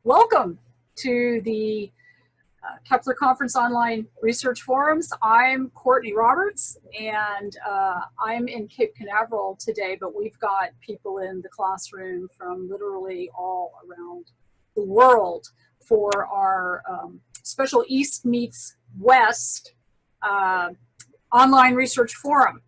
Welcome to the Kepler Conference Online Research Forums. I'm Courtney Roberts, and I'm in Cape Canaveral today, but we've got people in the classroom from literally all around the world for our special East Meets West Online Research Forum.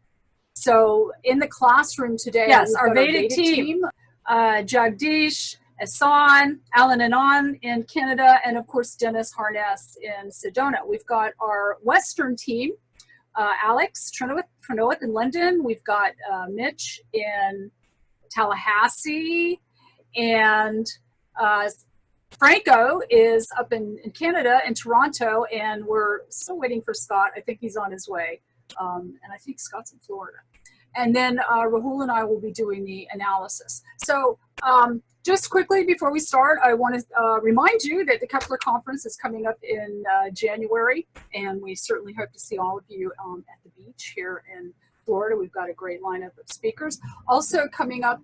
So in the classroom today, yes, our Vedic team, Jagdish, Asan, Alan Anon in Canada, and of course Dennis Harness in Sedona. We've got our Western team, Alex Trenowick in London. We've got Mitch in Tallahassee, and Franco is up in Canada, in Toronto, and we're still waiting for Scott. I think he's on his way, and I think Scott's in Florida. And then Rahul and I will be doing the analysis. So just quickly before we start, I want to remind you that the Kepler Conference is coming up in January, and we certainly hope to see all of you at the beach here in Florida. We've got a great lineup of speakers. Also coming up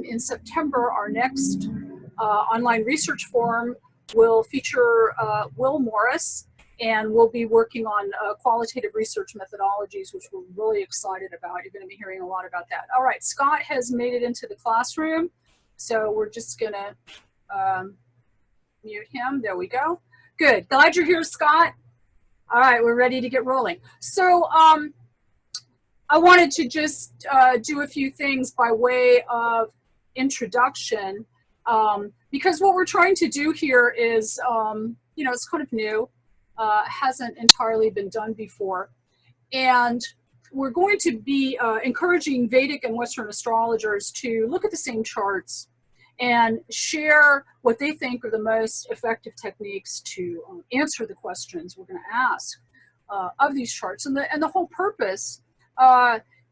in September, our next online research forum will feature Will Morris, and we'll be working on qualitative research methodologies, which we're really excited about. You're going to be hearing a lot about that. All right, Scott has made it into the classroom, so we're just going to mute him. There we go. Good. Glad you're here, Scott. All right, we're ready to get rolling. So I wanted to just do a few things by way of introduction, because what we're trying to do here is, it's kind of new. Hasn't entirely been done before. And we're going to be encouraging Vedic and Western astrologers to look at the same charts and share what they think are the most effective techniques to answer the questions we're going to ask of these charts. And the whole purpose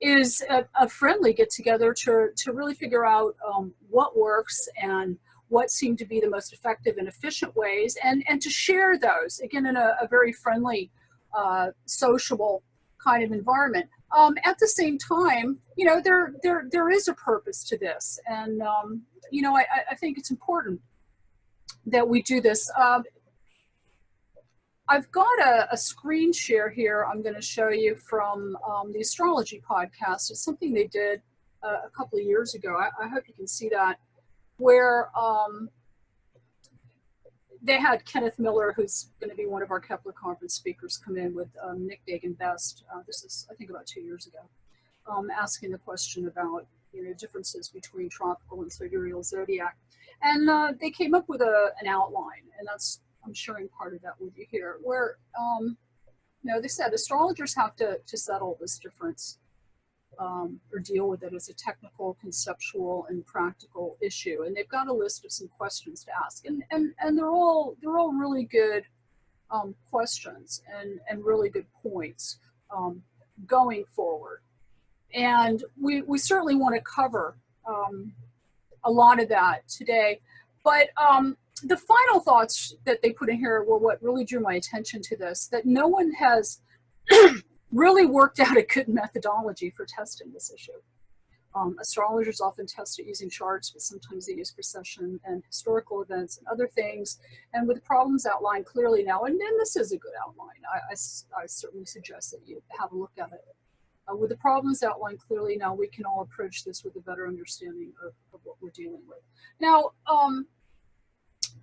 is a friendly get-together to really figure out what works and what seem to be the most effective and efficient ways, and to share those, again, in a very friendly, sociable kind of environment. At the same time, there is a purpose to this, and I think it's important that we do this. I've got a screen share here I'm going to show you from the Astrology podcast. It's something they did a couple of years ago. I hope you can see that, where they had Kenneth Miller, who's going to be one of our Kepler Conference speakers, come in with Nick Dagan-Best. This is, I think, about 2 years ago, asking the question about differences between tropical and sidereal zodiac. And they came up with an outline, and I'm sharing part of that with you here, where they said astrologers have to settle this difference or deal with it as a technical, conceptual, and practical issue. And they've got a list of some questions to ask, and they're all really good questions and really good points going forward. And we certainly want to cover a lot of that today. But the final thoughts that they put in here were what really drew my attention to this, that no one has really worked out a good methodology for testing this issue. Astrologers often test it using charts, but sometimes they use precession and historical events and other things. And with the problems outlined clearly now, and this is a good outline, I certainly suggest that you have a look at it. With the problems outlined clearly now, we can all approach this with a better understanding of what we're dealing with. Now,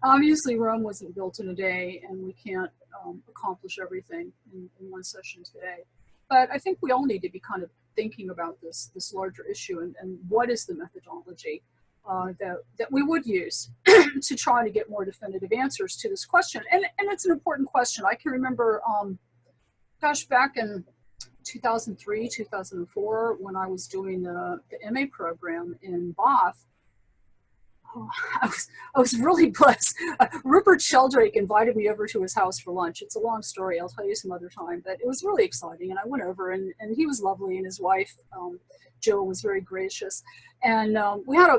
obviously Rome wasn't built in a day, and we can't accomplish everything in one session today. But I think we all need to be kind of thinking about this larger issue, and what is the methodology that we would use to try to get more definitive answers to this question. And it's an important question. I can remember, back in 2003, 2004, when I was doing the MA program in Bath, I was really blessed. Rupert Sheldrake invited me over to his house for lunch. It's a long story. I'll tell you some other time, but it was really exciting. And I went over, and he was lovely, and his wife, Jill, was very gracious. And we had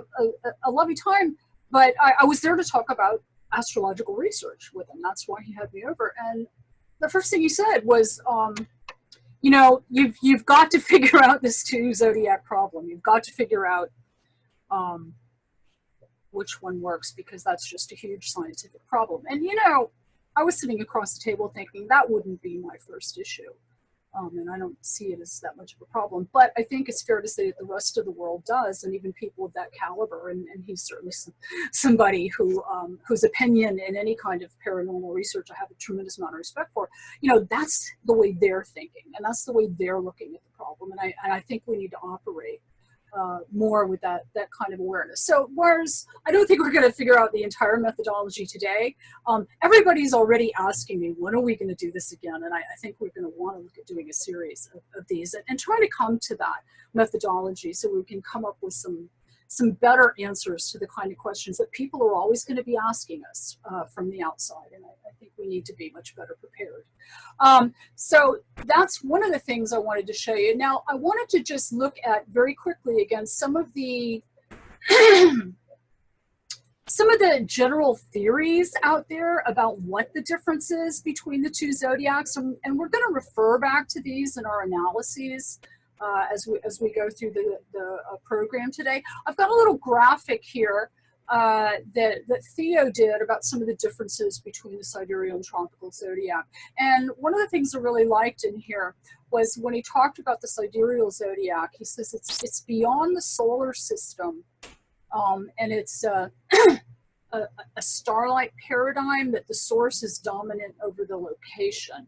a lovely time, but I was there to talk about astrological research with him. That's why he had me over. And the first thing he said was, you've got to figure out this 2 zodiac problem. You've got to figure out which one works, because that's just a huge scientific problem. And you know, I was sitting across the table thinking that wouldn't be my first issue. And I don't see it as that much of a problem. But I think it's fair to say that the rest of the world does, and even people of that caliber, and he's certainly somebody who whose opinion in any kind of paranormal research I have a tremendous amount of respect for. You know, that's the way they're thinking, and that's the way they're looking at the problem. And I think we need to operate more with that kind of awareness. So whereas I don't think we're going to figure out the entire methodology today, everybody's already asking me, when are we going to do this again? And I think we're going to want to look at doing a series of these and try to come to that methodology so we can come up with some better answers to the kind of questions that people are always going to be asking us from the outside. And I think we need to be much better prepared. So that's one of the things I wanted to show you. Now, I wanted to just look at very quickly again some of the general theories out there about what the difference is between the two zodiacs. And we're going to refer back to these in our analyses as we go through the program today. I've got a little graphic here that Theo did about some of the differences between the sidereal and tropical zodiac. And one of the things I really liked in here was when he talked about the sidereal zodiac, he says it's beyond the solar system, and it's a starlight paradigm that the source is dominant over the location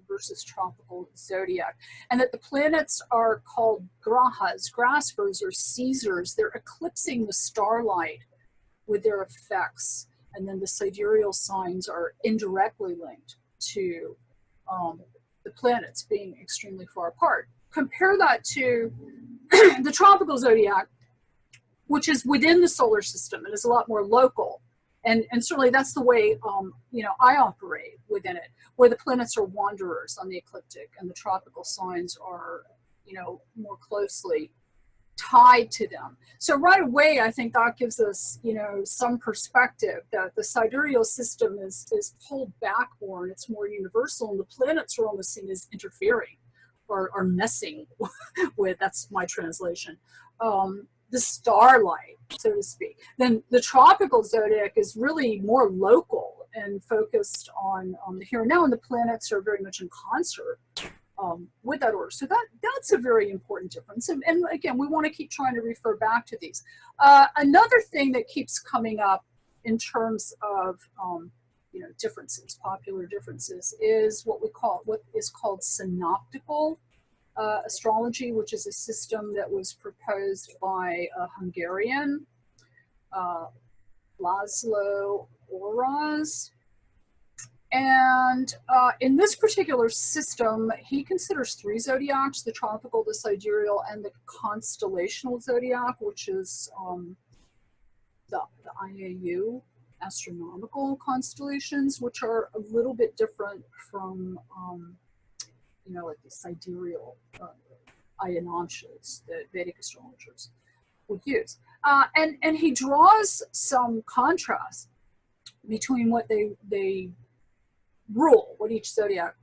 versus tropical zodiac, and that the planets are called grahas, graspers or Caesars. They're eclipsing the starlight with their effects, and then the sidereal signs are indirectly linked to the planets being extremely far apart. Compare that to the tropical zodiac, which is within the solar system and is a lot more local. And certainly that's the way, you know, I operate within it, where the planets are wanderers on the ecliptic and the tropical signs are, you know, more closely tied to them. So right away, I think that gives us, you know, some perspective that the sidereal system is pulled back more and it's more universal, and the planets are almost seen as interfering or messing with, that's my translation, the starlight, so to speak. Then the tropical zodiac is really more local and focused on the here and now, and the planets are very much in concert with that order. So that's a very important difference. And again, we want to keep trying to refer back to these. Another thing that keeps coming up in terms of you know, differences, popular differences, is what is called synoptical astrology, which is a system that was proposed by a Hungarian, Laszlo Orosz. And in this particular system, he considers three zodiacs: the tropical, the sidereal, and the constellational zodiac, which is the IAU, astronomical constellations, which are a little bit different from you know, like the sidereal Ayanamshas that Vedic astrologers would use. And he draws some contrast between what they rule, what each zodiac,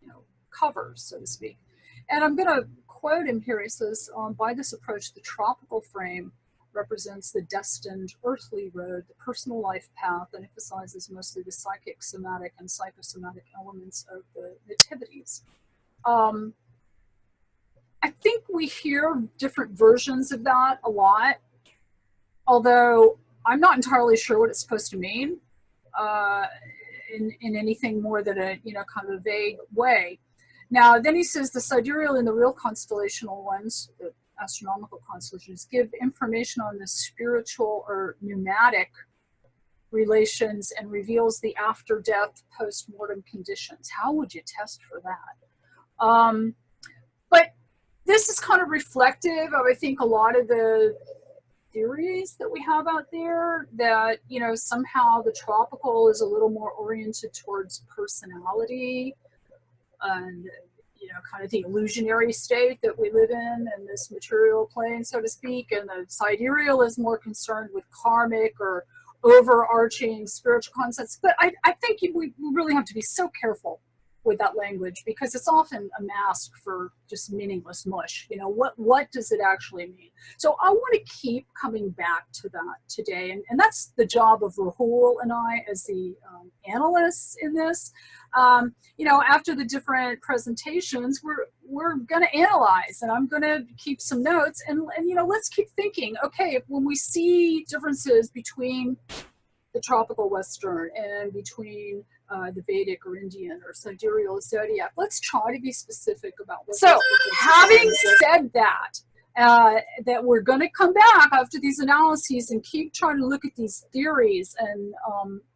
you know, covers, so to speak. And I'm going to quote him here. He says, by this approach, the tropical frame represents the destined earthly road, the personal life path, and emphasizes mostly the psychic, somatic, and psychosomatic elements of the nativities. I think we hear different versions of that a lot, although I'm not entirely sure what it's supposed to mean in anything more than a, you know, kind of a vague way. Now, then he says the sidereal and the real constellational ones, the astronomical constellations, give information on the spiritual or pneumatic relations and reveals the after-death post-mortem conditions. How would you test for that? But this is kind of reflective of, I think, a lot of the theories that we have out there, that, you know, somehow the tropical is a little more oriented towards personality and, you know, kind of the illusionary state that we live in this material plane, so to speak, and the sidereal is more concerned with karmic or overarching spiritual concepts. But I think we really have to be so careful with that language, because it's often a mask for just meaningless mush. You know, what does it actually mean? So I want to keep coming back to that today, and that's the job of Rahul and I as the analysts in this. You know, after the different presentations, we're going to analyze, and I'm going to keep some notes, and you know, let's keep thinking. Okay, when we see differences between the tropical Western and between the Vedic or Indian or sidereal zodiac, let's try to be specific about what. So, having said that, that we're going to come back after these analyses and keep trying to look at these theories and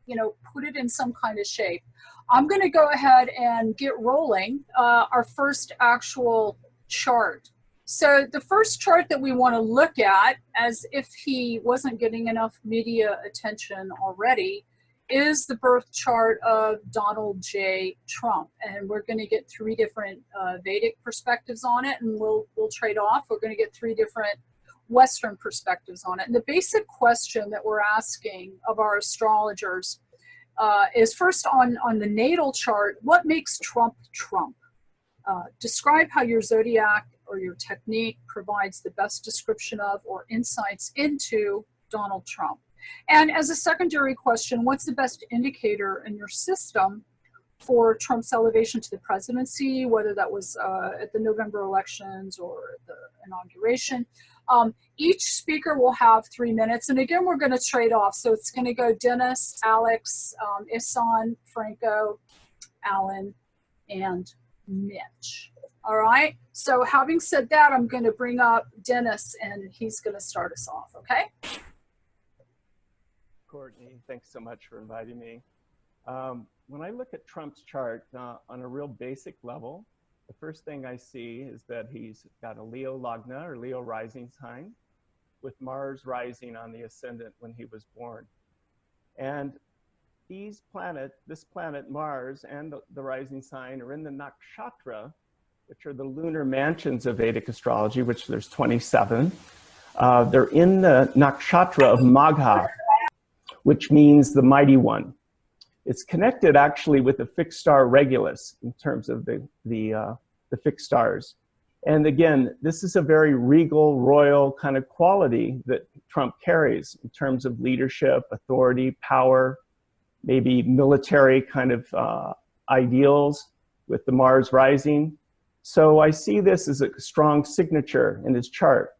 you know, put it in some kind of shape. I'm going to go ahead and get rolling our first actual chart. So the first chart that we want to look at, as if he wasn't getting enough media attention already, is the birth chart of Donald J. Trump. And we're going to get 3 different Vedic perspectives on it, and we'll trade off. We're going to get 3 different Western perspectives on it. And the basic question that we're asking of our astrologers is, first on the natal chart, what makes Trump Trump? Describe how your zodiac or your technique provides the best description of or insights into Donald Trump. And as a secondary question, what's the best indicator in your system for Trump's elevation to the presidency, whether that was at the November elections or the inauguration? Each speaker will have 3 minutes. And again, we're going to trade off. So it's going to go Dennis, Alex, Isan, Franco, Alan, and Mitch. All right. So having said that, I'm going to bring up Dennis, and he's going to start us off. Okay. Courtney, thanks so much for inviting me. When I look at Trump's chart on a real basic level, the first thing I see is that he's got a Leo Lagna or Leo rising sign with Mars rising on the ascendant when he was born. And this planet Mars and the rising sign are in the nakshatra, which are the lunar mansions of Vedic astrology, which there's 27. They're in the nakshatra of Magha, which means the mighty one. It's connected actually with the fixed star Regulus in terms of the fixed stars. And again, this is a very regal, royal kind of quality that Trump carries in terms of leadership, authority, power, maybe military kind of ideals with the Mars rising. So I see this as a strong signature in his chart.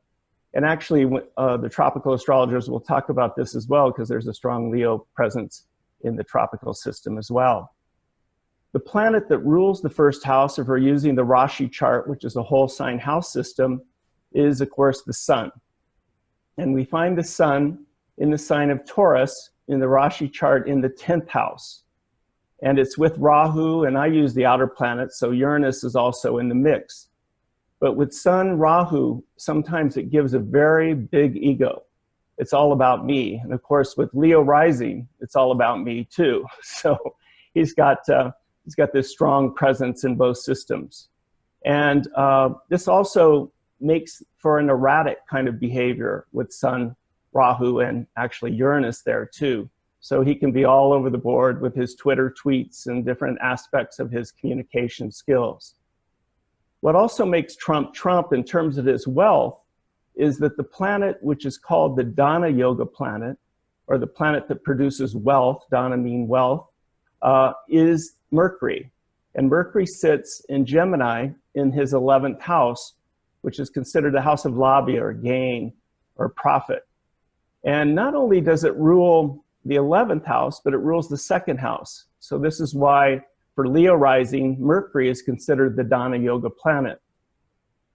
And actually, the tropical astrologers will talk about this as well, because there's a strong Leo presence in the tropical system as well. The planet that rules the first house, if we're using the Rashi chart, which is a whole sign house system, is, of course, the sun. And we find the sun in the sign of Taurus in the Rashi chart in the 10th house. And it's with Rahu, and I use the outer planets, so Uranus is also in the mix. But with Sun, Rahu, sometimes it gives a very big ego. It's all about me. And of course, with Leo rising, it's all about me too. So he's got this strong presence in both systems. And this also makes for an erratic kind of behavior with Sun, Rahu, and actually Uranus there too. So he can be all over the board with his Twitter tweets and different aspects of his communication skills. What also makes Trump Trump in terms of his wealth is that the planet, which is called the Dana Yoga planet, or the planet that produces wealth, Dana mean wealth, is Mercury. And Mercury sits in Gemini in his 11th house, which is considered a house of lavia or gain or profit. And not only does it rule the 11th house, but it rules the second house. So this is why for Leo rising, Mercury is considered the Dana Yoga planet.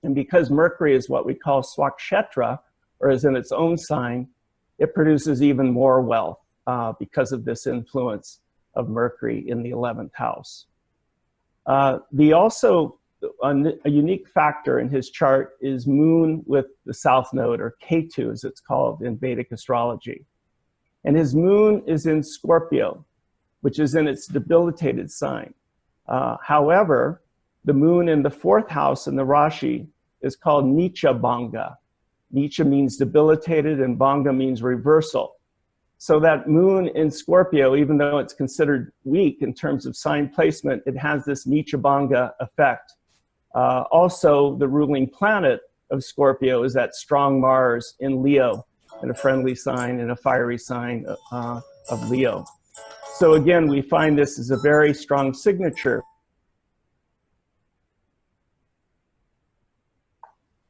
And because Mercury is what we call Swakshetra, or is in its own sign, it produces even more wealth because of this influence of Mercury in the 11th house. A unique factor in his chart is Moon with the South Node, or Ketu as it's called in Vedic astrology. And his Moon is in Scorpio, which is in its debilitated sign. However, the Moon in the 4th house in the Rashi is called Nicha Bhanga. Nicha means debilitated and Bhanga means reversal. So that moon in Scorpio, even though it's considered weak in terms of sign placement, it has this Nichabanga effect. Also, the ruling planet of Scorpio is that strong Mars in Leo, and a friendly sign and a fiery sign of Leo. So again, we find this is a very strong signature.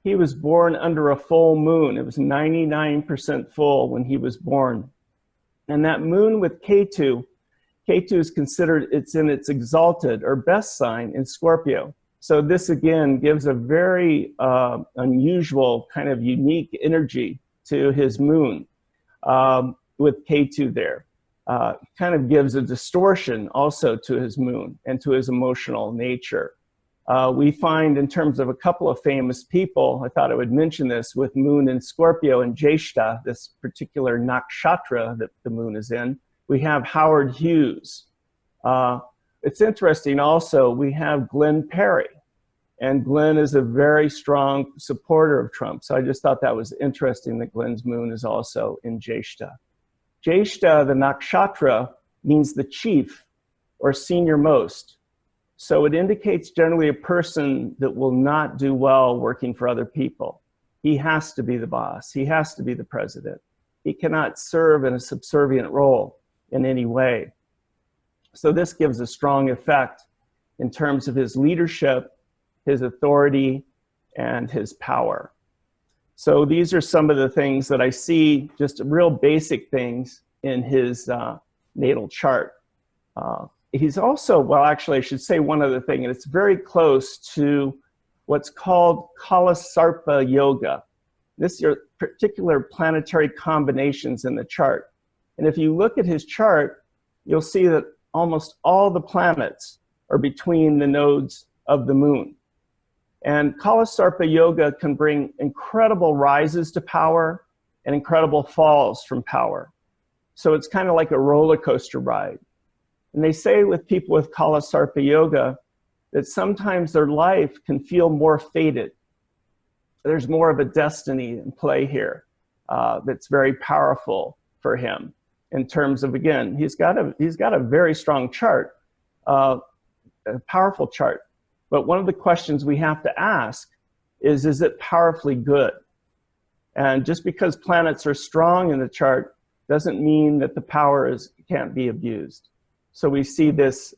He was born under a full moon. It was 99% full when he was born. And that moon with Ketu, Ketu is considered, it's in its exalted or best sign in Scorpio. So this again gives a very unusual kind of unique energy to his moon with Ketu there. Kind of gives a distortion also to his moon and to his emotional nature. We find in terms of a couple of famous people, I thought I would mention this, with moon in Scorpio and Jeshta, this particular nakshatra that the moon is in, we have Howard Hughes. It's interesting also, we have Glenn Perry, and Glenn is a very strong supporter of Trump. So I just thought that was interesting that Glenn's moon is also in Jeshta. Jeshta, the nakshatra, means the chief or senior most. So it indicates generally a person that will not do well working for other people. He has to be the boss. He has to be the president. He cannot serve in a subservient role in any way. So this gives a strong effect in terms of his leadership, his authority, and his power. So these are some of the things that I see, just real basic things in his natal chart. He's also, well, actually, I should say one other thing, and it's very close to what's called Kalasarpa Yoga. This are particular planetary combinations in the chart. And if you look at his chart, you'll see that almost all the planets are between the nodes of the moon. And Kalasarpa Yoga can bring incredible rises to power and incredible falls from power. So it's kind of like a roller coaster ride. And they say with people with Kalasarpa Yoga that sometimes their life can feel more fated. There's more of a destiny in play here that's very powerful for him in terms of, again, he's got a very strong chart, a powerful chart. But one of the questions we have to ask is it powerfully good? And just because planets are strong in the chart doesn't mean that the power can't be abused. So we see this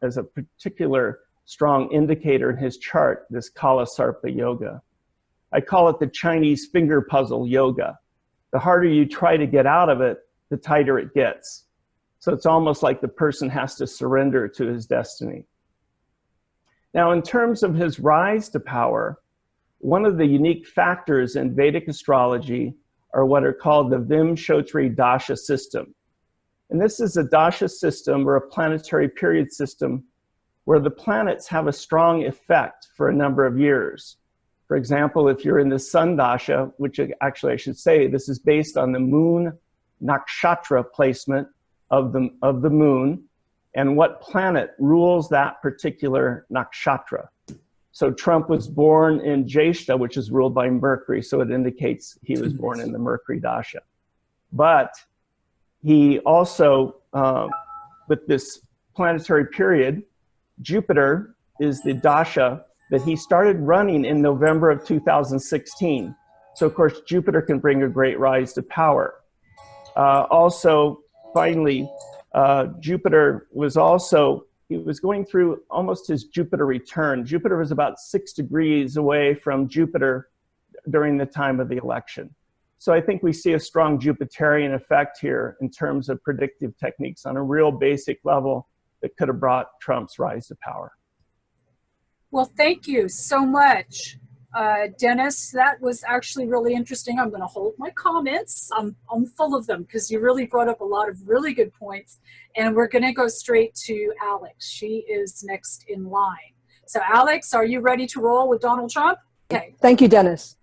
as a particular strong indicator in his chart, this Kalasarpa Yoga. I call it the Chinese finger puzzle yoga. The harder you try to get out of it, the tighter it gets. So it's almost like the person has to surrender to his destiny. Now, in terms of his rise to power, one of the unique factors in Vedic astrology are what are called the Vimshotri Dasha system. And this is a dasha system or a planetary period system where the planets have a strong effect for a number of years. For example, if you're in the sun dasha, which actually I should say, this is based on the moon nakshatra placement of the moon and what planet rules that particular nakshatra. So Trump was born in Jeshta, which is ruled by Mercury, so it indicates he was born in the Mercury dasha. But he also, with this planetary period, Jupiter is the dasha that he started running in November of 2016. So of course, Jupiter can bring a great rise to power. Also, finally, Jupiter was also, he was going through almost his Jupiter return. Jupiter was about 6 degrees away from Jupiter during the time of the election. So I think we see a strong Jupiterian effect here in terms of predictive techniques on a real basic level that could have brought Trump's rise to power. Well, thank you so much, Dennis. That was actually really interesting. I'm going to hold my comments. I'm full of them because you really brought up a lot of really good points. And we're going to go straight to Alex. She is next in line. So Alex, are you ready to roll with Donald Trump? Okay. Thank you, Dennis.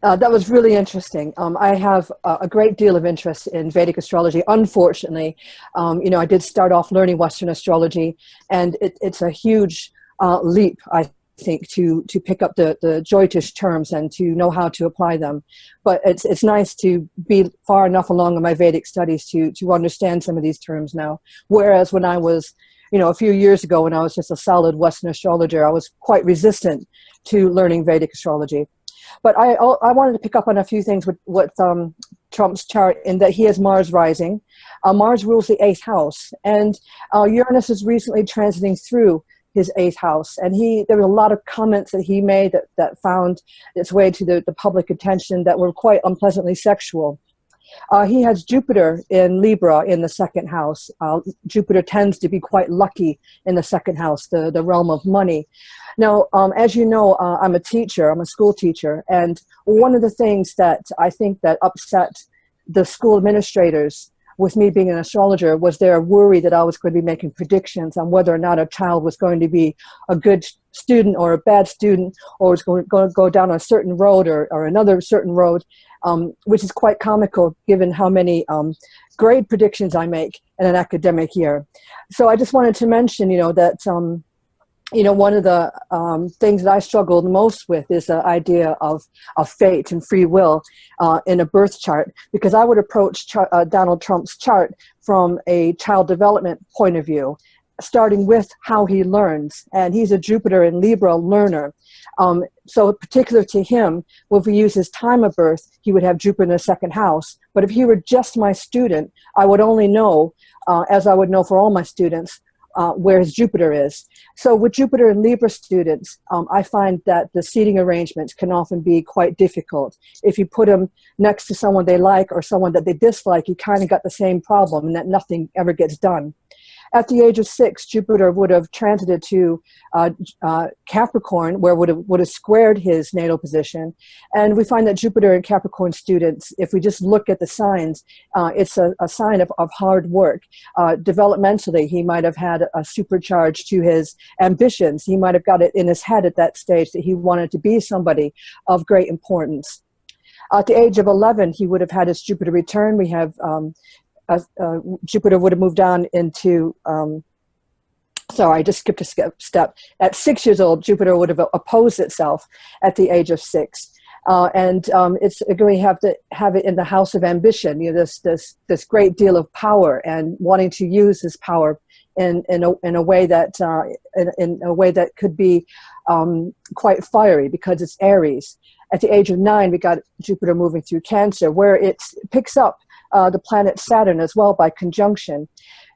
That was really interesting. I have a great deal of interest in Vedic astrology. Unfortunately, I did start off learning Western astrology, and it's a huge leap, I think, to pick up the Jyotish terms and to know how to apply them. But it's nice to be far enough along in my Vedic studies to understand some of these terms now. Whereas when I was, a few years ago, when I was just a solid Western astrologer, I was quite resistant to learning Vedic astrology. But I wanted to pick up on a few things with Trump's chart, in that he has Mars rising. Mars rules the 8th house, and Uranus is recently transiting through his 8th house. And there were a lot of comments that he made that found its way to the public attention that were quite unpleasantly sexual. He has Jupiter in Libra in the 2nd house. Jupiter tends to be quite lucky in the 2nd house, the realm of money. Now, as you know, I'm a teacher, I'm a school teacher, and one of the things that I think that upset the school administrators with me being an astrologer was their worry that I was going to be making predictions on whether or not a child was going to be a good student or a bad student, or was going to go down a certain road or another certain road, which is quite comical given how many grade predictions I make in an academic year. So I just wanted to mention, that one of the things that I struggled most with is the idea of fate and free will in a birth chart, because I would approach Donald Trump's chart from a child development point of view, starting with how he learns. And he's a Jupiter in Libra learner. So particular to him, if we use his time of birth, he would have Jupiter in the 2nd house. But if he were just my student, I would only know, as I would know for all my students, where his Jupiter is. So with Jupiter and Libra students, I find that the seating arrangements can often be quite difficult. If you put them next to someone they like or someone that they dislike, you kind of got the same problem, and that nothing ever gets done. At the age of 6, Jupiter would have transited to Capricorn, where would have squared his natal position. And we find that Jupiter and Capricorn students, if we just look at the signs, it's a sign of hard work. Developmentally, he might have had a supercharge to his ambitions. He might have got it in his head at that stage that he wanted to be somebody of great importance. At the age of 11, he would have had his Jupiter return. We have Jupiter would have moved on into, sorry, I just skipped a step. At 6 years old, Jupiter would have opposed itself at the age of 6. It's going to have it in the house of ambition, this great deal of power and wanting to use this power in a way that could be quite fiery, because it's Aries. At the age of 9, we got Jupiter moving through Cancer, where it picks up the planet Saturn as well by conjunction.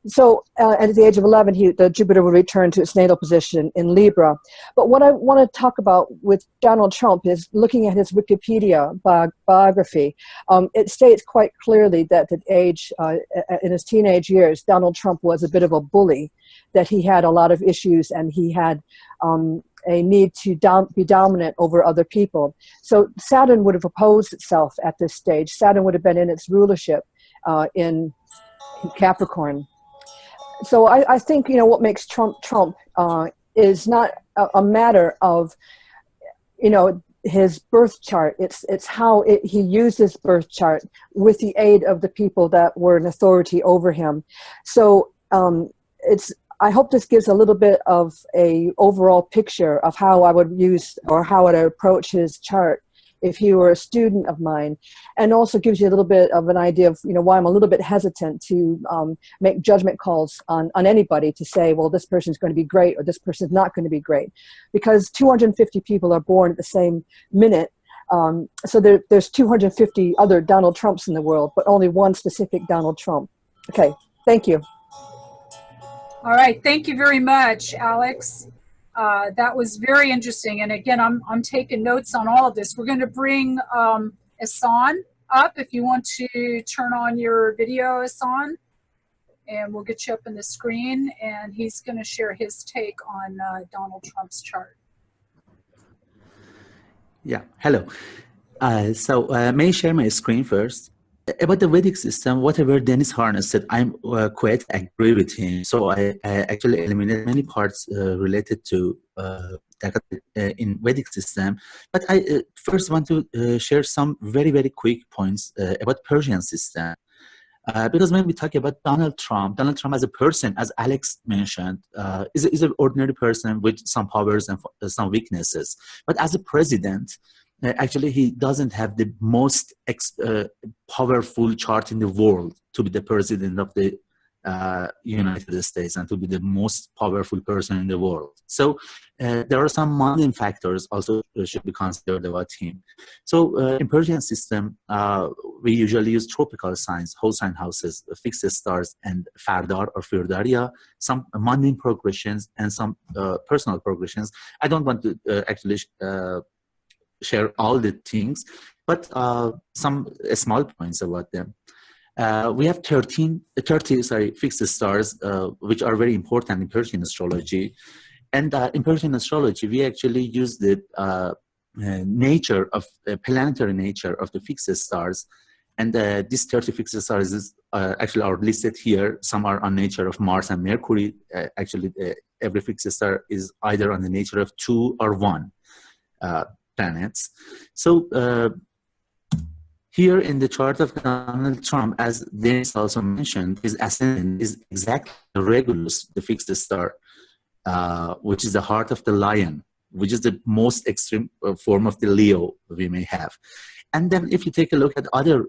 So at the age of 11, the Jupiter will return to its natal position in Libra. But what I want to talk about with Donald Trump is looking at his Wikipedia biography. It states quite clearly that at age, in his teenage years, Donald Trump was a bit of a bully, that he had a lot of issues, and he had a need to be dominant over other people. So Saturn would have opposed itself at this stage. Saturn would have been in its rulership in Capricorn. So I think, what makes Trump is not a matter of, his birth chart. It's how he used his birth chart with the aid of the people that were in authority over him. So I hope this gives a little bit of a overall picture of how I would use, or how I would approach his chart if he were a student of mine, and also gives you a little bit of an idea of why I'm a little bit hesitant to make judgment calls on anybody to say, well, this person's going to be great or this person's not going to be great, because 250 people are born at the same minute. So there's 250 other Donald Trumps in the world, but only one specific Donald Trump. Okay, thank you. All right, thank you very much, Alex. That was very interesting. And again, I'm taking notes on all of this. We're going to bring Hassan up if you want to turn on your video, Hassan, and we'll get you up on the screen. And he's going to share his take on Donald Trump's chart. Yeah, hello. So may I share my screen first? About the Vedic system, whatever Dennis Harness said, I'm quite agree with him. So I actually eliminated many parts related to in Vedic system. But I first want to share some very, very quick points about Persian system. Because when we talk about Donald Trump as a person, as Alex mentioned, is an ordinary person with some powers and some weaknesses. But as a president, actually, he doesn't have the most powerful chart in the world to be the president of the United States and to be the most powerful person in the world. So there are some mundane factors also should be considered about him. So in Persian system, we usually use tropical signs, whole sign houses, fixed stars, and Fardar or Firdaria, some mundane progressions and some personal progressions. I don't want to actually share all the things, but some small points about them. We have 30 fixed stars, which are very important in Persian astrology. And in Persian astrology, we actually use the planetary nature of the fixed stars. And these 30 fixed stars actually are listed here. Some are on nature of Mars and Mercury. Actually, every fixed star is either on the nature of 2 or 1 planets. So here in the chart of Donald Trump, as Dennis also mentioned, his ascendant is exactly Regulus, the fixed star, which is the heart of the lion, which is the most extreme form of the Leo we may have. And then if you take a look at other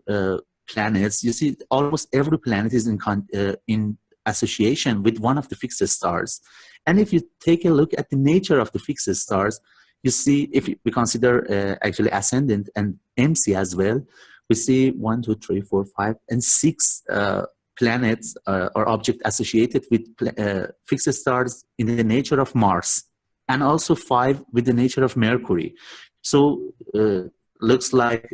planets, you see almost every planet is in association with one of the fixed stars. And if you take a look at the nature of the fixed stars, you see, if we consider actually ascendant and MC as well, we see 1, 2, 3, 4, 5, and 6 planets or objects associated with fixed stars in the nature of Mars, and also 5 with the nature of Mercury. So looks like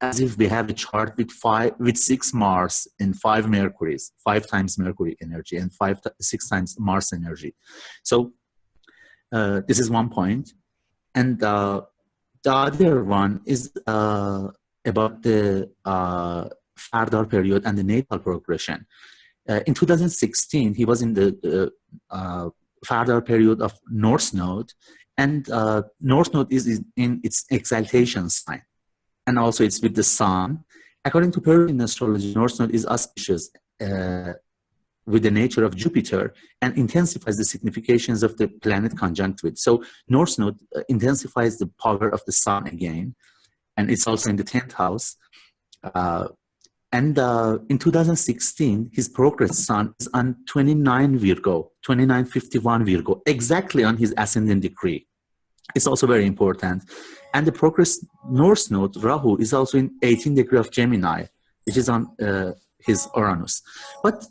as if we have a chart with 6 Mars and 5 Mercuries, 5 times Mercury energy and 6 times Mars energy. So this is one point. And the other one is about the Fardar period and the natal progression. In 2016, he was in the Fardar period of North Node, and North Node is in its exaltation sign, and also it's with the Sun. According to Persian astrology, North Node is auspicious with the nature of Jupiter and intensifies the significations of the planet conjunct with. So North Node intensifies the power of the Sun again, and it's also in the 10th house. And in 2016, his progress Sun is on 29 Virgo, 2951 Virgo, exactly on his ascendant degree. It's also very important. And the progress North Node, Rahu, is also in 18 degree of Gemini, which is on his Uranus. But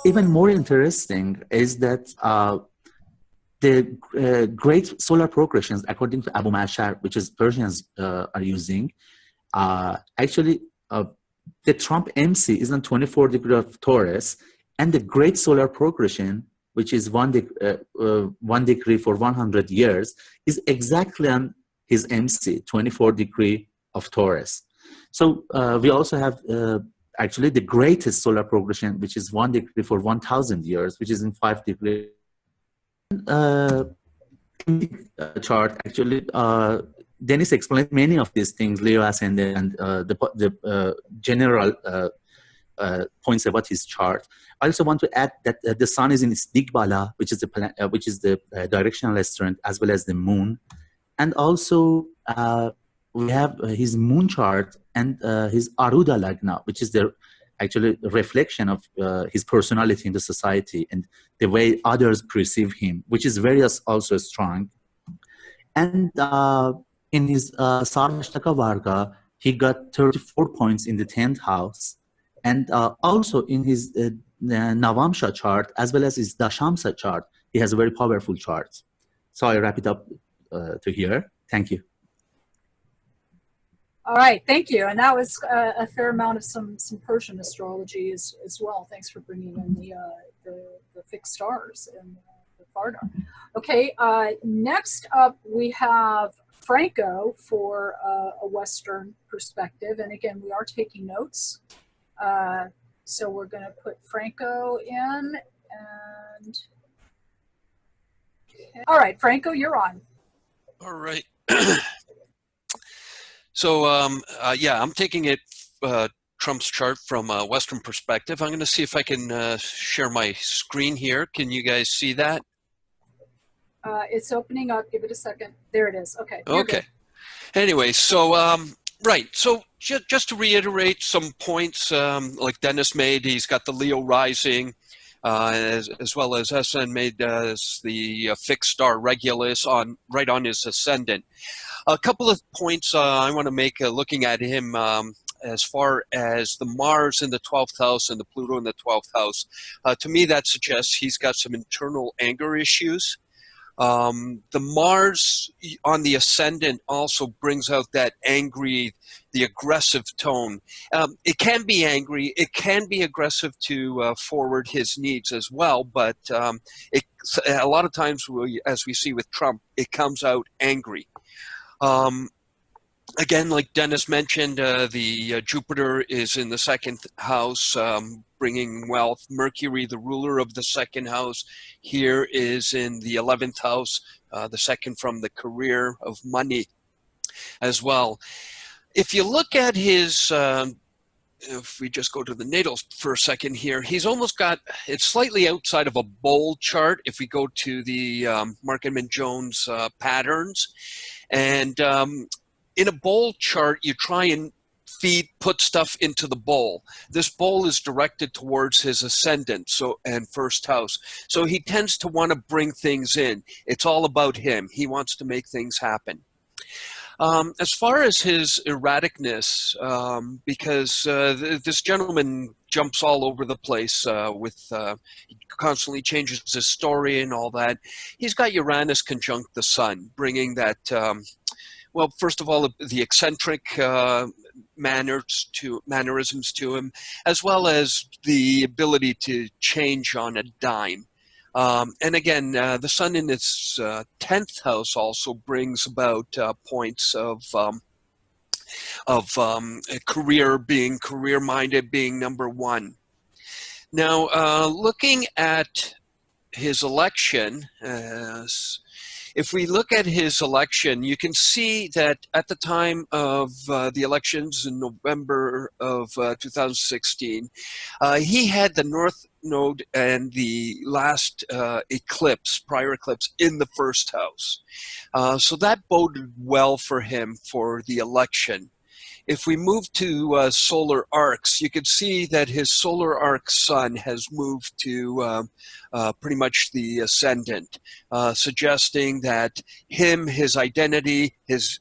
even more interesting is that the great solar progressions, according to Abu Mashar, which is Persians are using, actually the Trump MC is on 24 degree of Taurus, and the great solar progression, which is 1 degree for 100 years, is exactly on his MC, 24 degree of Taurus. So we also have actually the greatest solar progression, which is 1 degree for 1,000 years, which is in 5 degrees. Chart actually, Dennis explained many of these things, Leo ascendant, and the general points about his chart. I also want to add that the Sun is in its Digbala, which is the directional aspect, as well as the Moon, and also we have his moon chart and his Aruda Lagna, which is the actually reflection of his personality in the society and the way others perceive him, which is very also strong. And in his Sarvashtaka Varga, he got 34 points in the 10th house. And also in his Navamsha chart, as well as his Dashamsa chart, he has a very powerful chart. So I wrap it up to here. Thank you. All right, thank you. And that was a fair amount of some Persian astrology as well. Thanks for bringing in the fixed stars and the Fardar. Okay, next up we have Franco for a Western perspective. And again, we are taking notes. So we're going to put Franco in. And okay. All right, Franco, you're on. All right. So, yeah, I'm taking it Trump's chart from a Western perspective. I'm going to see if I can share my screen here. Can you guys see that? It's opening up. Give it a second. There it is. Okay. You're Okay. good. Anyway, so right. So just to reiterate some points, like Dennis made, he's got the Leo rising, as well as SN made the fixed star Regulus right on his ascendant. A couple of points I want to make looking at him as far as the Mars in the 12th house and the Pluto in the 12th house. To me, that suggests he's got some internal anger issues. The Mars on the ascendant also brings out that angry, the aggressive tone. It can be angry, it can be aggressive to forward his needs as well, but a lot of times, as we see with Trump, it comes out angry. Again, like Dennis mentioned, the Jupiter is in the second house, bringing wealth. Mercury, the ruler of the second house, here is in the 11th house, the second from the career of money as well. If you look at his, if we just go to the natal for a second here, he's almost got, it's slightly outside of a bowl chart if we go to the Mark Edmund Jones patterns. And in a bowl chart, you try and put stuff into the bowl. This bowl is directed towards his ascendant and first house. So he tends to want to bring things in. It's all about him. He wants to make things happen. As far as his erraticness, because this gentleman jumps all over the place he constantly changes his story and all that. He's got Uranus conjunct the sun, bringing that, well, first of all, the eccentric mannerisms to him, as well as the ability to change on a dime. And again, the sun in its 10th house also brings about points of a career-minded, being number one. Now, looking at his election, if we look at his election, you can see that at the time of the elections in November of 2016, he had the North Node and the last prior eclipse in the first house. So that boded well for him for the election. If we move to solar arcs, you can see that his solar arc sun has moved to pretty much the ascendant, suggesting that his identity, his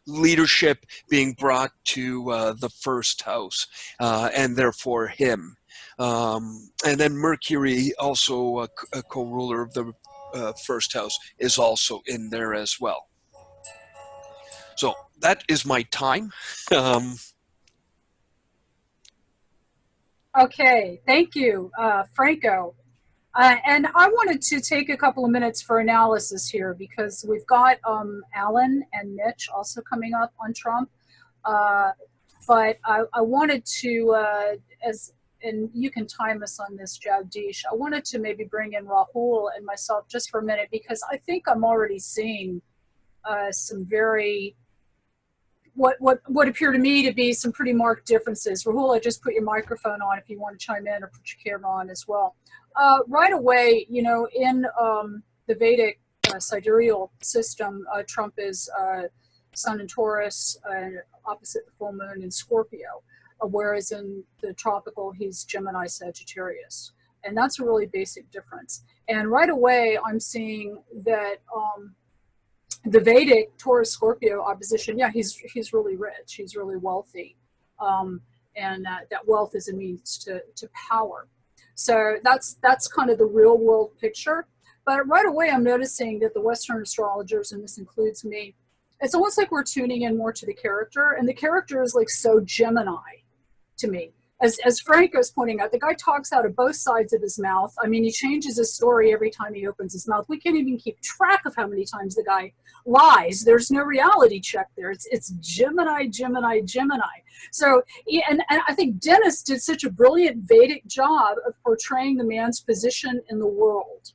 leadership being brought to the first house, and therefore him. And then Mercury, also a co-ruler of the first house, is also in there as well. So that is my time. Okay, thank you, Franco. And I wanted to take a couple of minutes for analysis here because we've got Alan and Mitch also coming up on Trump. But I wanted to, and you can time us on this, Jagdish, I wanted to maybe bring in Rahul and myself just for a minute because I think I'm already seeing some very, what appear to me to be some pretty marked differences. Rahul, I just put your microphone on if you want to chime in or put your camera on as well. Right away, you know, in the Vedic sidereal system, Trump is Sun in Taurus, opposite the full moon in Scorpio, whereas in the tropical, he's Gemini Sagittarius. And that's a really basic difference. And right away, I'm seeing that the Vedic Taurus Scorpio opposition, yeah, he's really rich, he's really wealthy, and that wealth is a means to power. So that's kind of the real world picture. But right away, I'm noticing that the Western astrologers, and this includes me, it's almost like we're tuning in more to the character, and the character is like so Gemini to me. As Franco's pointing out, the guy talks out of both sides of his mouth. I mean, he changes his story every time he opens his mouth. We can't even keep track of how many times the guy lies. There's no reality check there. It's Gemini, Gemini, Gemini. So, and I think Dennis did such a brilliant Vedic job of portraying the man's position in the world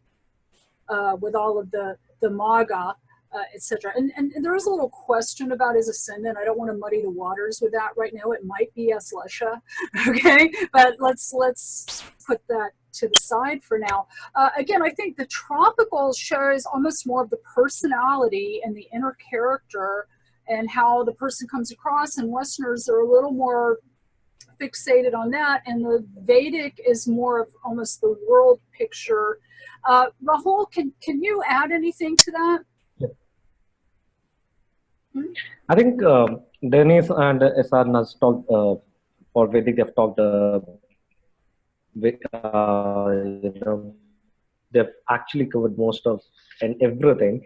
with all of the MAGA etc. And there is a little question about his ascendant. I don't want to muddy the waters with that right now. It might be Aslesha, okay? But let's put that to the side for now. Again, I think the tropical shows almost more of the personality and the inner character and how the person comes across, and Westerners are a little more fixated on that, and the Vedic is more of almost the world picture. Rahul, can you add anything to that? I think Dennis and SR has talked for Vedic. They've talked. They've actually covered most of and everything.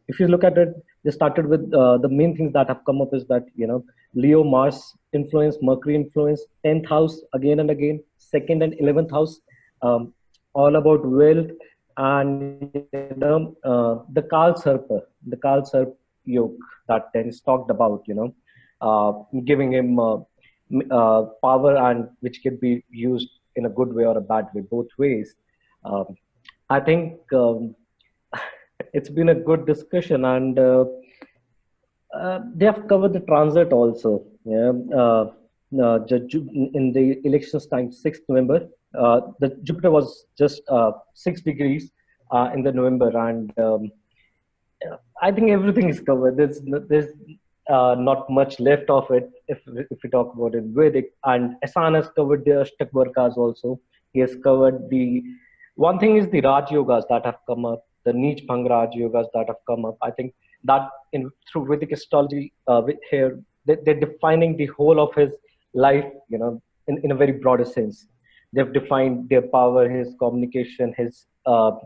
If you look at it, they started with the main things that have come up is that Leo, Mars influence, Mercury influence, 10th house again and again, 2nd and 11th house, all about wealth, and the Kal Sarpa yoke that Dennis talked about, giving him power, and which can be used in a good way or a bad way, both ways. I think it's been a good discussion, and they have covered the transit also. In the elections time, 6th November, the Jupiter was just 6 degrees in the November, and I think everything is covered. There's not much left of it if we talk about it Vedic. And Asan has covered the Ashtak Varkas also. He has covered one thing is the Raj Yogas that have come up, the Neech Bhang Raj Yogas that have come up. I think that through Vedic astrology here, they're defining the whole of his life, in a very broader sense. They've defined their power, his communication, his how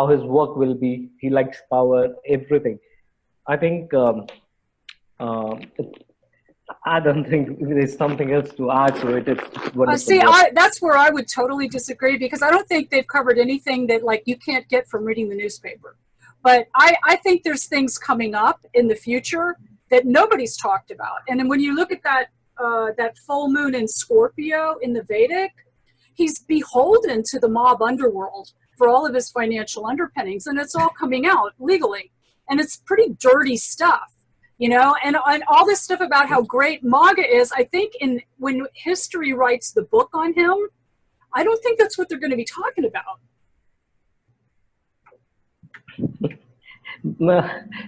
his work will be. He likes power, everything. I think I don't think there's something else to add to it. It's see, that's where I would totally disagree, because I don't think they've covered anything that you can't get from reading the newspaper. But I think there's things coming up in the future that nobody's talked about. And then when you look at that full moon in Scorpio in the Vedic, he's beholden to the mob underworld for all of his financial underpinnings, and it's all coming out legally. And it's pretty dirty stuff, and all this stuff about how great MAGA is. I think when history writes the book on him, I don't think that's what they're going to be talking about.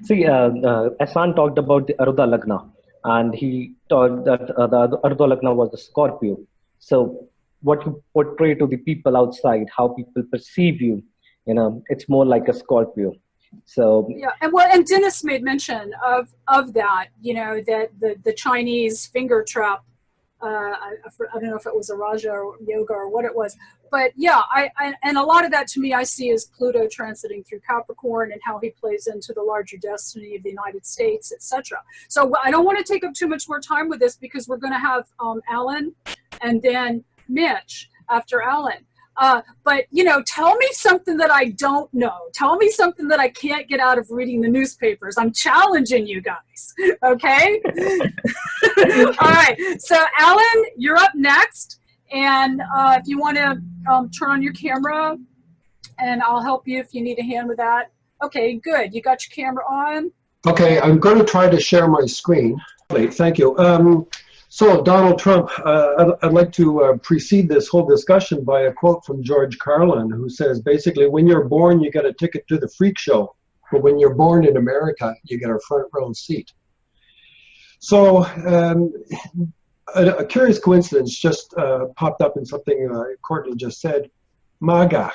See, Asan talked about the Arudha Lagna, and he talked that the Arudha Lagna was the Scorpio. So what you portray to the people outside, how people perceive you, it's more like a Scorpio. So yeah, and Dennis made mention of that, that the Chinese finger trap. I don't know if it was a Raja or Yoga or what it was, but yeah, and a lot of that to me I see as Pluto transiting through Capricorn and how he plays into the larger destiny of the United States, etc. So I don't want to take up too much more time with this, because we're going to have Alan and then Mitch after Alan. But tell me something that I don't know. Tell me something that I can't get out of reading the newspapers. I'm challenging you guys, okay? All right, so Alan, you're up next. And if you want to turn on your camera, and I'll help you if you need a hand with that. Okay, good. You got your camera on? Okay, I'm going to try to share my screen. Thank you. So Donald Trump, I'd like to precede this whole discussion by a quote from George Carlin, who says, basically, when you're born, you get a ticket to the freak show. But when you're born in America, you get a front row seat. So a curious coincidence just popped up in something Courtney just said. MAGA,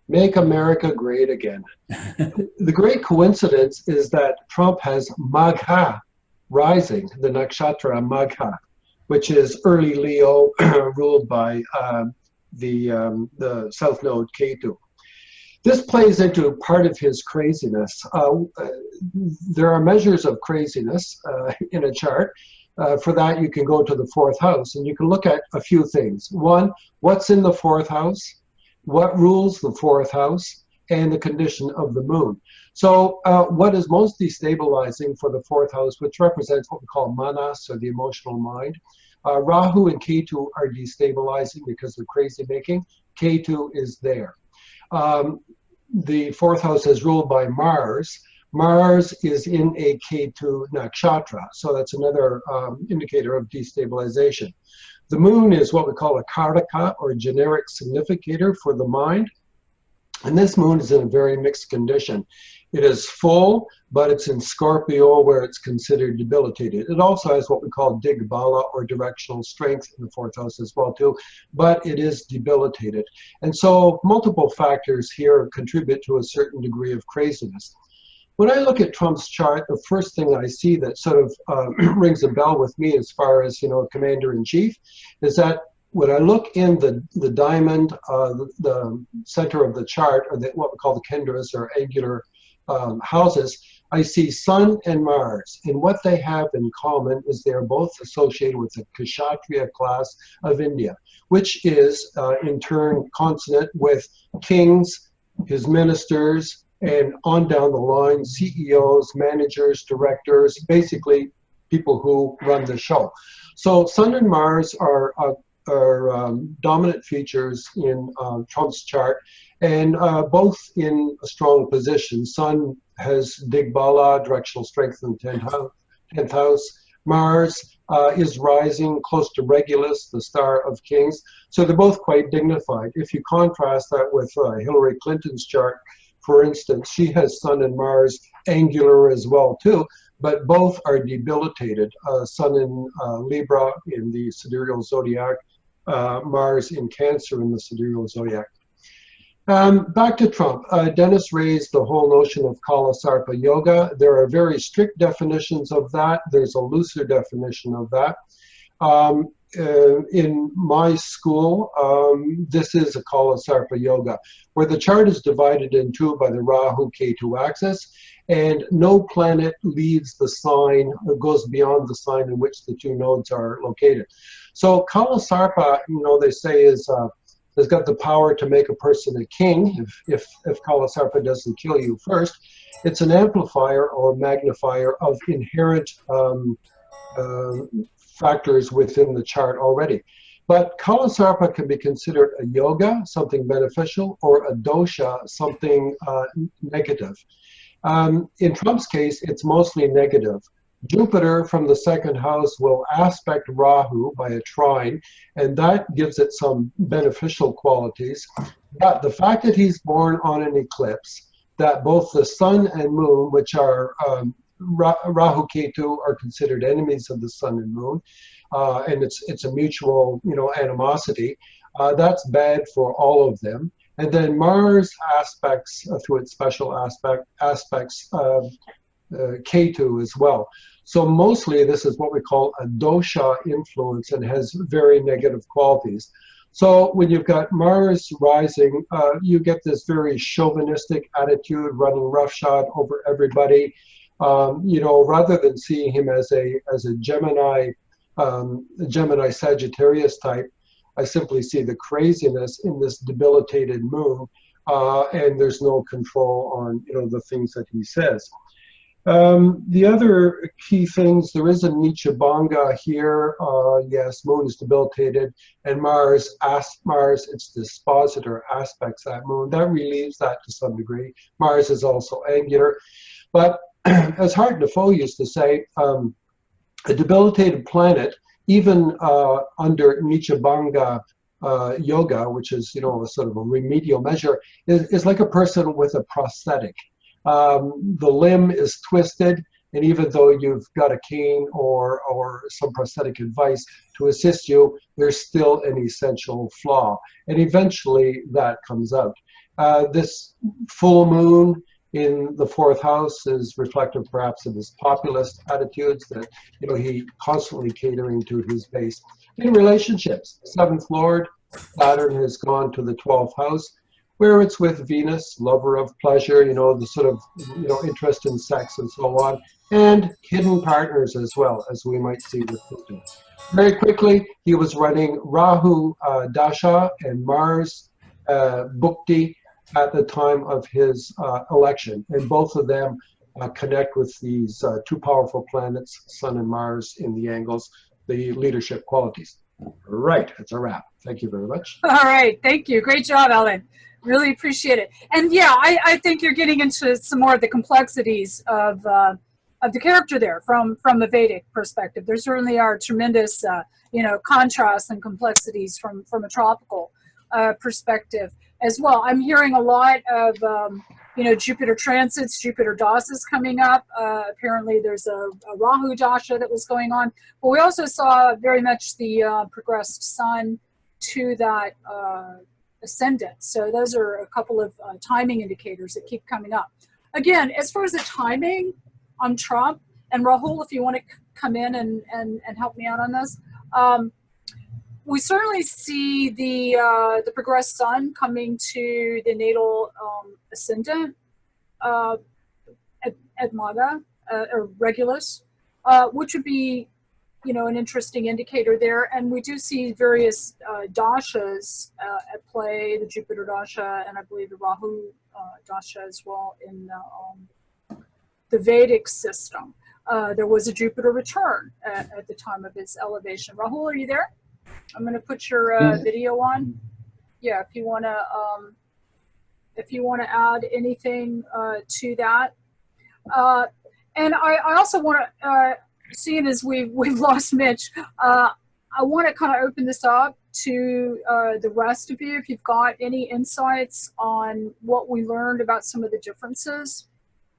make America great again. The great coincidence is that Trump has Magha rising, the nakshatra Magha, which is early Leo, ruled by the South Node Ketu. This plays into part of his craziness. There are measures of craziness in a chart. For that, you can go to the 4th house, and you can look at a few things. One, what's in the 4th house? What rules the 4th house? And the condition of the moon. So what is most destabilizing for the 4th house, which represents what we call manas, or the emotional mind, Rahu and Ketu are destabilizing because of crazy making. Ketu is there. the fourth house is ruled by Mars. Mars is in a Ketu nakshatra, so that's another indicator of destabilization. The moon is what we call a karaka, or generic significator for the mind. And this moon is in a very mixed condition. It is full, but it's in Scorpio, where it's considered debilitated. It also has what we call digbala, or directional strength, in the fourth house as well too, but it is debilitated. And so multiple factors here contribute to a certain degree of craziness. When I look at Trump's chart, the first thing I see that sort of rings a bell with me as far as, commander-in-chief, is that when I look in the diamond, the center of the chart, or what we call the kendras, or angular houses, I see Sun and Mars. And what they have in common is they are both associated with the Kshatriya class of India, which is in turn consonant with kings, his ministers, and on down the line, CEOs, managers, directors, basically people who run the show. So Sun and Mars are dominant features in Trump's chart, and both in a strong position. Sun has digbala, directional strength, in the 10th house. Mars is rising close to Regulus, the star of kings. So they're both quite dignified. If you contrast that with Hillary Clinton's chart, for instance, she has Sun and Mars angular as well too, but both are debilitated. Sun in Libra in the sidereal zodiac, Mars in Cancer in the sidereal zodiac. Back to Trump. Dennis raised the whole notion of Kalasarpa yoga. There are very strict definitions of that. There's a looser definition of that. In my school, this is a Kalasarpa yoga, where the chart is divided in two by the Rahu-Ketu axis, and no planet leaves the sign, goes beyond the sign in which the two nodes are located. So Kalasarpa, they say, has got the power to make a person a king if Kalasarpa doesn't kill you first. It's an amplifier or magnifier of inherent factors within the chart already. But Kalasarpa can be considered a yoga, something beneficial, or a dosha, something negative. In Trump's case, it's mostly negative. Jupiter from the second house will aspect Rahu by a trine, and that gives it some beneficial qualities. But the fact that he's born on an eclipse, that both the sun and moon, which are Rahu Ketu, are considered enemies of the sun and moon, and it's a mutual animosity, that's bad for all of them. And then Mars aspects through its special aspects Ketu as well. So mostly this is what we call a dosha influence, and has very negative qualities. So when you've got Mars rising, you get this very chauvinistic attitude, running roughshod over everybody. Rather than seeing him as a Gemini Sagittarius type, I simply see the craziness in this debilitated moon, and there's no control on the things that he says. The other key things, there is a Nichabanga here. Yes, moon is debilitated, and Mars, its dispositor, aspects that moon. That relieves that to some degree. Mars is also angular. But as Hart Defoe used to say, a debilitated planet, even under Nichabanga yoga, which is a sort of a remedial measure, is like a person with a prosthetic. The limb is twisted, and even though you've got a cane or some prosthetic device to assist you, there's still an essential flaw, and eventually that comes out. This full moon in the fourth house is reflective perhaps of his populist attitudes, that he constantly catering to his base. In relationships, seventh lord, Saturn has gone to the 12th house, where it's with Venus, lover of pleasure, the sort of interest in sex and so on, and hidden partners as well, as we might see with Pluto. Very quickly, he was running Rahu Dasha and Mars Bhukti at the time of his election, and both of them connect with these two powerful planets, Sun and Mars, in the angles, the leadership qualities. Right, that's a wrap. Thank you very much. All right, thank you. Great job, Ellen. Really appreciate it. And yeah, I think you're getting into some more of the complexities of the character there from the Vedic perspective. There certainly are tremendous, contrasts and complexities from a tropical perspective as well. I'm hearing a lot of, Jupiter transits, Jupiter dasas coming up. Apparently there's a Rahu dasha that was going on. But we also saw very much the progressed sun to that ascendant. So those are a couple of timing indicators that keep coming up. Again, as far as the timing on Trump, and Rahul, if you want to come in and help me out on this, we certainly see the progressed sun coming to the natal ascendant at Maga or Regulus, which would be an interesting indicator there. And we do see various dashas at play, the Jupiter dasha and I believe the Rahu dasha as well in the Vedic system. There was a Jupiter return at the time of its elevation. Rahul, are you there? I'm going to put your video on. Yeah, if you want to add anything to that. And I also want to, seeing as we've lost Mitch, I want to kind of open this up to the rest of you. If you've got any insights on what we learned about some of the differences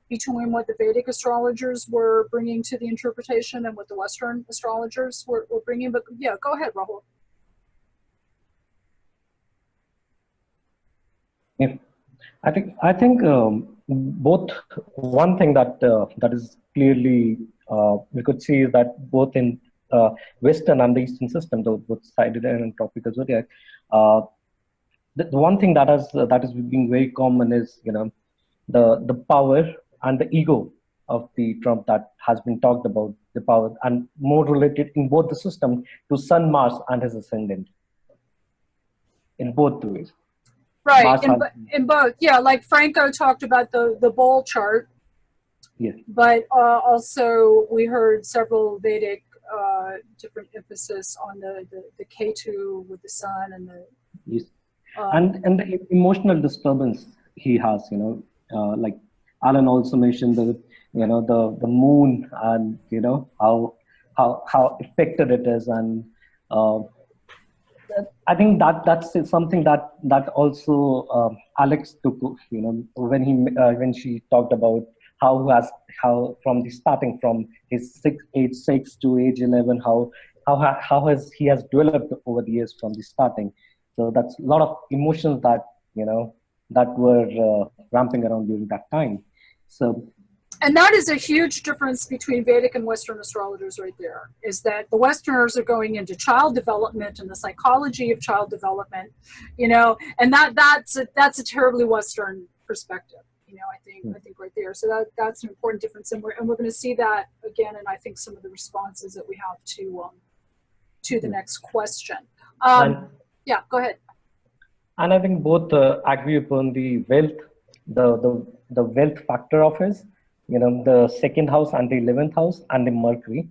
between what the Vedic astrologers were bringing to the interpretation and what the Western astrologers were bringing. But yeah, go ahead, Rahul. Yeah, I think both. One thing that is clearly we could see is that both in Western and the Eastern system, both sidereal and tropical zodiac, the one thing that is being very common is the power and the ego of the Trump that has been talked about, the power, and more related in both the system to Sun, Mars, and his ascendant. In both the ways. Right, in both. Yeah, like Franco talked about the bowl chart. Yes. But also we heard several Vedic different emphasis on the Ketu with the sun and the... Yes. And the emotional disturbance he has, like Alan also mentioned the moon and how affected it is, and I think that's something that also Alex took when she talked about how from the starting from his age 6 to age 11 how he has developed over the years from the starting. So that's a lot of emotions that that were ramping around during that time. So, and that is a huge difference between Vedic and Western astrologers right there, is that the Westerners are going into child development and the psychology of child development, and that's a terribly Western perspective, I think right there. So that's an important difference, and we're going to see that again, and I think some of the responses that we have to the next question. Yeah, go ahead. And I think both agree upon the wealth, the wealth factor of his, the second house and the 11th house and the Mercury,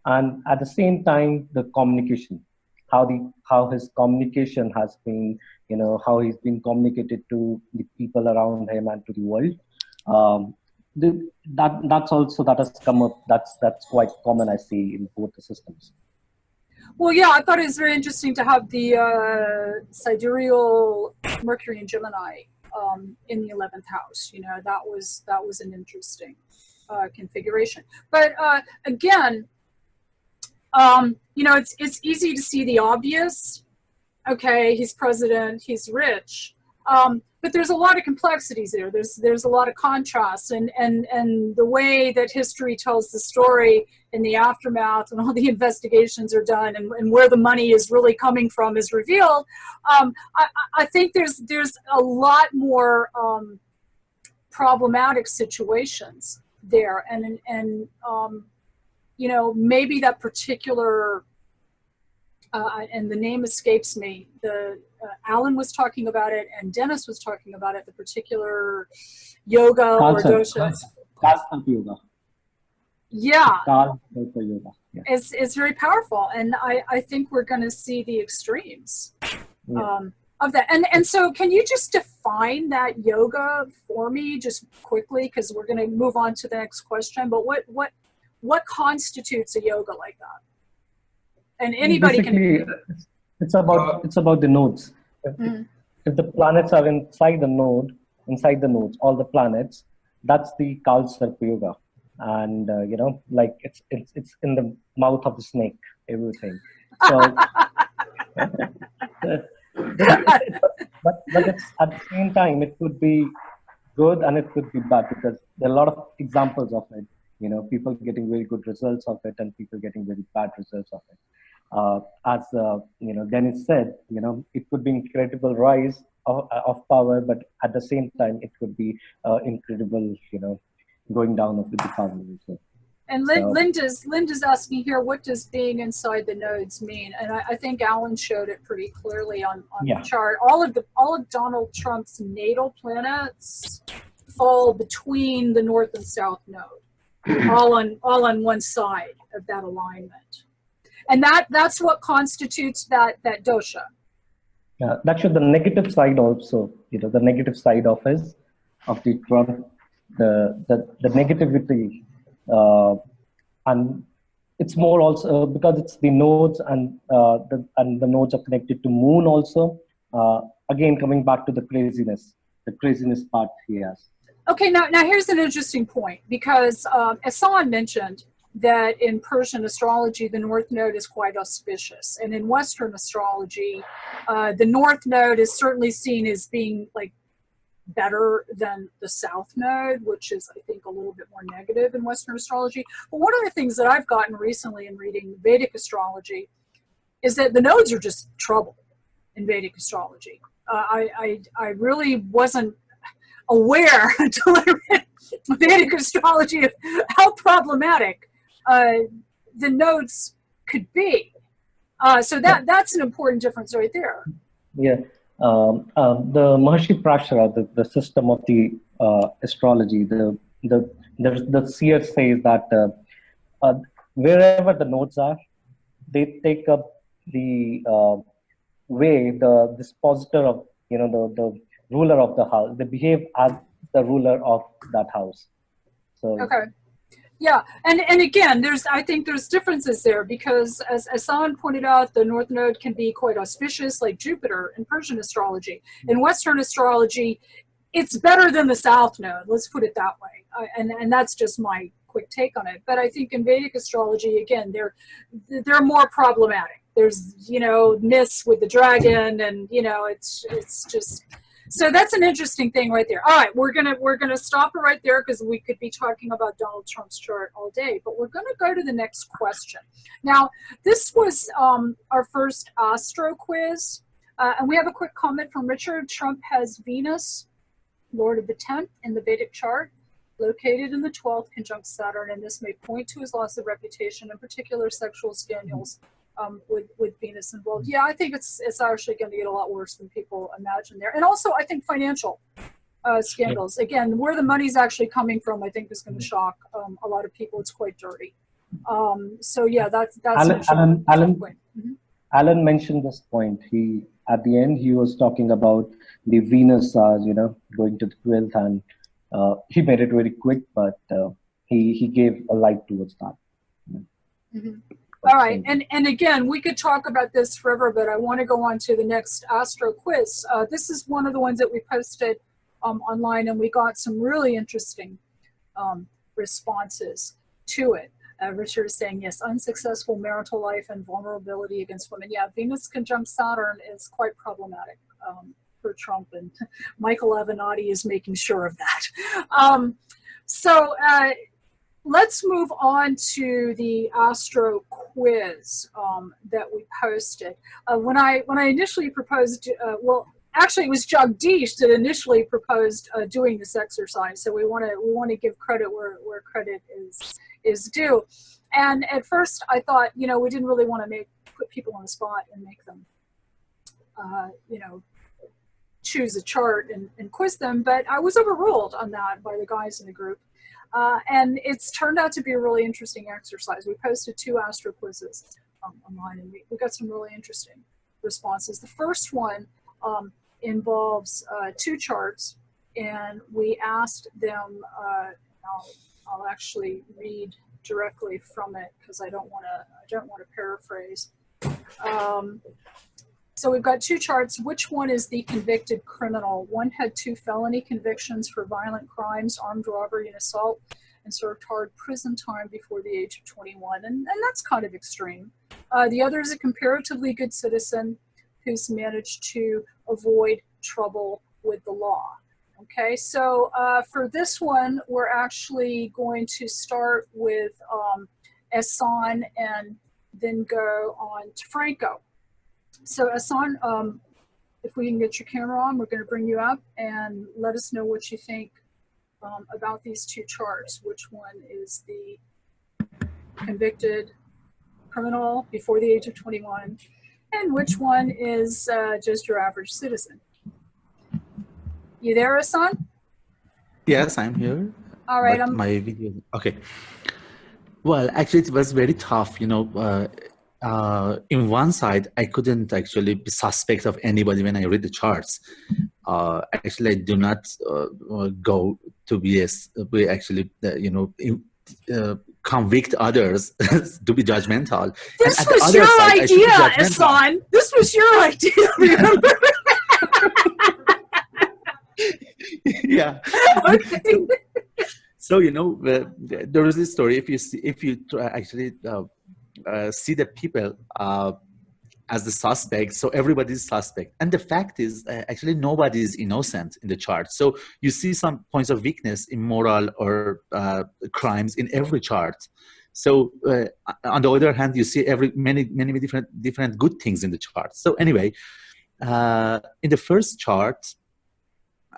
and at the same time the communication, how his communication has been, how he's been communicated to the people around him and to the world. That has come up. That's quite common, I see, in both the systems. Well, yeah, I thought it was very interesting to have the sidereal Mercury and Gemini in the 11th house. That was an interesting configuration. But again, it's easy to see the obvious. Okay, he's president, he's rich. But there's a lot of complexities there. There's a lot of contrasts, and the way that history tells the story in the aftermath and all the investigations are done, and where the money is really coming from is revealed. I think there's a lot more problematic situations there, and maybe that particular. And the name escapes me. Alan was talking about it, and Dennis was talking about it. The particular yoga or dosha. Constant yoga. Yeah, Kal Sarpa Yoga. Yeah. it's very powerful, and I think we're going to see the extremes Yeah. of that. And so, can you just define that yoga for me, just quickly, because we're going to move on to the next question. But what constitutes a yoga like that? And anybody Basically, can. it's about the nodes. If the planets are inside the nodes, all the planets, that's the Kal Sarpa Yoga. And like it's in the mouth of the snake, everything. So but it's at the same time, it could be good and it could be bad, because there are a lot of examples of it. People getting very good results of it and people getting very bad results of it. As Dennis said, it could be incredible rise of power, but at the same time, it could be incredible, going down of the power. And Linda's asking here, what does being inside the nodes mean? And I think Alan showed it pretty clearly on the chart. All of Donald Trump's natal planets fall between the north and south node, all on one side of that alignment. And that's what constitutes that dosha. Yeah, that should the negative side also. The negative side of the Trump, the negativity, and it's more also because it's the nodes and the nodes are connected to moon also. Again, coming back to the craziness part he has. Okay, now here's an interesting point, because Hassan mentioned that in Persian astrology, the North Node is quite auspicious. And in Western astrology, the North Node is certainly seen as being like better than the South Node, which is, I think, a little bit more negative in Western astrology. But one of the things that I've gotten recently in reading Vedic astrology is that the nodes are just trouble in Vedic astrology. I really wasn't aware until I read Vedic astrology of how problematic the nodes could be. So that's an important difference right there. Yeah. The Maharshi Prashara, the system of the astrology, the seer says that wherever the nodes are, they take up the way the dispositor of the ruler of the house. They behave as the ruler of that house. So okay. Yeah, and again, I think there's differences there, because as Hassan pointed out, the North Node can be quite auspicious, like Jupiter in Persian astrology. In Western astrology, it's better than the South Node. Let's put it that way, and that's just my quick take on it. But I think in Vedic astrology, again, they're more problematic. There's myths with the dragon, and it's just. So that's an interesting thing right there. All right, we're gonna stop it right there, because we could be talking about Donald Trump's chart all day. But we're gonna go to the next question. Now, this was our first Astro quiz, and we have a quick comment from Richard. Trump has Venus, Lord of the 10th, in the Vedic chart, located in the 12th, conjunct Saturn, and this may point to his loss of reputation, in particular sexual scandals. With Venus involved. Yeah, I think it's actually going to get a lot worse than people imagine there. And also, I think financial scandals. Again, where the money's actually coming from, I think is going to shock a lot of people. It's quite dirty. So yeah, that's Alan point. Alan mentioned this point. At the end, he was talking about the Venus, going to the 12th, and he made it very quick, but he gave a light towards that. Mm-hmm. All right, and again, we could talk about this forever, but I want to go on to the next Astro quiz. This is one of the ones that we posted online, and we got some really interesting responses to it. Richard is saying, yes, unsuccessful marital life and vulnerability against women. Yeah, Venus conjunct Saturn is quite problematic for Trump, and Michael Avenatti is making sure of that. Let's move on to the Astro quiz that we posted. When I initially proposed, actually it was Jagdish that initially proposed doing this exercise. So we want to give credit where credit is due. And at first I thought, we didn't really want to put people on the spot and make them, choose a chart and quiz them, but I was overruled on that by the guys in the group. And it's turned out to be a really interesting exercise. We posted 2 astro quizzes online, and we got some really interesting responses. The first one involves 2 charts, and we asked them, I'll actually read directly from it because I don't want to paraphrase. So we've got 2 charts. Which one is the convicted criminal? One had 2 felony convictions for violent crimes, armed robbery, and assault, and served hard prison time before the age of 21. And that's kind of extreme. The other is a comparatively good citizen who's managed to avoid trouble with the law. Okay, so for this one, we're actually going to start with Ehsan and then go on to Franco. So Ehsan, if we can get your camera on, we're going to bring you up and let us know what you think about these 2 charts. Which one is the convicted criminal before the age of 21, and which one is just your average citizen? You there, Ehsan? Yes, I'm here. All right. But my video. Okay. Well, actually, it was very tough. You know, in one side, I couldn't actually be suspect of anybody when I read the charts. Actually, I do not go to be actually, convict others to be judgmental. This was your idea, Ehsan. This was your idea, remember? Yeah. Okay. So you know, there is this story. If you actually see the people as the suspect, so everybody is suspect, and the fact is actually nobody is innocent in the chart. So you see some points of weakness in moral or crimes in every chart. So on the other hand, you see many different good things in the chart. So anyway, in the first chart,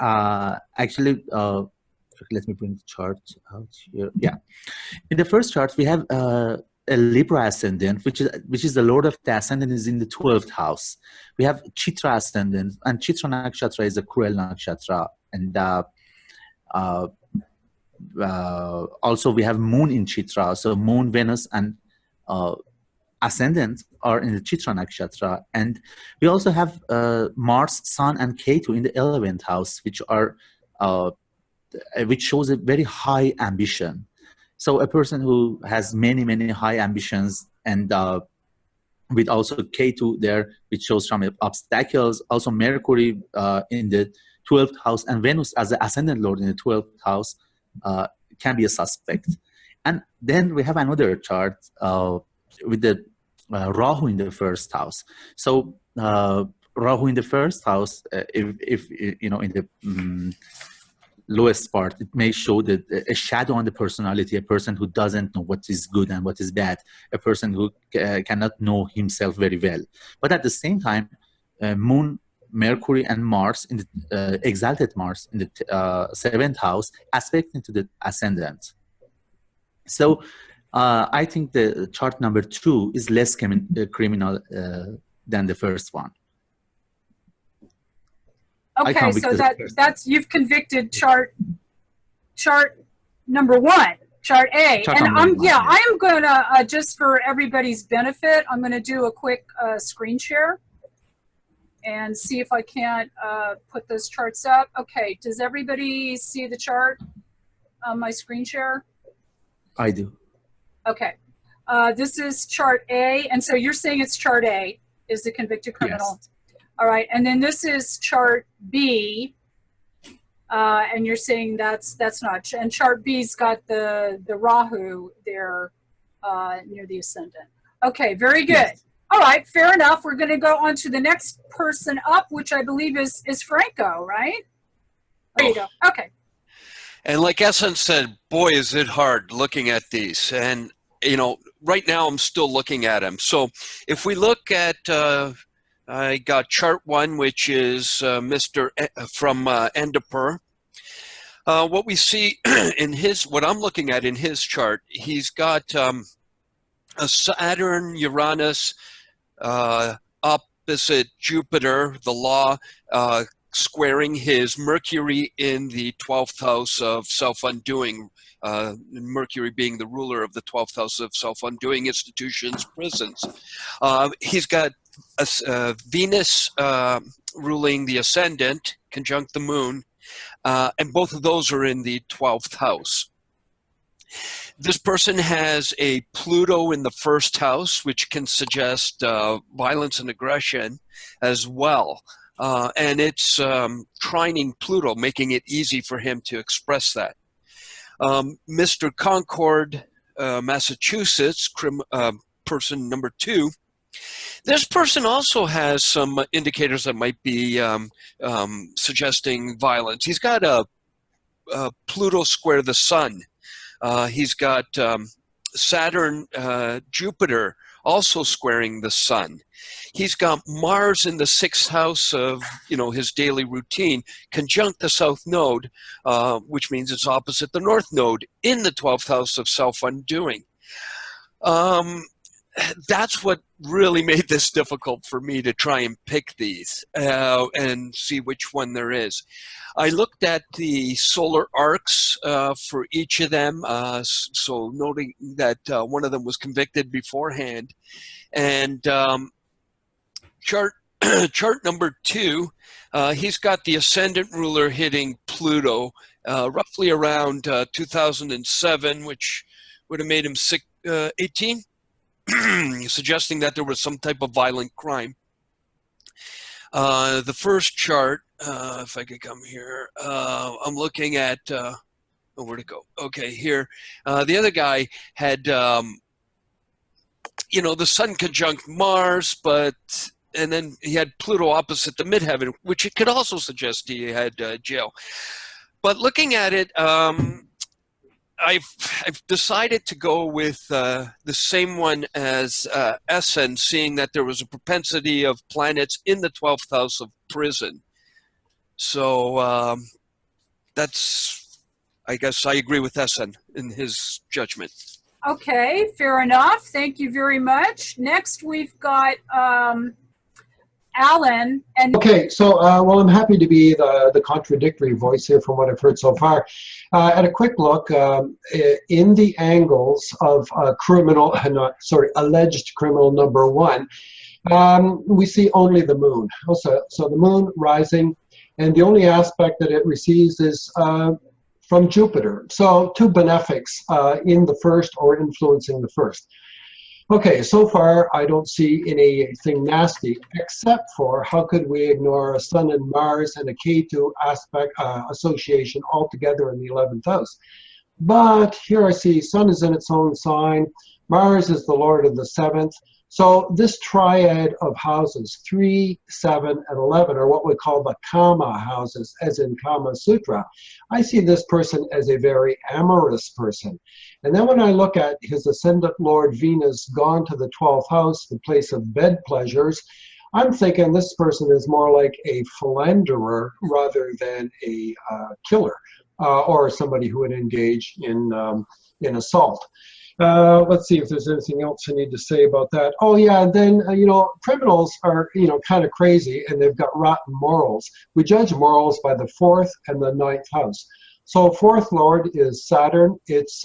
actually, let me bring the chart out here. Yeah, in the first chart we have a Libra ascendant, which is the Lord of the ascendant is in the 12th house. We have Chitra ascendant, and Chitra nakshatra is a cruel nakshatra, and also we have Moon in Chitra. So Moon, Venus, and ascendant are in the Chitra nakshatra, and we also have Mars, Sun, and Ketu in the 11th house, which shows a very high ambition. So a person who has many high ambitions, and with also Ketu there, which shows some obstacles. Also Mercury in the 12th house and Venus as the ascendant lord in the 12th house can be a suspect. And then we have another chart with the Rahu in the first house. So Rahu in the first house, if you know, in the lowest part, it may show that a shadow on the personality, a person who doesn't know what is good and what is bad, a person who cannot know himself very well. But at the same time, Moon, Mercury, and Mars in the exalted Mars in the 7th house aspect into the ascendant. So I think the chart number 2 is less criminal than the first one. Okay, so that's you've convicted chart number 1, chart A, and I am gonna just for everybody's benefit, I'm gonna do a quick screen share and see if I can't put those charts up. Okay, does everybody see the chart on my screen share? I do. Okay. This is chart A, and so you're saying it's chart A is the convicted criminal. Yes. All right, and then this is chart B, and you're saying that's not. And chart B's got the Rahu there near the ascendant. Okay, very good. Yes. All right, fair enough. We're going to go on to the next person up, which I believe is Franco, right? There you go. Okay. And like Ehsan said, boy, is it hard looking at these. And, you know, right now I'm still looking at them. So if we look at, I got chart 1, which is Mr. from Endipur. What we see in what I'm looking at in his chart, he's got a Saturn, Uranus, opposite Jupiter, the law, squaring his Mercury in the 12th house of self-undoing, Mercury being the ruler of the 12th house of self-undoing, institutions, prisons. He's got Venus ruling the ascendant, conjunct the moon, and both of those are in the 12th house. This person has a Pluto in the first house, which can suggest violence and aggression as well. And it's trining Pluto, making it easy for him to express that. Mr. Concord, Massachusetts, person number 2, this person also has some indicators that might be suggesting violence. He's got a Pluto square the sun. He's got Saturn, Jupiter also squaring the sun. He's got Mars in the 6th house of, his daily routine, conjunct the south node, which means it's opposite the north node in the 12th house of self-undoing. That's what really made this difficult for me to try and pick these and see which one there is. I looked at the solar arcs for each of them, so noting that one of them was convicted beforehand. And chart number 2, he's got the ascendant ruler hitting Pluto roughly around 2007, which would have made him 18. Suggesting that there was some type of violent crime. The first chart, if I could come here, I'm looking at, where'd it go? Okay, here. The other guy had, the sun conjunct Mars, and then he had Pluto opposite the midheaven, which it could also suggest he had jail. But looking at it, I've decided to go with the same one as Essen, seeing that there was a propensity of planets in the 12th house of prison. So I guess I agree with Essen in his judgment. Okay, fair enough. Thank you very much. Next, we've got Alan. And okay, so well, I'm happy to be the contradictory voice here from what I've heard so far. At a quick look, in the angles of alleged criminal number 1, we see only the moon. So the moon rising, and the only aspect that it receives is from Jupiter. So 2 benefics in the first or influencing the first. Okay, so far I don't see anything nasty, except for how could we ignore a Sun and Mars and a K2 aspect association altogether in the 11th house. But here I see Sun is in its own sign, Mars is the Lord of the 7th. So this triad of houses, 3, 7, and 11, are what we call the Kama houses, as in Kama Sutra. I see this person as a very amorous person. And then when I look at his ascendant Lord Venus gone to the 12th house, the place of bed pleasures, I'm thinking this person is more like a philanderer rather than a killer or somebody who would engage in assault. Let's see if there's anything else I need to say about that. Oh yeah, and then, criminals are, kind of crazy and they've got rotten morals. We judge morals by the 4th and the 9th house. So 4th Lord is Saturn. It's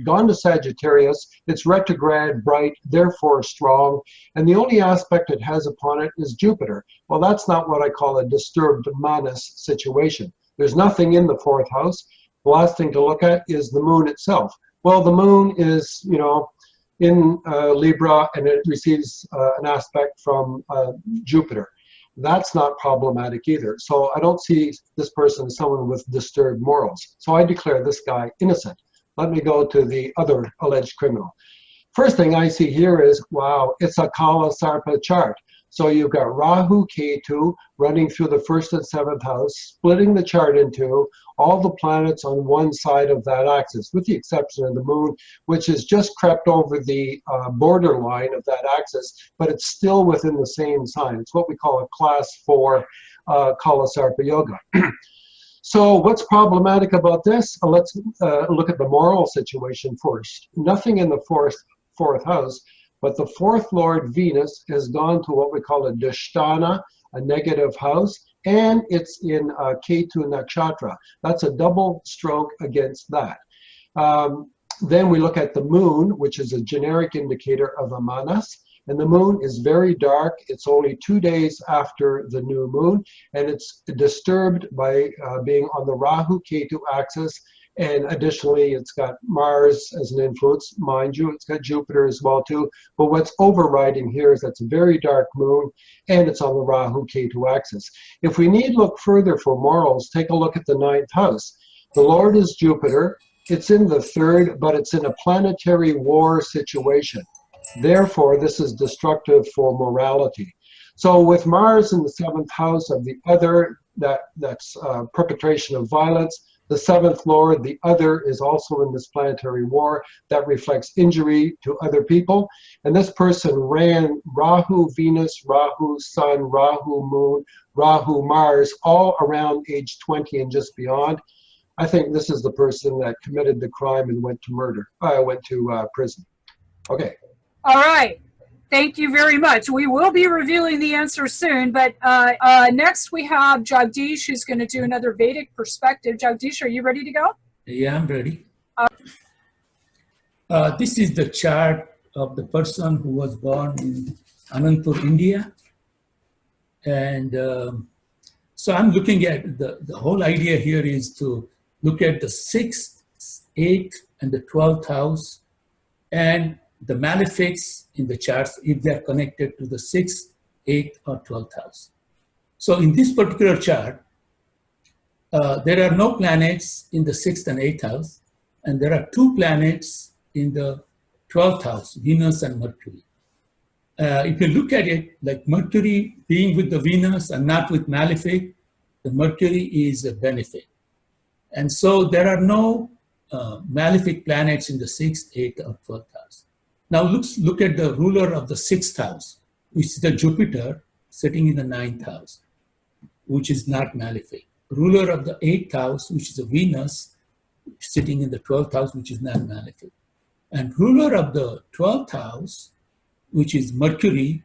gone to Sagittarius. It's retrograde, bright, therefore strong. And the only aspect it has upon it is Jupiter. Well, that's not what I call a disturbed Manas situation. There's nothing in the 4th house. The last thing to look at is the moon itself. Well, the moon is, in Libra, and it receives an aspect from Jupiter. That's not problematic either. So I don't see this person as someone with disturbed morals. So I declare this guy innocent. Let me go to the other alleged criminal. First thing I see here is, wow, it's a Kala Sarpa chart. So you've got Rahu Ketu running through the 1st and 7th house, splitting the chart into all the planets on one side of that axis, with the exception of the moon, which has just crept over the borderline of that axis, but it's still within the same sign. It's what we call a class 4 Kala Sarpa Yoga. So what's problematic about this? Let's look at the moral situation first. Nothing in the fourth house, but the 4th Lord Venus has gone to what we call a Dashtana, a negative house, and it's in Ketu Nakshatra. That's a double stroke against that. Then we look at the moon, which is a generic indicator of Amanas. And the moon is very dark. It's only 2 days after the new moon, and it's disturbed by being on the Rahu-Ketu axis. And additionally, it's got Mars as an influence, mind you. It's got Jupiter as well too. But what's overriding here is that's a very dark moon, and it's on the Rahu-Ketu axis. If we need look further for morals, take a look at the 9th house. The Lord is Jupiter. It's in the 3rd, but it's in a planetary war situation. Therefore, this is destructive for morality. So with Mars in the 7th house of the other, that's perpetration of violence. The 7th Lord, the other, is also in this planetary war that reflects injury to other people. And this person ran Rahu Venus, Rahu Sun, Rahu Moon, Rahu Mars, all around age 20 and just beyond. I think this is the person that committed the crime and went to prison. Okay. All right. Thank you very much. We will be revealing the answer soon, but next we have Jagdish, who's going to do another Vedic perspective. Jagdish, are you ready to go? Yeah, I'm ready. This is the chart of the person who was born in Anandpur, India. And so I'm looking at the whole idea here is to look at the 6th, 8th, and the 12th house, and the malefics in the charts if they are connected to the 6th, 8th, or 12th house. So in this particular chart, there are no planets in the 6th and 8th house, and there are 2 planets in the 12th house, Venus and Mercury. If you look at it, like Mercury being with the Venus and not with malefic, the Mercury is a benefit. And so there are no malefic planets in the 6th, 8th, or 12th house. Now look at the ruler of the 6th house, which is the Jupiter sitting in the 9th house, which is not malefic. Ruler of the 8th house, which is a Venus, sitting in the 12th house, which is not malefic. And ruler of the 12th house, which is Mercury,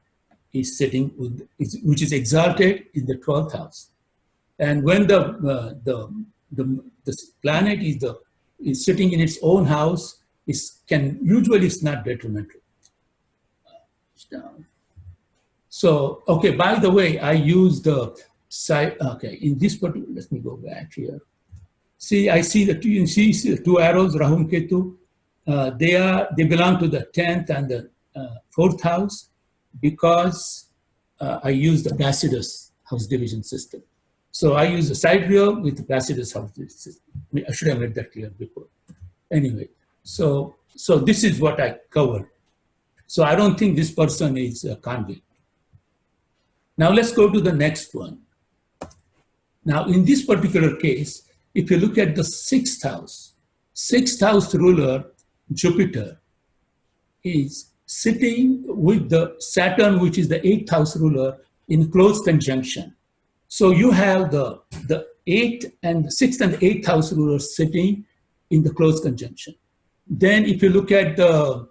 is sitting with, which is exalted in the 12th house. And when the planet is sitting in its own house, usually it's not detrimental. So, okay, by the way, I use the side, okay, in this particular, let me go back here. See, I see the two, you see the 2 arrows, Rahu and Ketu. They belong to the 10th and the 4th house because I use the Placidus house division system. So I use the sidereal with the Placidus house division system. I should have made that clear before. Anyway. So this is what I covered. So I don't think this person is a convict. Now let's go to the next one. Now in this particular case, if you look at the 6th house ruler, Jupiter, is sitting with the Saturn, which is the 8th house ruler, in close conjunction. So you have the 8th and 6th and 8th house rulers sitting in the close conjunction. Then if you look at there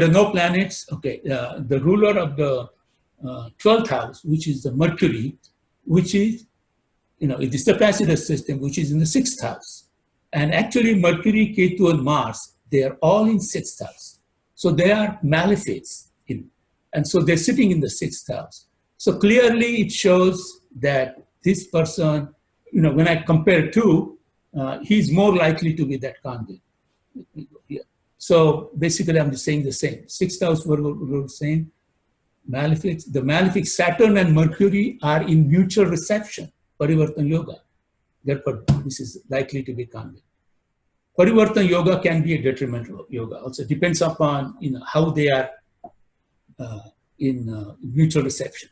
are no planets, okay, the ruler of the 12th house, which is the Mercury, which is, it is the Placidus system, which is in the 6th house. And actually Mercury, Ketu, and Mars, they are all in 6th house. So they are malefics, and so they're sitting in the 6th house. So clearly it shows that this person, when I compare 2, he's more likely to be that convict. So basically I'm just saying the same. 6th house were the same. Malefics, the malefic Saturn and Mercury are in mutual reception, Parivartan Yoga. Therefore, this is likely to be convict. Parivartan Yoga can be a detrimental yoga. Also depends upon how they are in mutual reception.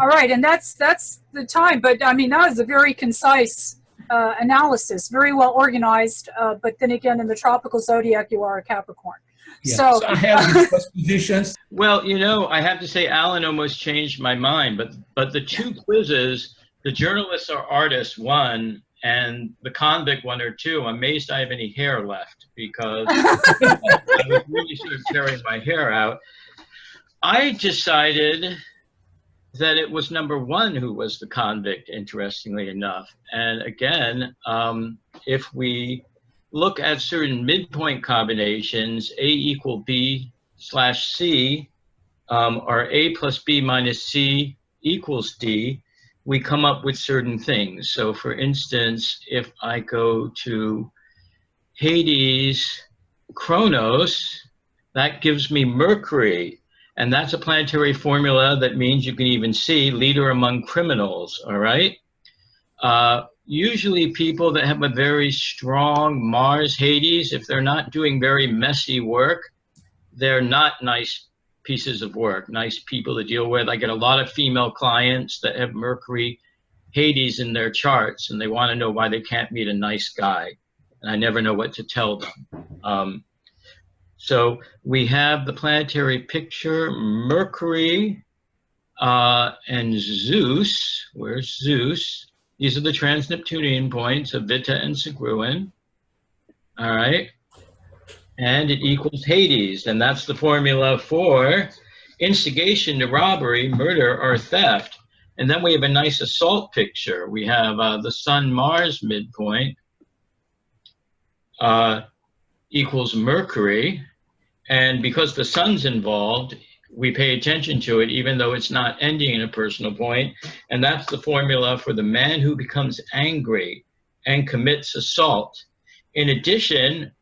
All right, and that's the time. But I mean, that was a very concise analysis, very well organized. But then again, in the tropical zodiac, you are a Capricorn. Yeah. So I have these first positions. Well, I have to say, Alan almost changed my mind. But the 2 quizzes, the journalists or artists won, and the convict 1 or 2. I'm amazed I have any hair left because I was really sort of tearing my hair out. I decided that it was number one who was the convict, interestingly enough. And again, if we look at certain midpoint combinations, A equal B/C, or A plus B minus C equals D, we come up with certain things. So for instance, if I go to Hades, Kronos, that gives me Mercury. And that's a planetary formula that means you can even see leader among criminals, all right? Usually people that have a very strong Mars Hades, if they're not doing very messy work, they're not nice pieces of work, nice people to deal with. I get a lot of female clients that have Mercury Hades in their charts, and they want to know why they can't meet a nice guy. And I never know what to tell them. So we have the planetary picture, Mercury and Zeus. Where's Zeus? These are the trans-Neptunian points of Vita and Sigruin. All right. And it equals Hades. And that's the formula for instigation to robbery, murder, or theft. And then we have a nice assault picture. We have the Sun-Mars midpoint equals Mercury. And because the sun's involved, we pay attention to it, even though it's not ending in a personal point. And that's the formula for the man who becomes angry and commits assault. In addition,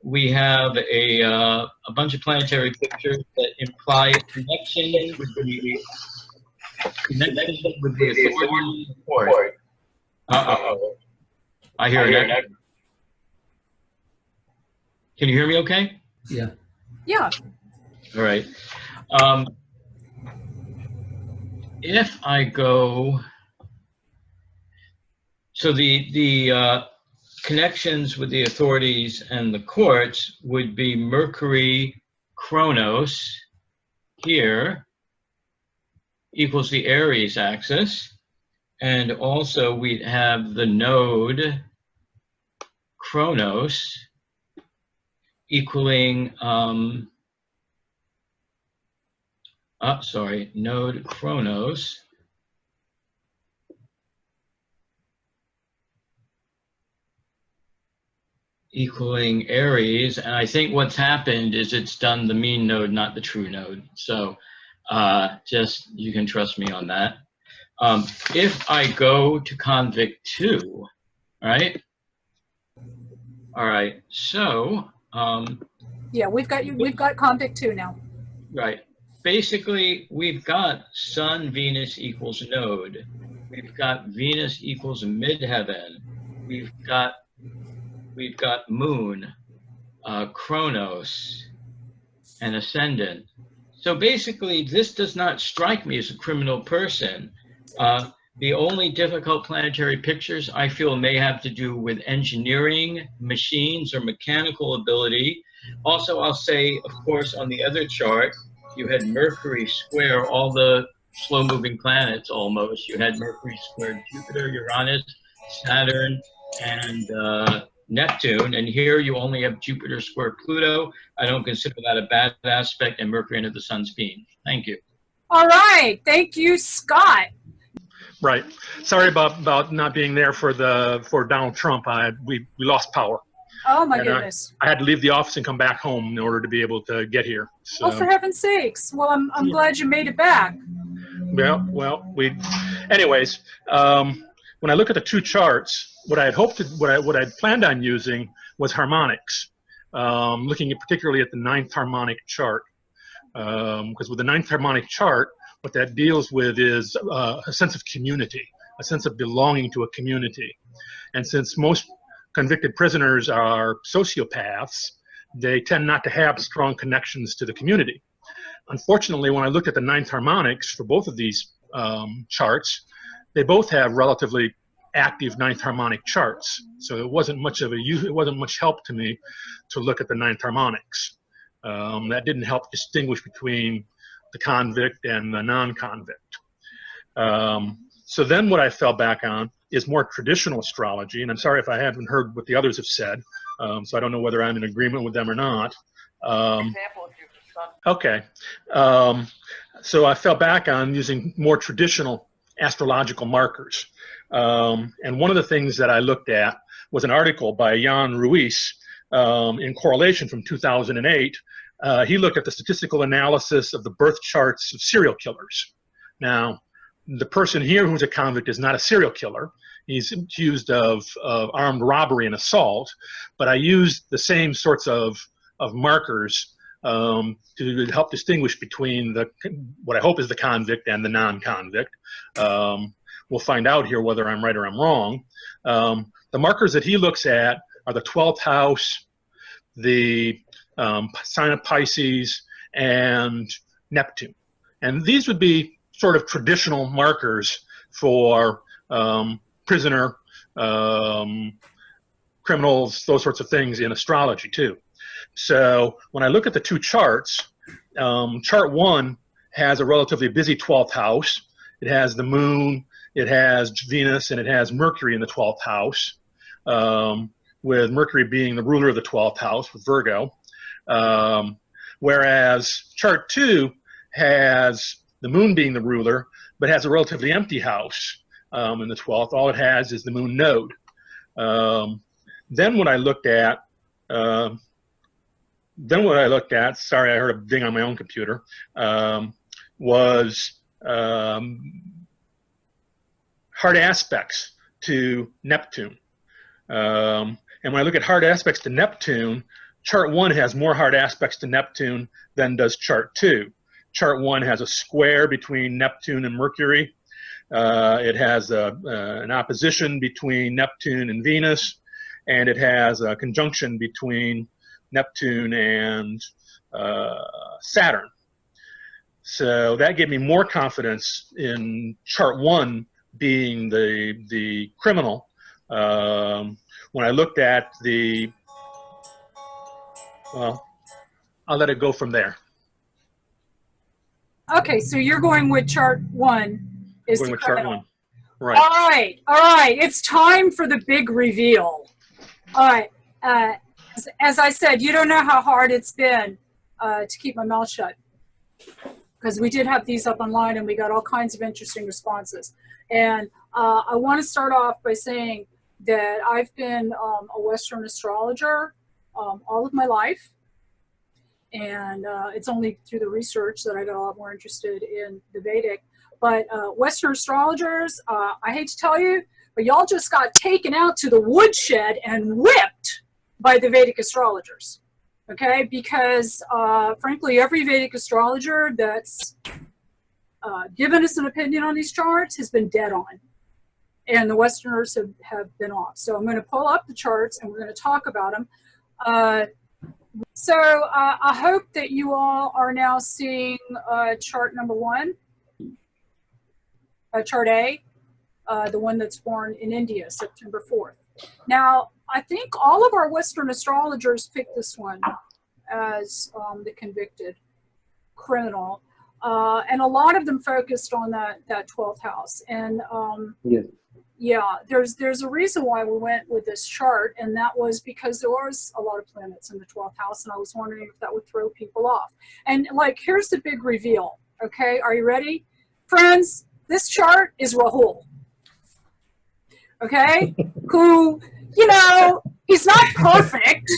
we have a bunch of planetary pictures that imply a connection with the authority of the court. Uh-oh. I hear it. Can you hear me okay? Yeah. Yeah. All right. If I go, so the connections with the authorities and the courts would be Mercury, Kronos here equals the Aries axis. And also we'd have the node Kronos equaling, node Kronos equaling Aries. And I think what's happened is it's done the mean node, not the true node. So just, you can trust me on that. If I go to convict 2, right? All right, so. Yeah, we've got convict 2 now. Right. Basically, we've got Sun, Venus equals node. We've got Venus equals midheaven. We've got Moon, Kronos, and Ascendant. So basically, this does not strike me as a criminal person. The only difficult planetary pictures I feel may have to do with engineering, machines, or mechanical ability. Also, I'll say, of course, on the other chart, you had Mercury square all the slow-moving planets almost. You had Mercury squared Jupiter, Uranus, Saturn, and Neptune. And here you only have Jupiter squared Pluto. I don't consider that a bad aspect, and Mercury into the sun's beam. Thank you. All right. Thank you, Scott. Right. Sorry about not being there for Donald Trump. We lost power. Oh my goodness. I had to leave the office and come back home in order to be able to get here. So, oh, for heaven's sakes. Well, I'm glad you made it back. Well, anyways, when I look at the two charts, what I'd planned on using was harmonics, looking particularly at the ninth harmonic chart. Because with the ninth harmonic chart, what that deals with is a sense of community, a sense of belonging to a community. And since most convicted prisoners are sociopaths, they tend not to have strong connections to the community. Unfortunately, when I looked at the ninth harmonics for both of these charts, they both have relatively active ninth harmonic charts. So it wasn't much help to me to look at the ninth harmonics. That didn't help distinguish between the convict and the non-convict. So then what I fell back on is more traditional astrology, and I'm sorry if I haven't heard what the others have said, so I don't know whether I'm in agreement with them or not. Okay. So I fell back on using more traditional astrological markers. And one of the things that I looked at was an article by Jan Ruiz in Correlation from 2008. He looked at the statistical analysis of the birth charts of serial killers. Now, the person here who's a convict is not a serial killer. He's accused of armed robbery and assault, but I used the same sorts of markers to help distinguish between what I hope is the convict and the non-convict. We'll find out here whether I'm right or I'm wrong. The markers that he looks at are the 12th house, the sign of Pisces, and Neptune. And these would be sort of traditional markers for prisoner, criminals, those sorts of things in astrology too. So when I look at the two charts, chart 1 has a relatively busy 12th house. It has the moon, it has Venus, and it has Mercury in the 12th house, with Mercury being the ruler of the 12th house with Virgo. Whereas chart 2 has the moon being the ruler, but has a relatively empty house in the 12th. All it has is the moon node. Then what I looked at, sorry, I heard a ding on my own computer, was hard aspects to Neptune. And when I look at hard aspects to Neptune, chart 1 has more hard aspects to Neptune than does chart 2. Chart 1 has a square between Neptune and Mercury. It has an opposition between Neptune and Venus, and it has a conjunction between Neptune and Saturn. So that gave me more confidence in chart 1 being the criminal. When I looked at well, I'll let it go from there. Okay, so you're going with chart 1 is Going the with chart criminal. 1. Right. All right, it's time for the big reveal. All right, as I said, you don't know how hard it's been to keep my mouth shut, because we did have these up online and we got all kinds of interesting responses. And I want to start off by saying that I've been a Western astrologer all of my life. And it's only through the research that I got a lot more interested in the Vedic. But Western astrologers, I hate to tell you, but y'all just got taken out to the woodshed and whipped by the Vedic astrologers. Okay, because frankly, every Vedic astrologer that's given us an opinion on these charts has been dead on. And the Westerners have been off. So I'm going to pull up the charts and we're going to talk about them. So I hope that you all are now seeing chart number 1, chart A, the one that's born in India, September 4th. Now, I think all of our Western astrologers picked this one as the convicted criminal. And a lot of them focused on that 12th house. And Yes. yeah, there's a reason why we went with this chart, and that was because there was a lot of planets in the 12th house, and I was wondering if that would throw people off. And like, here's the big reveal, okay? Are you ready? Friends, this chart is Rahul, okay? Who, you know, he's not perfect,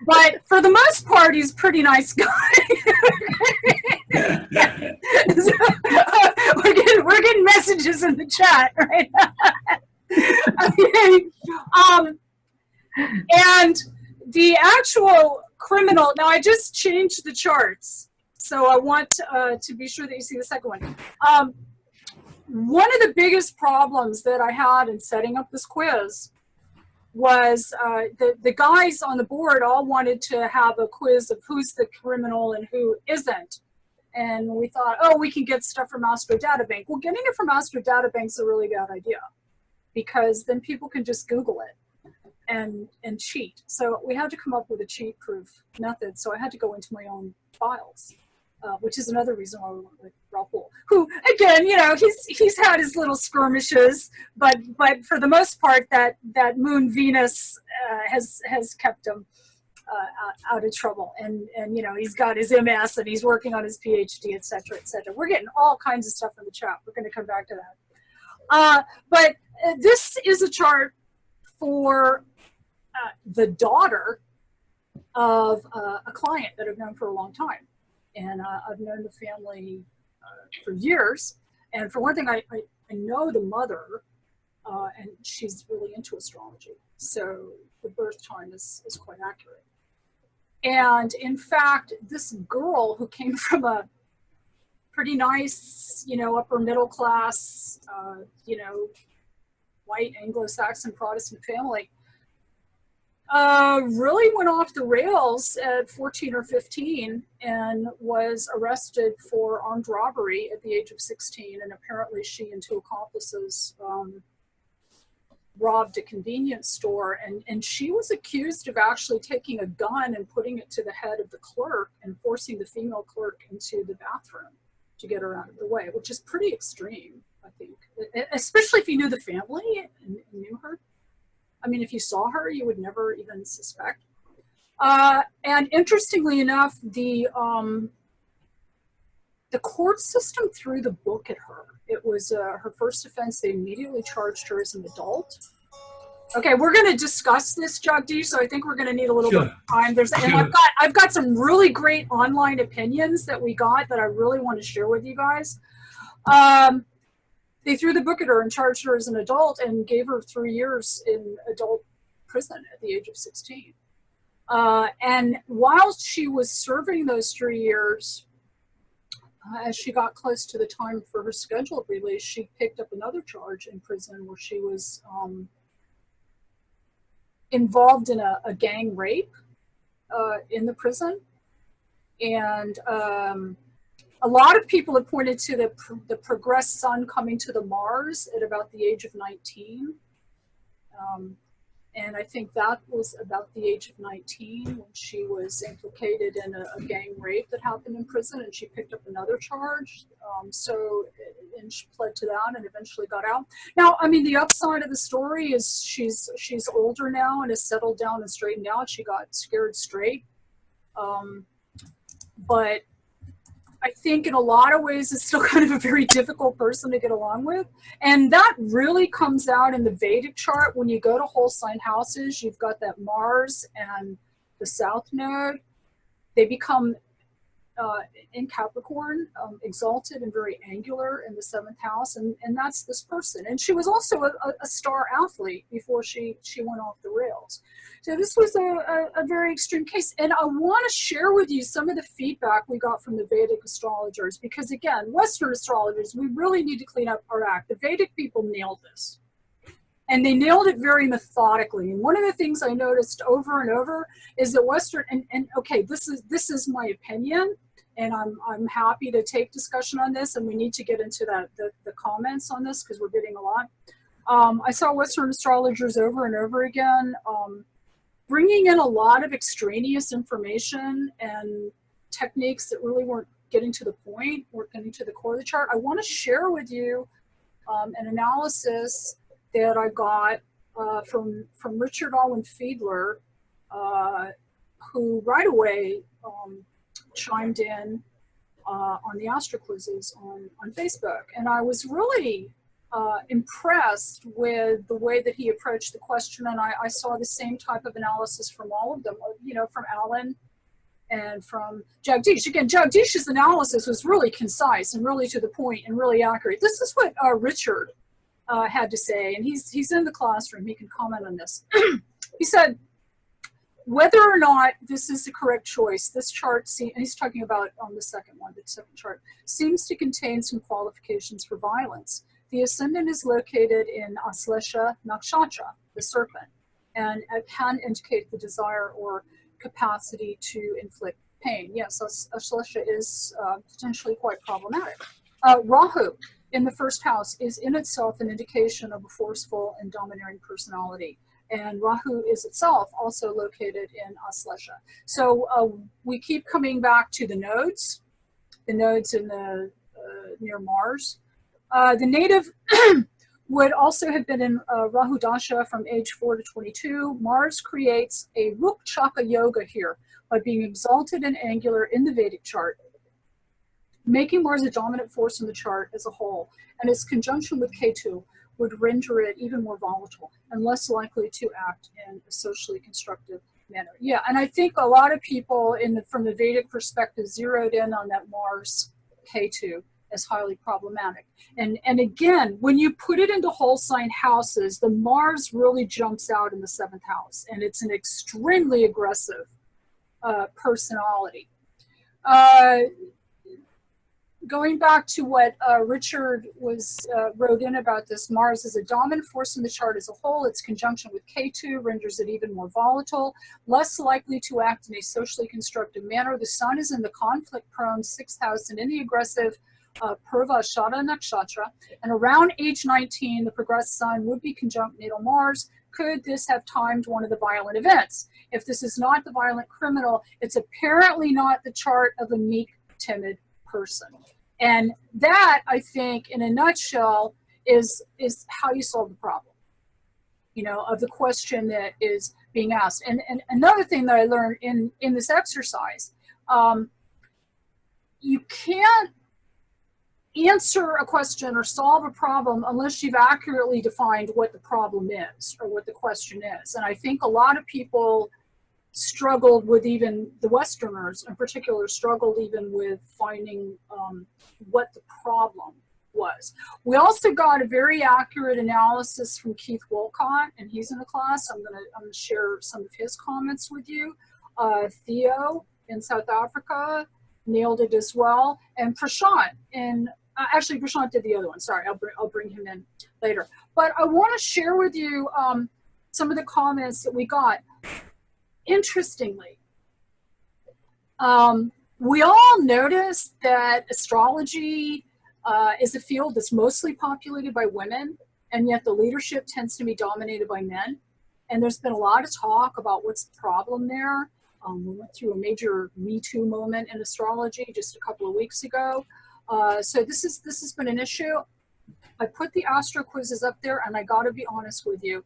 but for the most part, he's a pretty nice guy. So, we're getting messages in the chat right now. Okay. And the actual criminal, now I just changed the charts, so I want to be sure that you see the second one. One of the biggest problems that I had in setting up this quiz was the guys on the board all wanted to have a quiz of who's the criminal and who isn't. And we thought, oh, we can get stuff from Astro Databank. Well, getting it from Astro Databank is a really bad idea, because then people can just Google it and cheat. So we had to come up with a cheat-proof method. So I had to go into my own files, which is another reason why we went with Rahul, who, again, you know, he's had his little skirmishes, but for the most part, that Moon Venus has kept him out of trouble, and you know, he's got his MS and he's working on his PhD, et cetera, et cetera. We're getting all kinds of stuff in the chat. We're going to come back to that. But this is a chart for the daughter of a client that I've known for a long time, and I've known the family for years. And for one thing, I know the mother, and she's really into astrology, so the birth time is quite accurate. And in fact, this girl who came from a pretty nice, you know, upper middle class, you know, white Anglo-Saxon Protestant family, really went off the rails at 14 or 15 and was arrested for armed robbery at the age of 16. And apparently she and two accomplices robbed a convenience store, and she was accused of actually taking a gun and putting it to the head of the clerk and forcing the female clerk into the bathroom to get her out of the way, which is pretty extreme, I think, especially if you knew the family and knew her. I mean, if you saw her, you would never even suspect. And interestingly enough, the court system threw the book at her. It was her first offense. They immediately charged her as an adult. Okay, we're going to discuss this, Jagdish, so I think we're going to need a little bit of time. And I've got some really great online opinions that we got that I really want to share with you guys. They threw the book at her and charged her as an adult and gave her 3 years in adult prison at the age of 16. And while she was serving those 3 years, as she got close to the time for her scheduled release, she picked up another charge in prison where she was involved in a gang rape in the prison. And a lot of people have pointed to the progressed son coming to the Mars at about the age of 19. And I think that was about the age of 19 when she was implicated in a gang rape that happened in prison, and she picked up another charge. And she pled to that and eventually got out. Now, I mean, the upside of the story is she's older now and has settled down and straightened out. She got scared straight. But I think in a lot of ways it's still kind of a very difficult person to get along with. And that really comes out in the Vedic chart. When you go to whole sign houses, you've got that Mars and the South Node. They become, in Capricorn, exalted and very angular in the 7th house. And that's this person. And she was also a star athlete before she went off the rails. So this was a very extreme case. And I want to share with you some of the feedback we got from the Vedic astrologers, because again, Western astrologers, we really need to clean up our act. The Vedic people nailed this. And they nailed it very methodically. And one of the things I noticed over and over is that Western, and okay, this is my opinion, and I'm happy to take discussion on this, and we need to get into the comments on this because we're getting a lot. I saw Western astrologers over and over again bringing in a lot of extraneous information and techniques that really weren't getting to the point, weren't getting to the core of the chart. I want to share with you an analysis that I got from Richard Alwyn Fiedler, who right away chimed in on the Astro Quizzes on Facebook. And I was really impressed with the way that he approached the question, and I saw the same type of analysis from all of them, you know, from Alan and from Jagdish. Again, Jagdish's analysis was really concise and really to the point and really accurate. This is what Richard had to say, and he's in the classroom. He can comment on this. He said, whether or not this is the correct choice, this chart, and he's talking about on the second one, the second chart, seems to contain some qualifications for violence. The ascendant is located in Aslesha Nakshatra, the serpent, and it can indicate the desire or capacity to inflict pain. Yes, Aslesha is potentially quite problematic. Rahu in the first house is in itself an indication of a forceful and domineering personality. And Rahu is itself also located in Aslesha. So we keep coming back to the nodes in the near Mars. The native would also have been in Rahu Dasha from age 4 to 22. Mars creates a Ruk Chaka Yoga here by being exalted and angular in the Vedic chart, making Mars a dominant force in the chart as a whole. And its conjunction with Ketu would render it even more volatile and less likely to act in a socially constructive manner. Yeah, and I think a lot of people from the Vedic perspective zeroed in on that Mars Ketu as highly problematic. And again, when you put it into whole sign houses, the Mars really jumps out in the 7th house, and it's an extremely aggressive personality. Going back to what Richard wrote in about this, Mars is a dominant force in the chart as a whole. Its conjunction with Ketu renders it even more volatile, less likely to act in a socially constructive manner. The Sun is in the conflict-prone 6th house and in the aggressive Purva Shada Nakshatra, and around age 19, the progressed Sun would be conjunct natal Mars. Could this have timed one of the violent events? If this is not the violent criminal, it's apparently not the chart of a meek, timid person. And that, I think, in a nutshell, is how you solve the problem, you know, of the question that is being asked. And another thing that I learned in this exercise, you can't answer a question or solve a problem unless you've accurately defined what the problem is or what the question is. And I think a lot of people struggled with, even the Westerners in particular, struggled even with finding what the problem was. We also got a very accurate analysis from Keith Wolcott, and he's in the class. I'm gonna share some of his comments with you. Theo in South Africa nailed it as well, and Prashant actually Prashant did the other one. Sorry, I'll bring him in later. But I want to share with you some of the comments that we got. Interestingly, we all noticed that astrology is a field that's mostly populated by women, and yet the leadership tends to be dominated by men. And there's been a lot of talk about what's the problem there. We went through a major Me Too moment in astrology just a couple of weeks ago. So this has been an issue. I put the astro quizzes up there, and I got to be honest with you.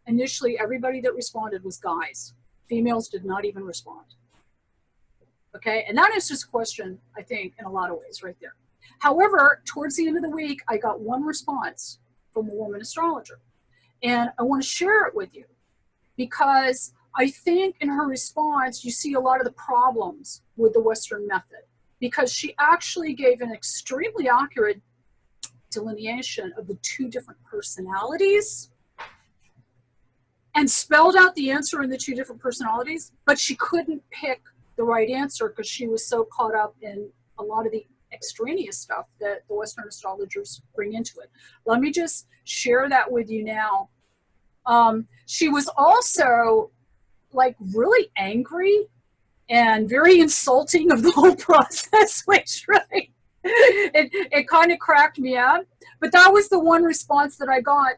Initially, everybody that responded was guys. Females did not even respond. Okay, and that is just a question, I think, in a lot of ways right there. However, towards the end of the week, I got one response from a woman astrologer. And I want to share it with you because I think in her response, you see a lot of the problems with the Western method, because she actually gave an extremely accurate delineation of the two different personalities and spelled out the answer in the two different personalities, but she couldn't pick the right answer because she was so caught up in a lot of the extraneous stuff that the Western astrologers bring into it. Let me just share that with you now. She was also like really angry and very insulting of the whole process, which really, it kind of cracked me up. But that was the one response that I got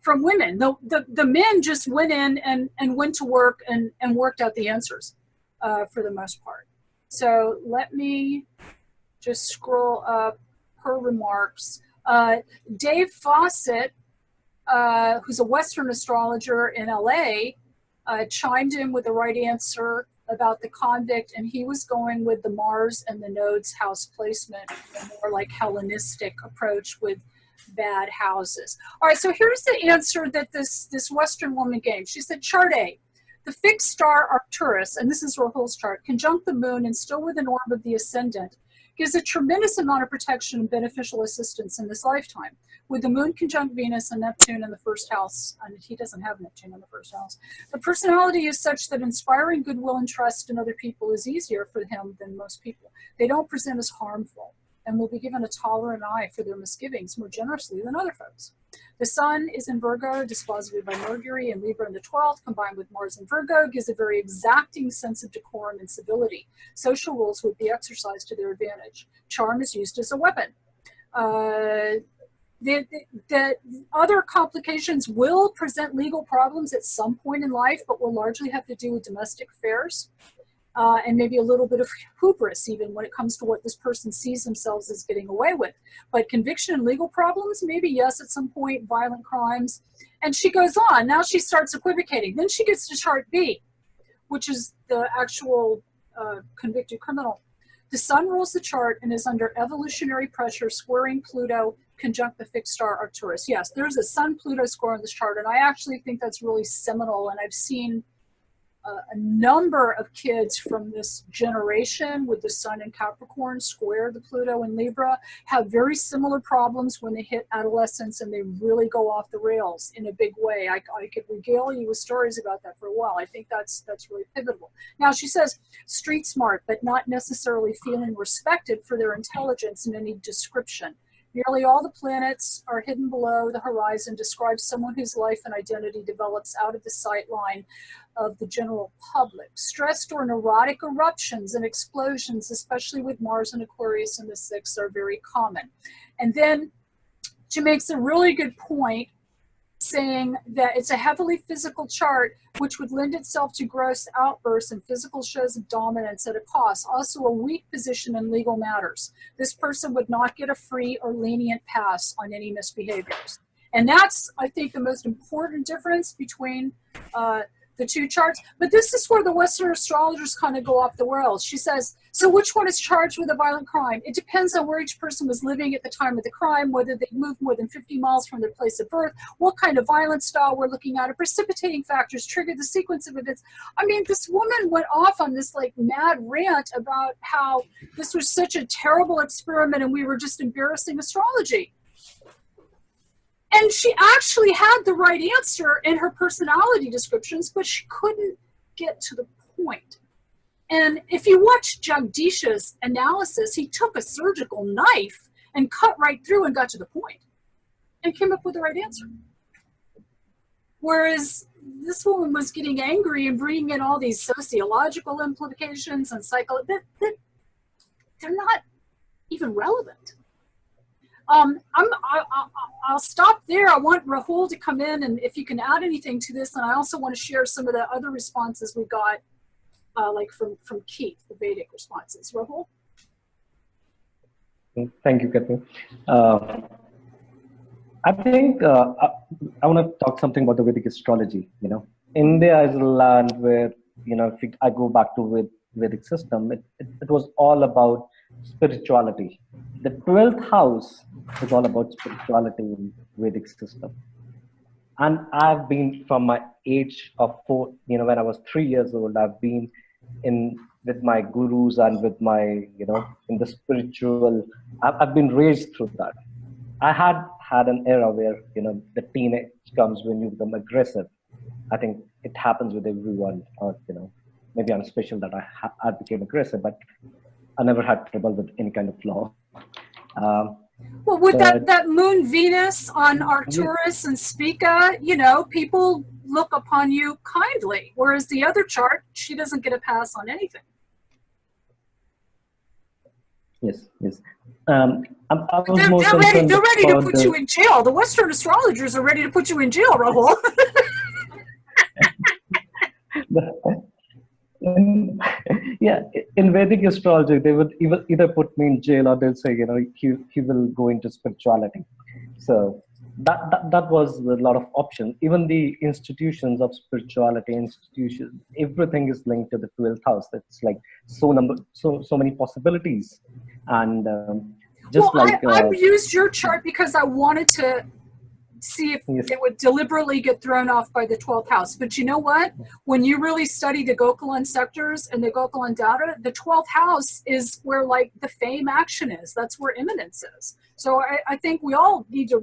from women. The men just went in and went to work and worked out the answers for the most part. So let me just scroll up her remarks. Dave Fawcett, who's a Western astrologer in LA, chimed in with the right answer about the convict, and he was going with the Mars and the nodes house placement, a more like Hellenistic approach with bad houses. All right, so here's the answer that this Western woman gave. She said, chart A, the fixed star Arcturus, and this is Rahul's chart, conjunct the moon and still with an orb of the ascendant, gives a tremendous amount of protection and beneficial assistance in this lifetime. With the moon conjunct Venus and Neptune in the first house, and he doesn't have Neptune in the first house, the personality is such that inspiring goodwill and trust in other people is easier for him than most people. They don't present as harmful and will be given a tolerant eye for their misgivings more generously than other folks. The Sun is in Virgo, disposited by Mercury and Libra in the 12th, combined with Mars in Virgo, gives a very exacting sense of decorum and civility. Social rules would be exercised to their advantage. Charm is used as a weapon. The other complications will present legal problems at some point in life, but will largely have to do with domestic affairs. and maybe a little bit of hubris even when it comes to what this person sees themselves as getting away with. But conviction and legal problems, maybe yes at some point, violent crimes. And she goes on. Now she starts equivocating. Then she gets to chart B, which is the actual convicted criminal. The sun rules the chart and is under evolutionary pressure, squaring Pluto conjunct the fixed star Arcturus. Yes, there's a Sun-Pluto square on this chart, and I actually think that's really seminal, and I've seen a number of kids from this generation with the sun in Capricorn square the Pluto in Libra have very similar problems when they hit adolescence, and they really go off the rails in a big way. I could regale you with stories about that for a while. I think that's really pivotal. Now she says street smart, but not necessarily feeling respected for their intelligence in any description. Nearly all the planets are hidden below the horizon, describes someone whose life and identity develops out of the sight line of the general public. Stressed or neurotic eruptions and explosions, especially with Mars and Aquarius in the 6th, are very common. And then she makes a really good point, saying that it's a heavily physical chart, which would lend itself to gross outbursts and physical shows of dominance at a cost. Also a weak position in legal matters. This person would not get a free or lenient pass on any misbehaviors. And that's, I think, the most important difference between the two charts. But this is where the Western astrologers kind of go off the rails. She says, so which one is charged with a violent crime? It depends on where each person was living at the time of the crime, whether they moved more than 50 miles from their place of birth, what kind of violent style we're looking at, precipitating factors trigger the sequence of events. I mean, this woman went off on this like mad rant about how this was such a terrible experiment and we were just embarrassing astrology. And she actually had the right answer in her personality descriptions, but she couldn't get to the point. And if you watch Jagdish's analysis, he took a surgical knife and cut right through and got to the point and came up with the right answer. Whereas this woman was getting angry and bringing in all these sociological implications and they're not even relevant. I'll stop there. I want Rahul to come in, and if you can add anything to this, and I also want to share some of the other responses we got, like from Keith, the Vedic responses. Rahul? Thank you, Kathy. I think I want to talk something about the Vedic astrology. You know, India is a land where, you know, if I go back to Vedic system, it was all about spirituality. The 12th house is all about spirituality in Vedic system. And I've been from my age of 4, you know, when I was 3 years old, I've been with my gurus and with my, you know, in the spiritual, I've been raised through that. I had an era where, you know, the teenage comes when you become aggressive. I think it happens with everyone, you know, maybe I'm special that I became aggressive, but I never had trouble with any kind of law. Well, with that moon Venus on Arcturus and Spica, you know, people look upon you kindly, whereas the other chart, she doesn't get a pass on anything. Yes. They're ready to put you in jail. The Western astrologers are ready to put you in jail, Rahul. Yeah, in Vedic astrology, they would either put me in jail or they'll say, you know, he will go into spirituality. So that was a lot of options. Even the institutions of spirituality, everything is linked to the 12th house. It's like so many possibilities. And I've used your chart because I wanted to see if it would deliberately get thrown off by the 12th house. But you know what? When you really study the Gokulan sectors and the Gokulan data, the 12th house is where like the fame action is. That's where eminence is. So I think we all need to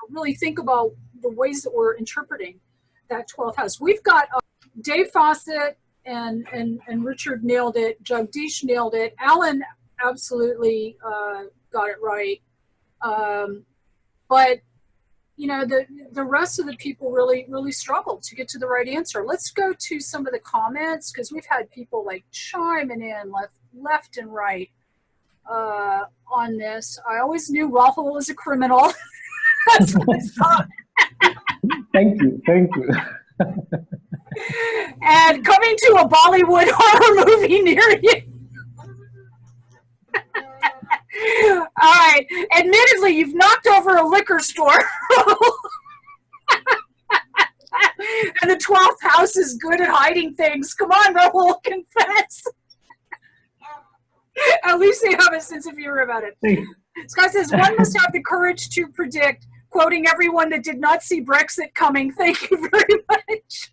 really think about the ways that we're interpreting that 12th house. We've got Dave Fawcett and Richard nailed it. Jagdish nailed it. Alan absolutely got it right. But you know, the rest of the people really struggled to get to the right answer. Let's go to some of the comments, because we've had people like chiming in left and right on this. I always knew Rahul was a criminal. That's what I thought. Thank you. And coming to a Bollywood horror movie near you. All right. Admittedly, you've knocked over a liquor store. And the 12th house is good at hiding things. Come on, Rahul, confess. At least they have a sense of humor about it. Scott says, one must have the courage to predict, quoting everyone that did not see Brexit coming. Thank you very much.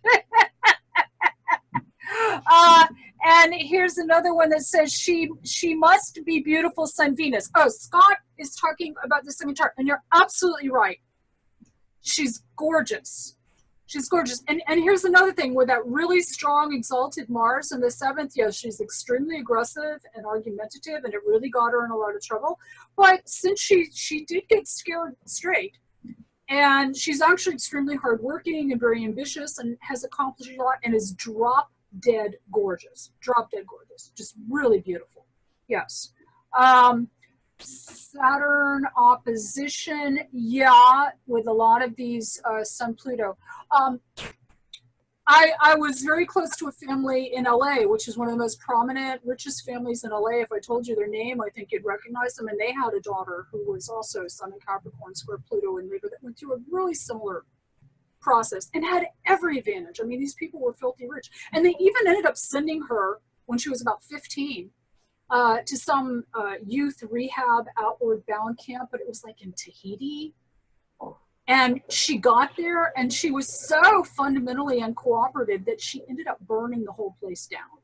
And here's another one that says, she must be beautiful, Sun Venus. Oh, Scott is talking about the same chart, and you're absolutely right. She's gorgeous. She's gorgeous. And here's another thing, with that really strong exalted Mars in the 7th, yes, she's extremely aggressive and argumentative, and it really got her in a lot of trouble. But since she did get scared straight, and she's actually extremely hardworking and very ambitious and has accomplished a lot and is drop dead gorgeous. Drop dead gorgeous. Just really beautiful. Yes. Saturn opposition, yeah, with a lot of these Sun Pluto. I was very close to a family in LA, which is one of the most prominent, richest families in LA. If I told you their name, I think you'd recognize them. And they had a daughter who was also Sun in Capricorn, square Pluto in Libra, that went through a really similar process and had every advantage. I mean, these people were filthy rich. And they even ended up sending her, when she was about 15, to some youth rehab outward bound camp, but it was like in Tahiti. And she got there and she was so fundamentally uncooperative that she ended up burning the whole place down.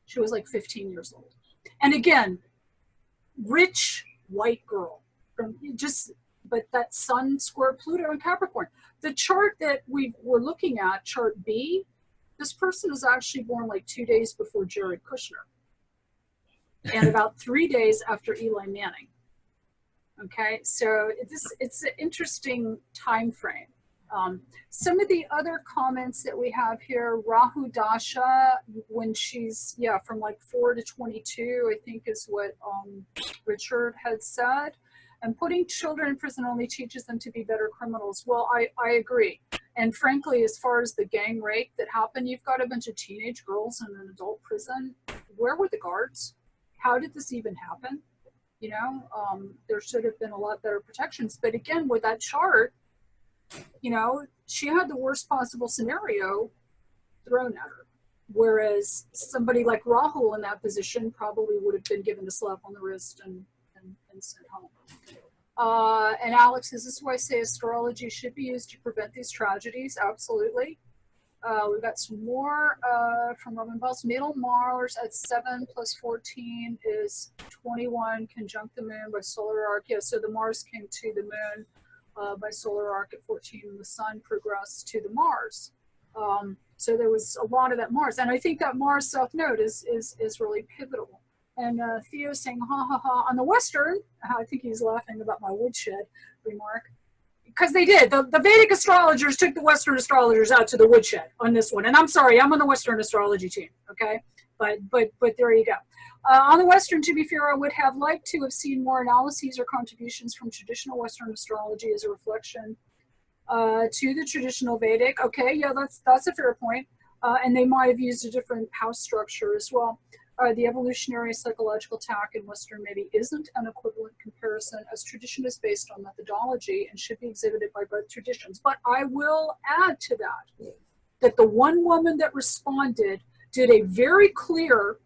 She was like 15 years old. And again, rich white girl, but that Sun square Pluto in Capricorn. The chart that we were looking at, chart B, this person was actually born like 2 days before Jared Kushner and about 3 days after Eli Manning. Okay, so it's an interesting time frame. Some of the other comments that we have here, Rahu Dasha, when she's, from like 4 to 22, I think is what Richard had said. And putting children in prison only teaches them to be better criminals. Well, I agree. And frankly, as far as the gang rape that happened, you've got a bunch of teenage girls in an adult prison. Where were the guards? How did this even happen? You know, there should have been a lot better protections. But again, with that chart, you know, she had the worst possible scenario thrown at her. Whereas somebody like Rahul in that position probably would have been given a slap on the wrist and sent home. And Alex says, this is why I say astrology should be used to prevent these tragedies. Absolutely. We've got some more from Robin Bells. Natal Mars at 7 plus 14 is 21, conjunct the moon by solar arc. Yeah, so the Mars came to the moon by solar arc at 14, and the sun progressed to the Mars. So there was a lot of that Mars. And I think that Mars South Node is really pivotal. And Theo saying, ha ha ha, on the Western, I think he's laughing about my woodshed remark. Because they did. The Vedic astrologers took the Western astrologers out to the woodshed on this one. And I'm sorry, I'm on the Western astrology team, okay? But there you go. On the Western, to be fair, I would have liked to have seen more analyses or contributions from traditional Western astrology as a reflection to the traditional Vedic. Okay, yeah, that's a fair point. And they might have used a different house structure as well. The evolutionary psychological tack in Western maybe isn't an equivalent comparison, as tradition is based on methodology and should be exhibited by both traditions. But I will add to that the one woman that responded did a very clear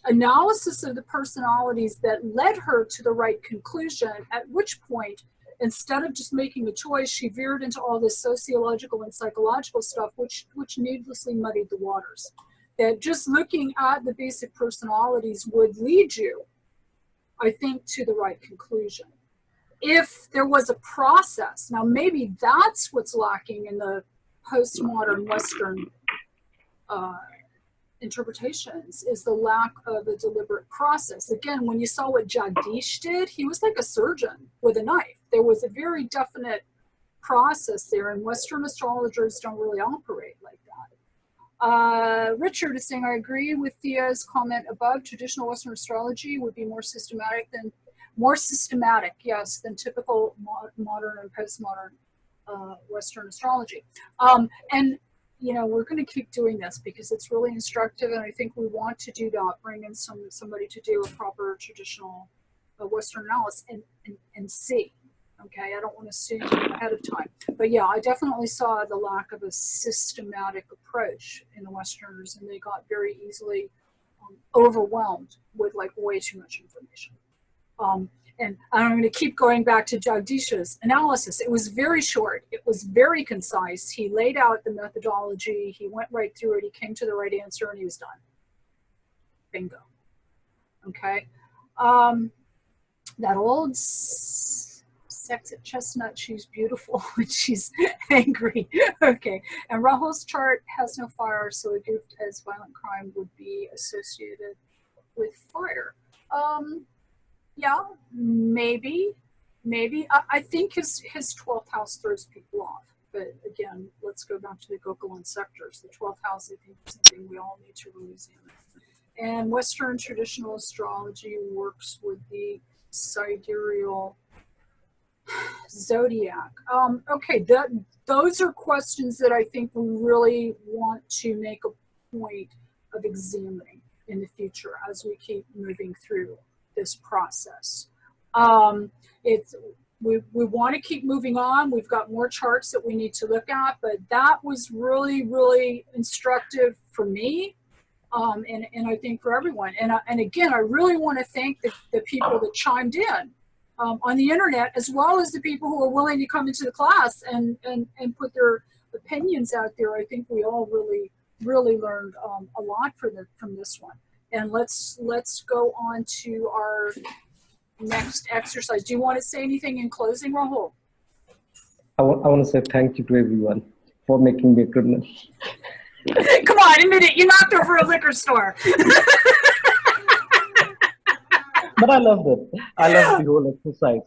analysis of the personalities that led her to the right conclusion, at which point, instead of just making a choice, she veered into all this sociological and psychological stuff, which needlessly muddied the waters. That just looking at the basic personalities would lead you, I think, to the right conclusion. If there was a process, now maybe that's what's lacking in the postmodern Western interpretations, is the lack of a deliberate process. Again, when you saw what Jagdish did, he was like a surgeon with a knife. There was a very definite process there, and Western astrologers don't really operate like that. Richard is saying, I agree with Thea's comment above. Traditional Western astrology would be more systematic, yes, than typical modern and postmodern Western astrology. And you know, we're going to keep doing this because it's really instructive, and I think we want to do that, bring in somebody to do a proper traditional Western analysis and see. Okay, I don't want to assume ahead of time. But yeah, I definitely saw the lack of a systematic approach in the Westerners, and they got very easily overwhelmed with like way too much information. And I'm going to keep going back to Jagdish's analysis. It was very short. It was very concise. He laid out the methodology. He went right through it. He came to the right answer, and he was done. Bingo. Okay. That old sexy chestnut, she's beautiful when she's angry. Okay. And Rahul's chart has no fire, so a gift as violent crime would be associated with fire. Yeah, maybe. I think his 12th house throws people off. But again, let's go back to the Gokulan sectors. The 12th house, I think, is something we all need to really examine. And Western traditional astrology works with the sidereal zodiac. Okay, those are questions that I think we really want to make a point of examining in the future as we keep moving through this process. We want to keep moving on. We've got more charts that we need to look at, but that was really, really instructive for me, and I think for everyone. And again, I really want to thank the people that chimed in on the internet, as well as the people who are willing to come into the class and put their opinions out there. I think we all really, really learned a lot from this one. And let's go on to our next exercise. Do you want to say anything in closing, Rahul? I want to say thank you to everyone for making me a criminal. Come on, admit it. You knocked over a liquor store. But I loved it. I loved the whole exercise.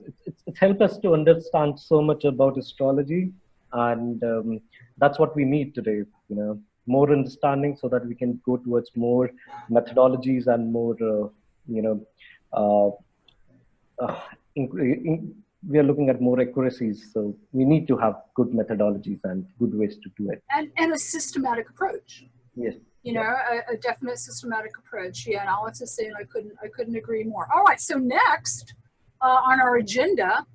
It's helped us to understand so much about astrology, and that's what we need today. You know, more understanding so that we can go towards more methodologies and more, we are looking at more accuracies. So we need to have good methodologies and good ways to do it. And a systematic approach. Yes. You know, a definite systematic approach. Yeah, and Alex is saying I couldn't agree more. All right, so next on our agenda,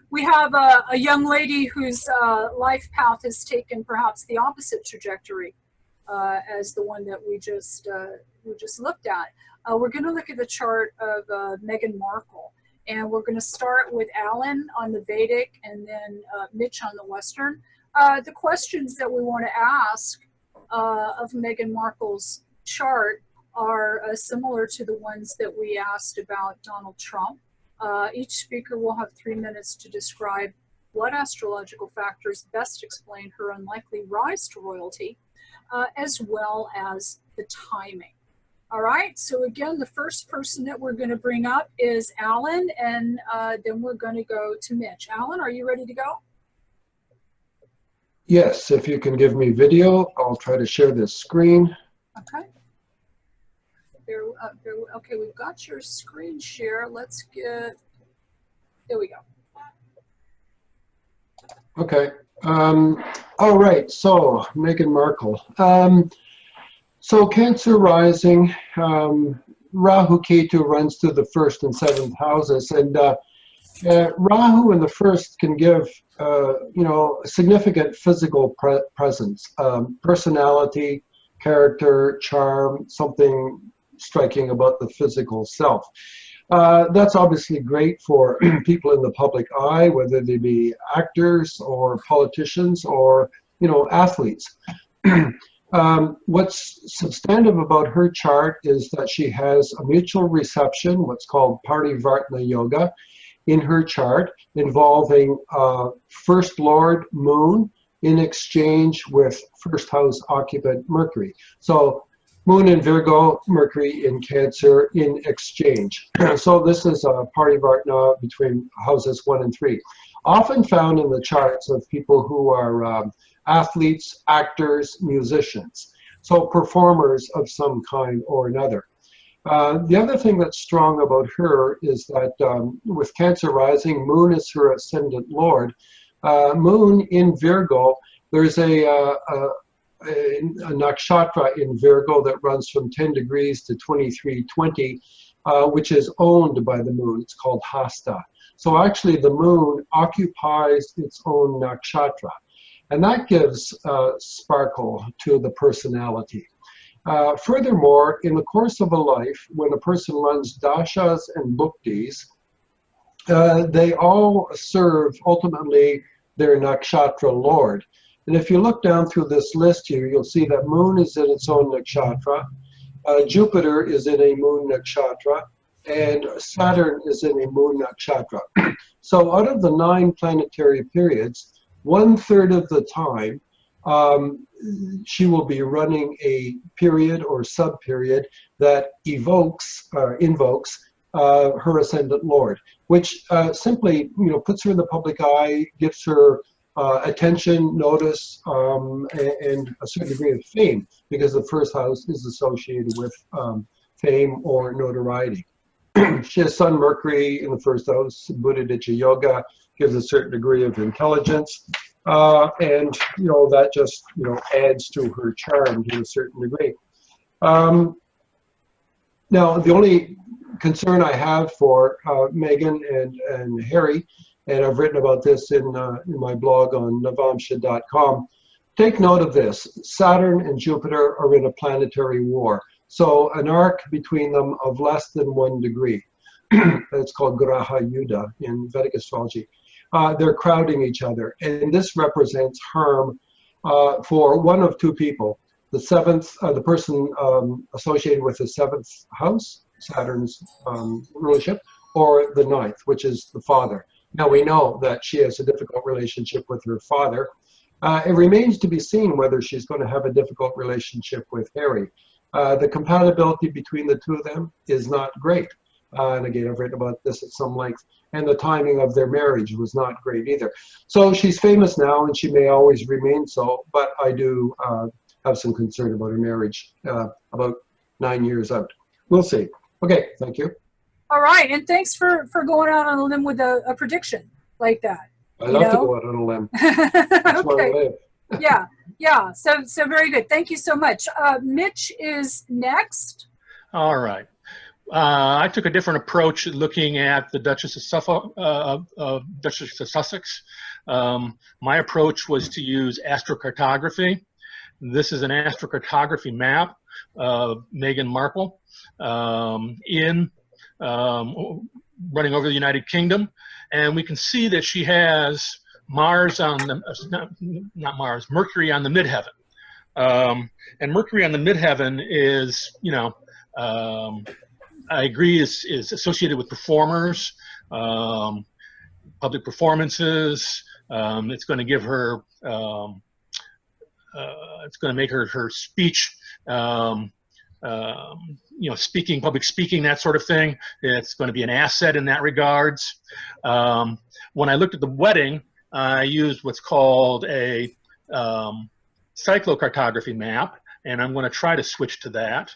we have a young lady whose life path has taken perhaps the opposite trajectory as the one that we just looked at. We're going to look at the chart of Meghan Markle, and we're going to start with Alan on the Vedic and then Mitch on the Western. The questions that we want to ask of Meghan Markle's chart are similar to the ones that we asked about Donald Trump. Each speaker will have 3 minutes to describe what astrological factors best explain her unlikely rise to royalty, as well as the timing. All right, so again, the first person that we're going to bring up is Alan, and then we're going to go to Mitch. Alan, are you ready to go? Yes, if you can give me video, I'll try to share this screen. Okay. Okay, we've got your screen share. Let's get, there we go. Okay. All right, so Meghan Markle. So Cancer rising, Rahu Ketu runs through the 1st and 7th houses, and Rahu in the 1st can give, significant physical presence, personality, character, charm, something striking about the physical self. That's obviously great for people in the public eye, whether they be actors or politicians or, athletes. What's substantive about her chart is that she has a mutual reception, what's called Parivartana Yoga, in her chart, involving First Lord Moon in exchange with 1st house occupant Mercury. So Moon in Virgo, Mercury in Cancer in exchange. So this is a Parivartana between houses 1 and 3. Often found in the charts of people who are athletes, actors, musicians. So performers of some kind or another. The other thing that's strong about her is that with Cancer rising, Moon is her ascendant lord. Moon in Virgo There's a nakshatra in Virgo that runs from 10 degrees to 2320, which is owned by the moon. It's called Hasta. So actually the moon occupies its own nakshatra, and that gives sparkle to the personality. Furthermore, in the course of a life, when a person runs dashas and bhuktis, they all serve ultimately their nakshatra lord. And if you look down through this list here, you'll see that moon is in its own nakshatra, Jupiter is in a moon nakshatra, and Saturn is in a moon nakshatra. So out of the 9 planetary periods, 1/3 of the time, she will be running a period or sub-period that invokes her ascendant lord, which simply, puts her in the public eye, gives her attention, notice, and a certain degree of fame, because the first house is associated with fame or notoriety. She has Sun Mercury in the first house. Buddha Ditya Yoga gives a certain degree of intelligence, and that just adds to her charm to a certain degree. Now, the only concern I have for Megan and Harry, and I've written about this in my blog on navamsha.com. Take note of this. Saturn and Jupiter are in a planetary war. So an arc between them of less than 1 degree. It's called Graha Yuddha in Vedic astrology. They're crowding each other. And this represents harm for one of 2 people. The seventh, the person associated with the 7th house, Saturn's rulership, or the 9th, which is the father. Now we know that she has a difficult relationship with her father. It remains to be seen whether she's going to have a difficult relationship with Harry. The compatibility between the 2 of them is not great. And again, I've written about this at some length. And the timing of their marriage was not great either. So she's famous now, and she may always remain so, but I do have some concern about her marriage about 9 years out. We'll see. Okay, thank you. All right, and thanks for going out on a limb with a prediction like that. I love to go out on a limb. That's where I live. Yeah. So very good. Thank you so much. Mitch is next. All right. I took a different approach looking at the Duchess of Suffolk, Duchess of Sussex. My approach was to use astrocartography. This is an astrocartography map of Meghan Markle running over the United Kingdom, and we can see that she has Mars on the not Mars, Mercury on the midheaven, and Mercury on the midheaven is I agree is associated with performers, public performances. It's going to give her it's going to make her speech speaking, public speaking, that sort of thing. It's going to be an asset in that regards. When I looked at the wedding, I used what's called a cyclocartography map, and I'm going to try to switch to that.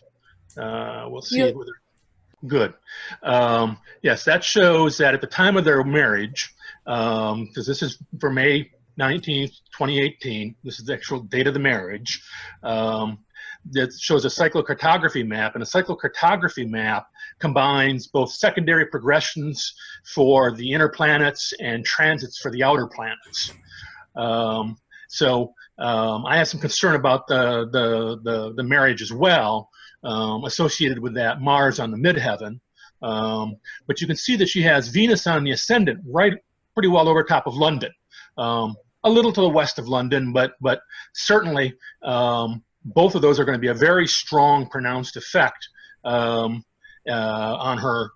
We'll see whether. Good. Yes, that shows that at the time of their marriage, because this is for May 19th, 2018, this is the actual date of the marriage, that shows a cyclocartography map, and a cyclocartography map combines both secondary progressions for the inner planets and transits for the outer planets. I have some concern about the marriage as well, associated with that Mars on the midheaven. But you can see that she has Venus on the ascendant right pretty well over top of London. A little to the west of London, but certainly both of those are going to be a very strong, pronounced effect on her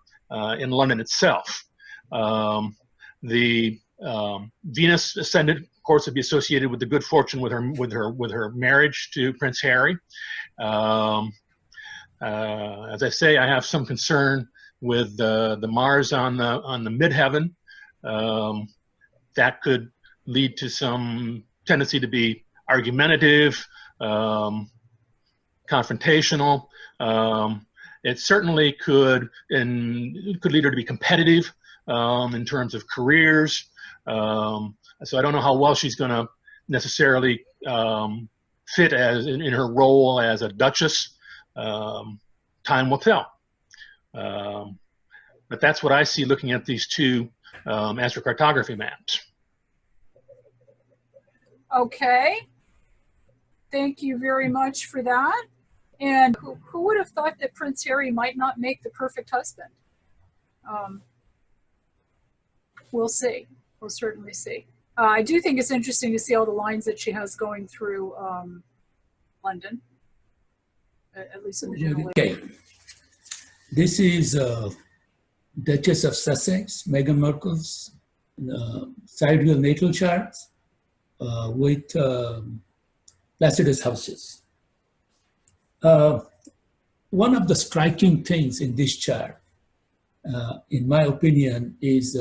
in London itself. The Venus ascendant, of course, would be associated with the good fortune with her marriage to Prince Harry. As I say, I have some concern with the Mars on the midheaven. That could lead to some tendency to be argumentative, confrontational. It certainly could lead her to be competitive in terms of careers. So I don't know how well she's going to necessarily fit as in her role as a duchess. Time will tell. But that's what I see looking at these two astrocartography maps. Okay. Thank you very much for that. And who would have thought that Prince Harry might not make the perfect husband? We'll see. We'll certainly see. I do think it's interesting to see all the lines that she has going through London, at least in the general. Okay. This is Duchess of Sussex, Meghan Markle's sidereal natal chart with Placidus houses. One of the striking things in this chart, in my opinion, is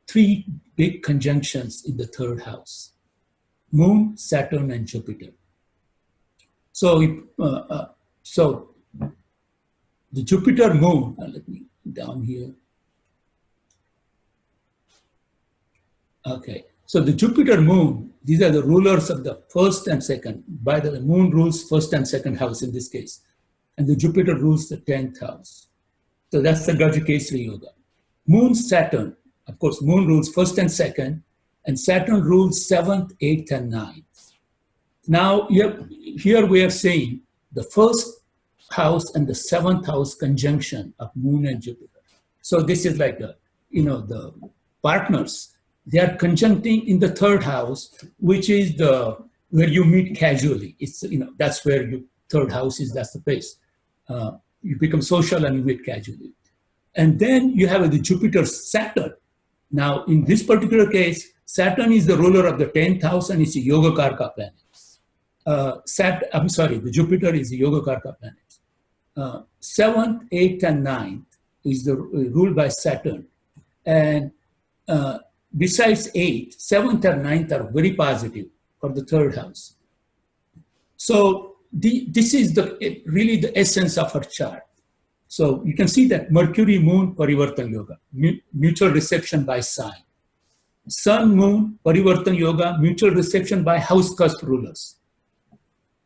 three big conjunctions in the third house: Moon, Saturn, and Jupiter. So, so the Jupiter Moon, let me down here. Okay, so the Jupiter Moon, these are the rulers of the first and second. By the way, Moon rules first and second house in this case, and the Jupiter rules the 10th house. So that's the Gajukesari Yoga. Moon, Saturn, of course, Moon rules first and second, and Saturn rules 7th, 8th, and 9th. Now, here we are saying the first house and the 7th house conjunction of Moon and Jupiter. So this is like the, the partners. They are conjuncting in the third house, which is where you meet casually. It's, that's where your third house is, that's the place. You become social and you meet casually. And then you have the Jupiter Saturn. Now, in this particular case, Saturn is the ruler of the 10th house and it's a Yogakarka planet. The Jupiter is a Yogakarka planet. 7th, 8th, and 9th is ruled by Saturn. And besides 8th, 7th and 9th are very positive for the third house. So this is really the essence of her chart. So you can see that Mercury, Moon, Parivartan Yoga, mutual reception by sign. Sun, Moon, Parivartan Yoga, mutual reception by house cusp rulers.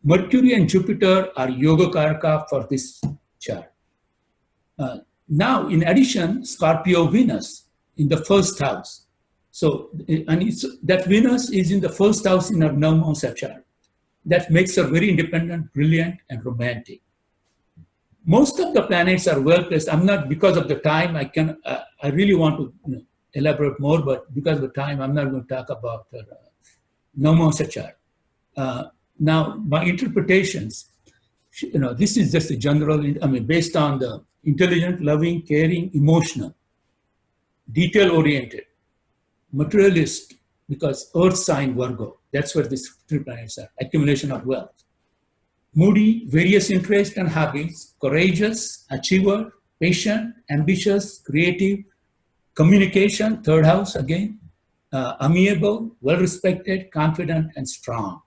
Mercury and Jupiter are Yogakarka for this chart. Now, in addition, Scorpio Venus in the first house. So, that Venus is in the first house in our Navamsa chart. That makes her very independent, brilliant, and romantic. Most of the planets are well placed. I'm not, because of the time, I really want to elaborate more, but because of the time, I'm not going to talk about her Navamsa chart. Now, my interpretations, this is just a general, based on the intelligent, loving, caring, emotional, detail-oriented, materialist, because Earth sign Virgo, that's where these three planets are, accumulation of wealth. Moody, various interests and hobbies, courageous, achiever, patient, ambitious, creative, communication, third house again, amiable, well-respected, confident, and strong.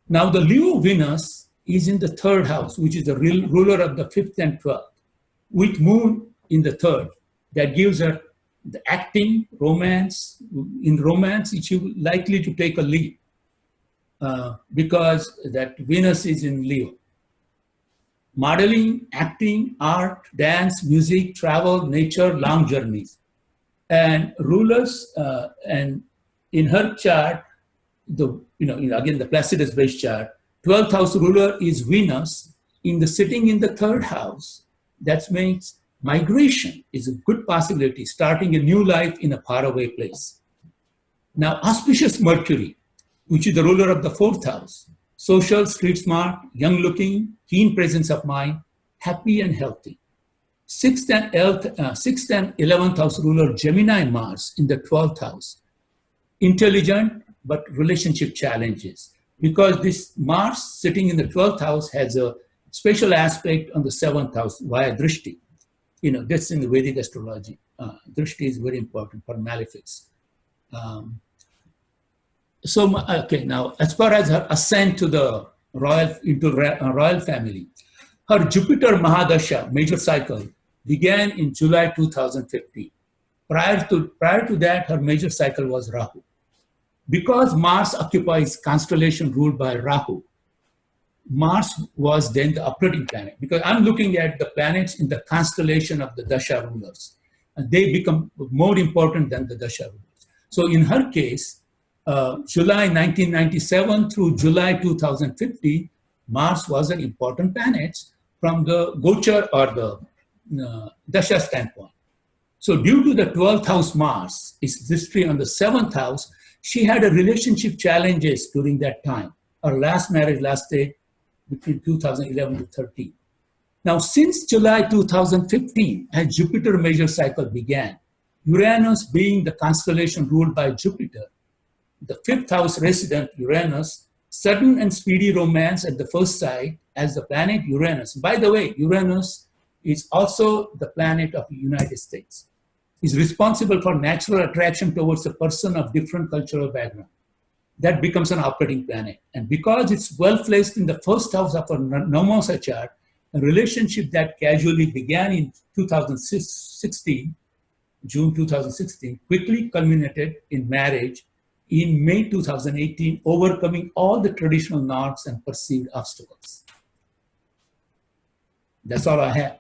Now the Leo Venus is in the third house, which is the ruler of the 5th and 12th, with Moon in the third. That gives her the acting, romance. In romance, it's likely to take a lead because that Venus is in Leo. Modeling, acting, art, dance, music, travel, nature, long journeys. And rulers, and in her chart, again, the Placidus-based chart, 12th house ruler is Venus sitting in the third house. That means migration is a good possibility, starting a new life in a faraway place. Now, auspicious Mercury, which is the ruler of the 4th house, social, street smart, young looking, keen presence of mind, happy and healthy. 6th and 11th house ruler Gemini Mars in the 12th house, intelligent but relationship challenges, because this Mars sitting in the 12th house has a special aspect on the 7th house via Drishti. That's in the Vedic astrology. Drishti is very important for malefics. Okay, now as far as her ascent to the royal family, her Jupiter Mahadasha major cycle began in July 2015. Prior to that, her major cycle was Rahu. because Mars occupies constellation ruled by Rahu, Mars was then the operating planet, because I'm looking at the planets in the constellation of the Dasha rulers, and they become more important than the Dasha rulers. So in her case, July 1997 through July 2050, Mars was an important planet from the Gochar or the Dasha standpoint. So due to the 12th house Mars, its history on the 7th house, she had a relationship challenges during that time. Her last marriage lasted between 2011 to 13. Now, since July 2015, as Jupiter major cycle began, Uranus being the constellation ruled by Jupiter, the 5th house resident Uranus, sudden and speedy romance at the first sight as the planet Uranus. By the way, Uranus is also the planet of the United States. Is responsible for natural attraction towards a person of different cultural background. That becomes an operating planet. And because it's well placed in the first house of a Nomos chart, a relationship that casually began in 2016, June 2016, quickly culminated in marriage in May 2018, overcoming all the traditional norms and perceived obstacles. That's all I have.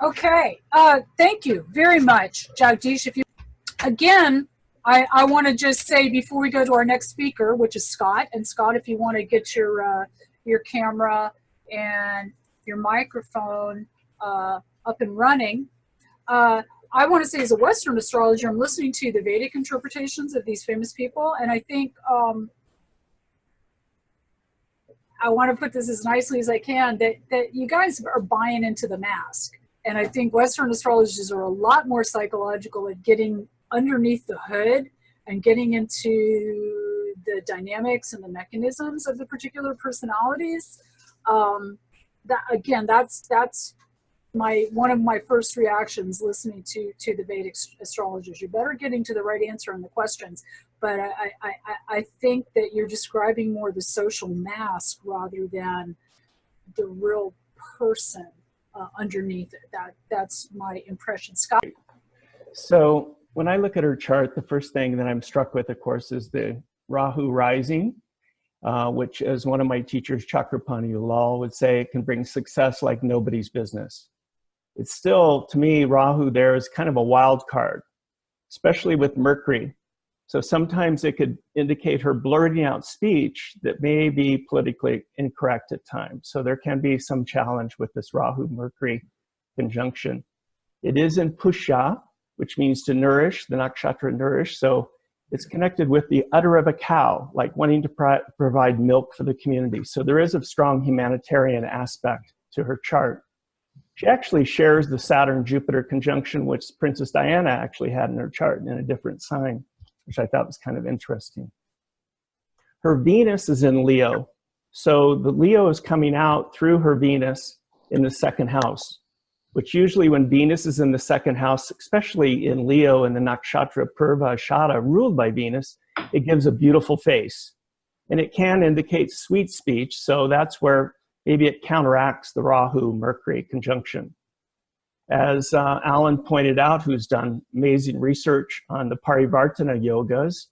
Okay, thank you very much, Jagdish. If you, again, I want to just say before we go to our next speaker, which is Scott, and Scott, if you want to get your camera and your microphone up and running, I want to say as a Western astrologer, I'm listening to the Vedic interpretations of these famous people, and I think I want to put this as nicely as I can, that you guys are buying into the mask. And I think Western astrologers are a lot more psychological at getting underneath the hood and getting into the dynamics and the mechanisms of the particular personalities. That's one of my first reactions listening to the Vedic astrologers. You're better getting to the right answer on the questions, but I think that you're describing more the social mask rather than the real person underneath it. That's my impression. Scott? So when I look at her chart, the first thing that I'm struck with, of course, is the Rahu rising, which, as one of my teachers, Chakrapani Ulal, would say, it can bring success like nobody's business. It's still, to me, Rahu there is kind of a wild card, especially with Mercury. So sometimes it could indicate her blurting out speech that may be politically incorrect at times. So there can be some challenge with this Rahu-Mercury conjunction. It is in Pusha, which means to nourish, the nakshatra nourish. So it's connected with the udder of a cow, like wanting to provide milk for the community. So there is a strong humanitarian aspect to her chart. She actually shares the Saturn-Jupiter conjunction, which Princess Diana actually had in her chart in a different sign, which I thought was kind of interesting. Her Venus is in Leo. So the Leo is coming out through her Venus in the second house, which usually when Venus is in the second house, especially in Leo and the nakshatra Purva Ashada ruled by Venus, it gives a beautiful face. And it can indicate sweet speech, so that's where maybe it counteracts the Rahu-Mercury conjunction. As Alan pointed out, who's done amazing research on the Parivartana yogas,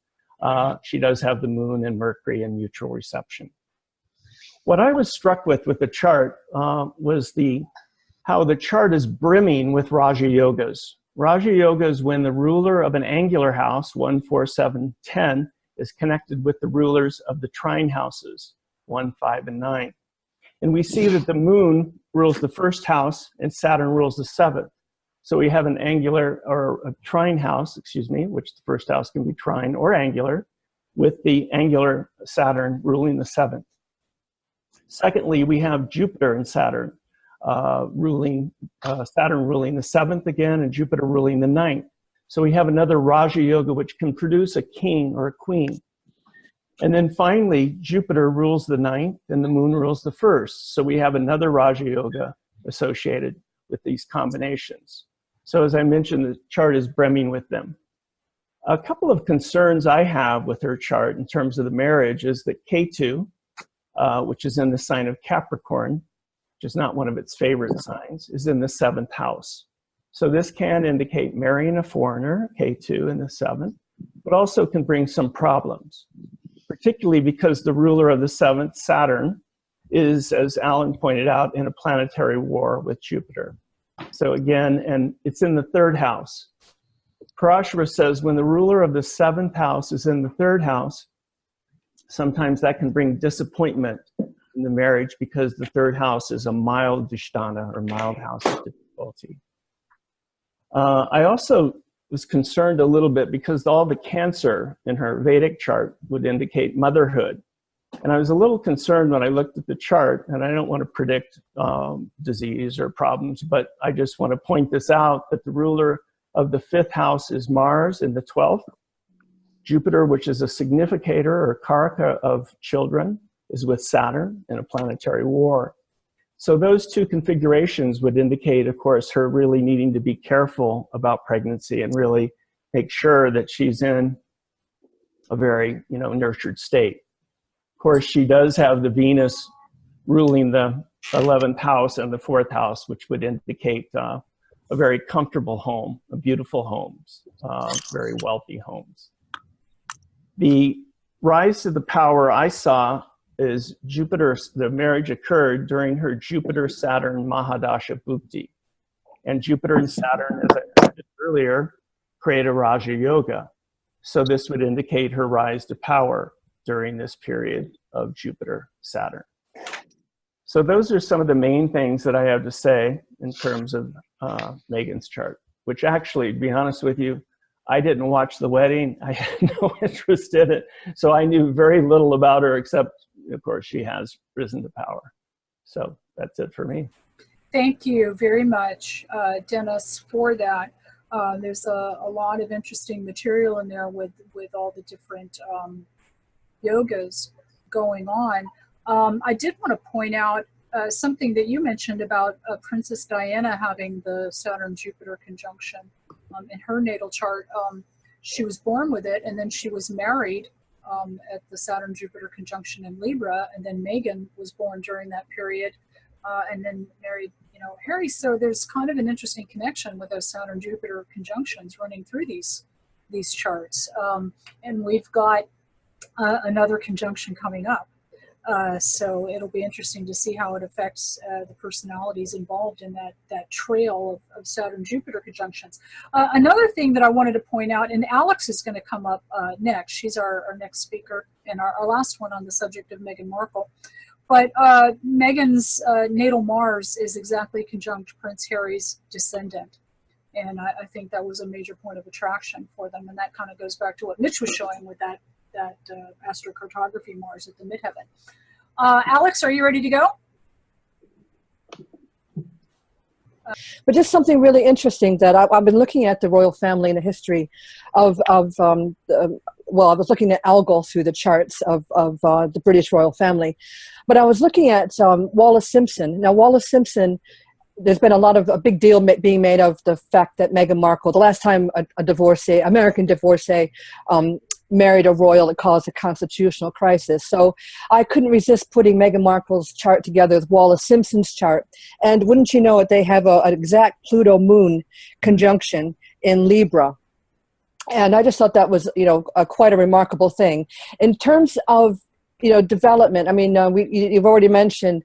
she does have the moon and Mercury in mutual reception. What I was struck with the chart was how the chart is brimming with Raja yogas. Raja yoga is when the ruler of an angular house, 1, 4, 7, 10, is connected with the rulers of the trine houses, 1, 5, and 9. And we see that the moon rules the first house and Saturn rules the seventh. So we have an angular or a trine house, which the first house can be trine or angular, with the angular Saturn ruling the seventh. Secondly, we have Jupiter and Saturn Saturn ruling the seventh again and Jupiter ruling the ninth. So we have another Raja Yoga which can produce a king or a queen. And then finally, Jupiter rules the ninth and the moon rules the first. So we have another Raja Yoga associated with these combinations. So as I mentioned, the chart is brimming with them. A couple of concerns I have with her chart in terms of the marriage is that Ketu, which is in the sign of Capricorn, which is not one of its favorite signs, is in the seventh house. So this can indicate marrying a foreigner, Ketu in the seventh, but also can bring some problems, particularly because the ruler of the 7th, Saturn, is, as Alan pointed out, in a planetary war with Jupiter. So again, and it's in the 3rd house. Parashara says when the ruler of the 7th house is in the 3rd house, sometimes that can bring disappointment in the marriage because the 3rd house is a mild dhisthana, or mild house of difficulty. I also was concerned a little bit because all the Cancer in her Vedic chart would indicate motherhood. And I was a little concerned when I looked at the chart, and I don't want to predict disease or problems, but I just want to point this out, that the ruler of the 5th house is Mars in the 12th. Jupiter, which is a significator or karaka of children, is with Saturn in a planetary war. So those two configurations would indicate, of course, her really needing to be careful about pregnancy and really make sure that she's in a very, nurtured state. Of course, she does have the Venus ruling the 11th house and the 4th house, which would indicate a very comfortable home, beautiful homes, very wealthy homes. The rise to the power I saw is Jupiter. The marriage occurred during her Jupiter-Saturn Mahadasha Bhukti. And Jupiter and Saturn, as I mentioned earlier, create a Raja Yoga. So this would indicate her rise to power during this period of Jupiter-Saturn. So those are some of the main things that I have to say in terms of Megan's chart, which actually, to be honest with you, I didn't watch the wedding. I had no interest in it. So I knew very little about her, except, of course, she has risen to power. So that's it for me. Thank you very much, Dennis, for that. There's a lot of interesting material in there with all the different yogas going on. I did want to point out something that you mentioned about Princess Diana having the Saturn-Jupiter conjunction in her natal chart. She was born with it, and then she was married at the Saturn-Jupiter conjunction in Libra, and then Meghan was born during that period, and then married, Harry. So there's kind of an interesting connection with those Saturn-Jupiter conjunctions running through these charts, and we've got another conjunction coming up. So it'll be interesting to see how it affects the personalities involved in that trail of Saturn-Jupiter conjunctions. Another thing that I wanted to point out, and Alex is going to come up next. She's our next speaker and our last one on the subject of Meghan Markle. But Meghan's natal Mars is exactly conjunct Prince Harry's descendant. And I think that was a major point of attraction for them. And that kind of goes back to what Mitch was showing with that astrocartography Mars at the midheaven. Alex, are you ready to go? But just something really interesting that I've been looking at the royal family and the history of well, I was looking at Algol through the charts of the British royal family, but I was looking at Wallis Simpson. Now, Wallis Simpson, there's been a big deal being made of the fact that Meghan Markle, the last time a divorcee, American divorcee, married a royal, it caused a constitutional crisis. So I couldn't resist putting Meghan Markle's chart together with Wallis Simpson's chart. And wouldn't you know it, they have an exact Pluto-Moon conjunction in Libra. And I just thought that was, quite a remarkable thing. In terms of, development, I mean, you've already mentioned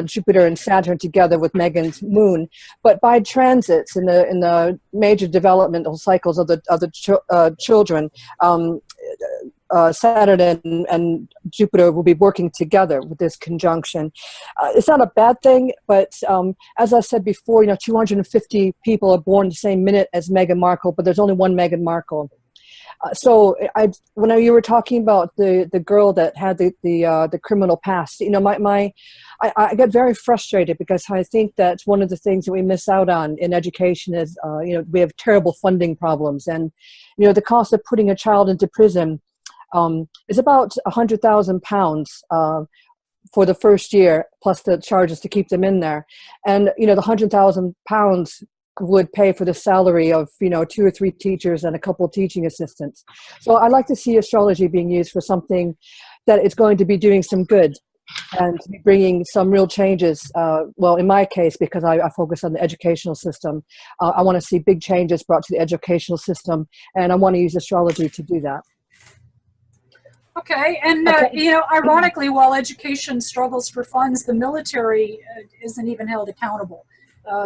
Jupiter and Saturn together with Meghan's moon, but by transits in the major developmental cycles of the children, Saturn and Jupiter will be working together with this conjunction. It's not a bad thing, but as I said before, 250 people are born the same minute as Meghan Markle, but there's only one Meghan Markle. So when you were talking about the girl that had the criminal past, I get very frustrated because I think that's one of the things that we miss out on in education is, we have terrible funding problems, and the cost of putting a child into prison is about £100,000 for the first year, plus the charges to keep them in there, and the £100,000 would pay for the salary of 2 or 3 teachers and a couple of teaching assistants. So I like to see astrology being used for something that it's going to be doing some good. and to be bringing some real changes. Well, in my case, because I focus on the educational system, I want to see big changes brought to the educational system, and I want to use astrology to do that. Okay, and you know, ironically, while education struggles for funds, the military isn't even held accountable.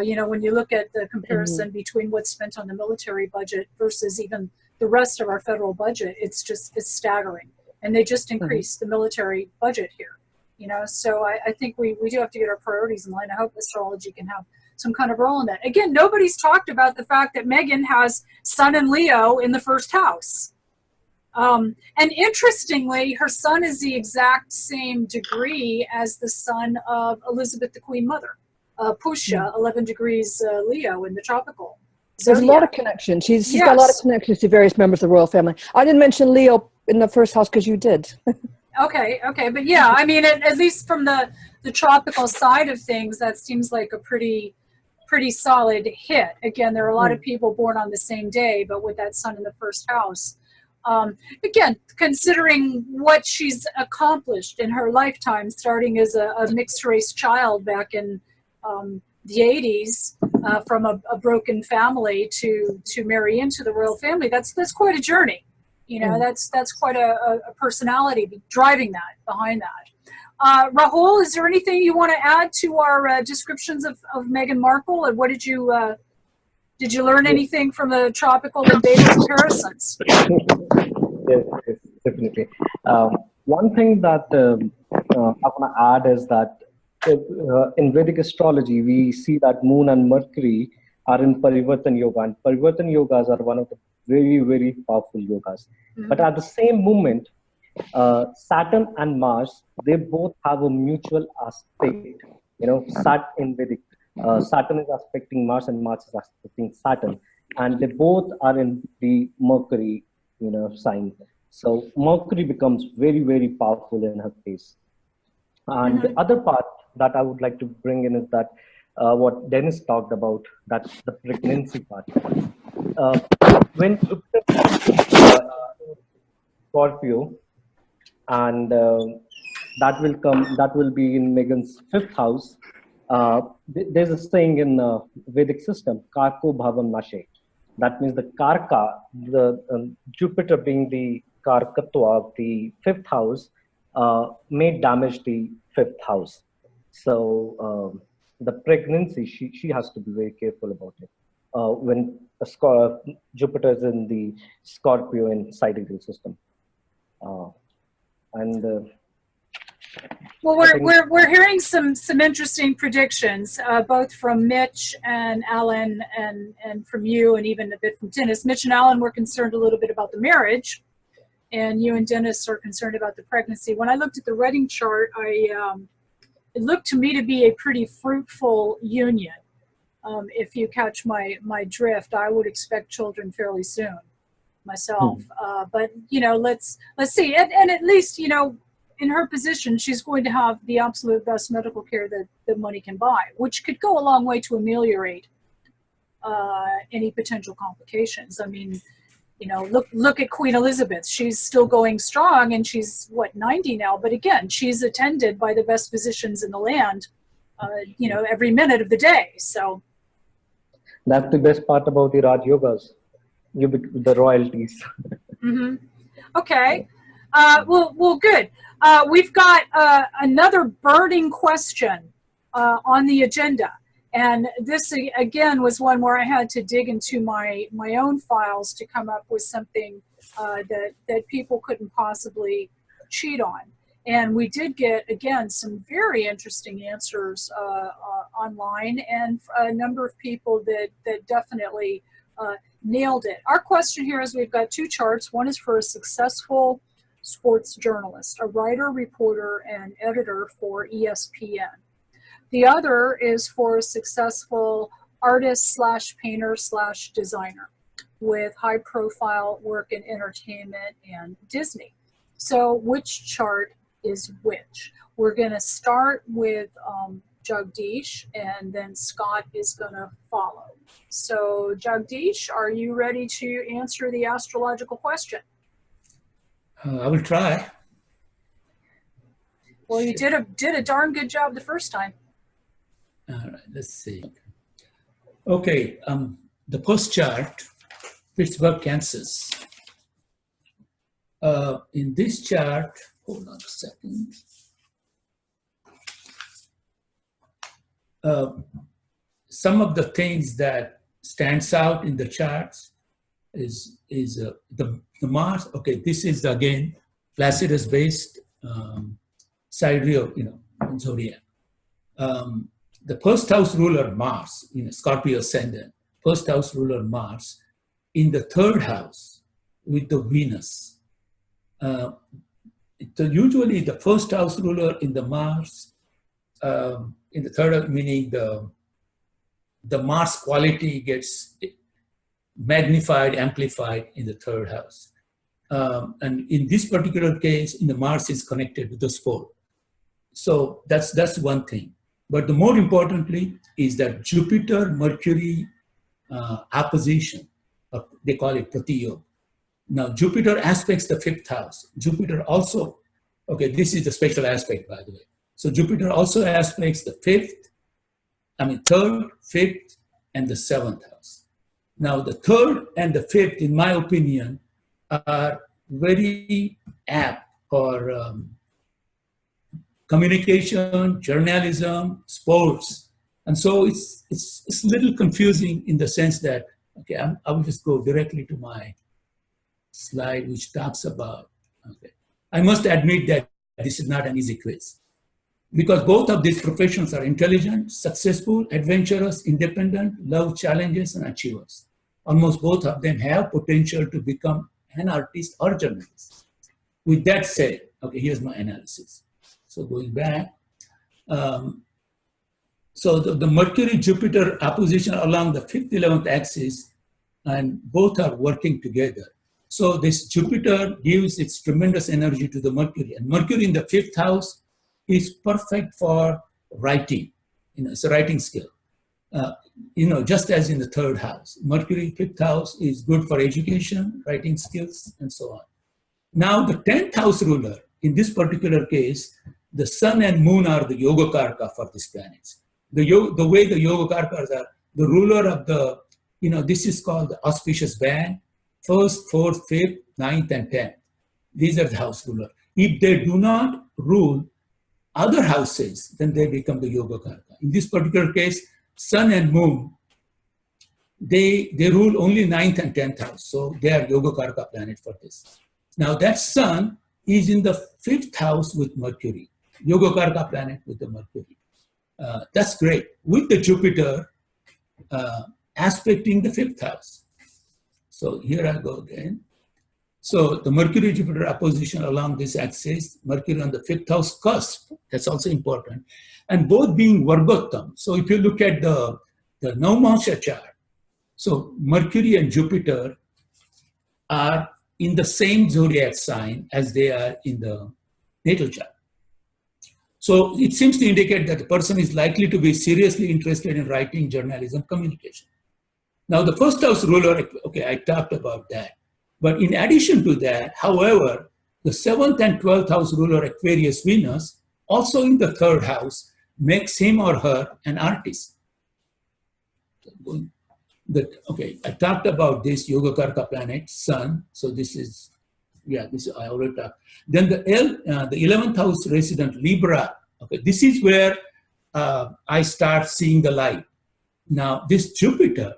You know, when you look at the comparison between what's spent on the military budget versus even the rest of our federal budget, it's staggering. And they just increased the military budget here. You know, so I think we do have to get our priorities in line. I hope astrology can have some kind of role in that. Again, nobody's talked about the fact that Meghan has Sun and Leo in the first house. And interestingly, her son is the exact same degree as the son of Elizabeth, the Queen Mother, Pusha, 11 degrees Leo in the tropical. So, there's a lot of connections. She's got a lot of connections to various members of the royal family. I didn't mention Leo in the first house because you did. Okay, but yeah, I mean, at least from the tropical side of things, that seems like a pretty solid hit. Again, there are a lot of people born on the same day, but with that sun in the first house. Again, considering what she's accomplished in her lifetime, starting as a mixed race child back in the 80s, from a broken family to marry into the royal family, that's quite a journey. You know, that's quite a personality driving that, behind that. Rahul, is there anything you want to add to our descriptions of Meghan Markle, and what did you learn anything from the tropical and Vedic comparisons? Yes, definitely. One thing that I want to add is that in Vedic astrology, we see that Moon and Mercury are in Parivartan Yoga, and Parivartan Yogas are one of the very, very powerful yogas. But at the same moment, Saturn and Mars, they both have a mutual aspect. You know, in Vedic, Saturn is aspecting Mars and Mars is aspecting Saturn, and they both are in the Mercury, you know, sign. So Mercury becomes very, very powerful in her case. And the other part that I would like to bring in is that what Dennis talked about, that's the pregnancy part. When Jupiter Scorpio, and that will be in Meghan's 5th house. There's a saying in Vedic system, Karko Bhavam Nashe. That means the Karka, the Jupiter being the Karkatwa of the 5th house, may damage the 5th house. So the pregnancy, she has to be very careful about it. When Jupiter is in the Scorpio in sidereal system. Well, we're hearing some interesting predictions, both from Mitch and Alan, and from you, and even a bit from Dennis. Mitch and Alan were concerned a little bit about the marriage, and you and Dennis are concerned about the pregnancy. When I looked at the wedding chart, it looked to me to be a pretty fruitful union. If you catch my drift, I would expect children fairly soon myself. But you know, let's see. And at least, you know, in her position, she's going to have the absolute best medical care that money can buy, which could go a long way to ameliorate any potential complications. I mean, you know, look at Queen Elizabeth. She's still going strong, and she's, what, 90 now? But again, she's attended by the best physicians in the land, you know, every minute of the day. So that's the best part about the Raj Yogas, the royalties. Okay. Well, good. We've got another burning question on the agenda. And this, again, was one where I had to dig into my own files to come up with something that people couldn't possibly cheat on. And we did get, again, some very interesting answers online, and a number of people that definitely nailed it. Our question here is, we've got two charts. One is for a successful sports journalist, a writer, reporter, and editor for ESPN. The other is for a successful artist / painter / designer with high profile work in entertainment and Disney. So which chart is which? We're going to start with Jagdish, and then Scott is going to follow. So Jagdish, are you ready to answer the astrological question? I will try. Well, you did a darn good job the first time. All right, let's see. Okay, the first chart, Pittsburgh, Kansas. In this chart, hold on a second. Some of the things that stands out in the charts is the Mars. Okay, this is again Placidus-based sidereal, zodiac. The first house ruler Mars, Scorpio ascendant, first house ruler Mars, in the third house with the Venus. Usually the first house ruler in the Mars, in the third house, meaning the Mars quality gets magnified, amplified in the third house. And in this particular case, the Mars is connected with the spore. So that's one thing. But the more importantly is that Jupiter-Mercury opposition, they call it Pratiyog. Now Jupiter aspects the fifth house. Jupiter also, okay, this is the special aspect, by the way. So Jupiter also aspects the third, fifth, and the seventh house. Now the third and the fifth, in my opinion, are very apt for communication, journalism, sports. And so it's a little confusing in the sense that, okay, I will just go directly to my slide, which talks about, okay. I must admit that this is not an easy quiz because both of these professions are intelligent, successful, adventurous, independent, love challenges, and achievers. Almost both of them have potential to become an artist or journalist. With that said, okay, here's my analysis. So going back, so the Mercury-Jupiter opposition along the 5th, 11th axis, and both are working together. So this Jupiter gives its tremendous energy to the Mercury, and Mercury in the 5th house is perfect for writing. It's a writing skill. Just as in the 3rd house, Mercury 5th house is good for education, writing skills, and so on. Now the 10th house ruler, in this particular case, the sun and moon are the Yogakarka for these planets. The way the Yogakarkas are, the ruler of the, this is called the auspicious band, 1st, 4th, 5th, 9th, and 10th. These are the house ruler. If they do not rule other houses, then they become the Yogakarka. In this particular case, sun and moon, they rule only 9th and 10th house. So they are Yogakarka planet for this. Now that sun is in the 5th house with Mercury, Yogakarka planet with the Mercury. That's great. With the Jupiter aspecting the 5th house. So here I go again. So the Mercury-Jupiter opposition along this axis, Mercury on the 5th house cusp, that's also important. And both being Vargottam. So if you look at the Navamsha chart, so Mercury and Jupiter are in the same zodiac sign as they are in the natal chart. So it seems to indicate that the person is likely to be seriously interested in writing, journalism, communication. Now the 1st house ruler, okay, I talked about that. But in addition to that, however, the 7th and 12th house ruler Aquarius Venus, also in the 3rd house, makes him or her an artist. Okay, I talked about this Yogakarka planet, Sun. So this is, this I already talked. Then the 11th house resident Libra. Okay, this is where I start seeing the light. Now this Jupiter,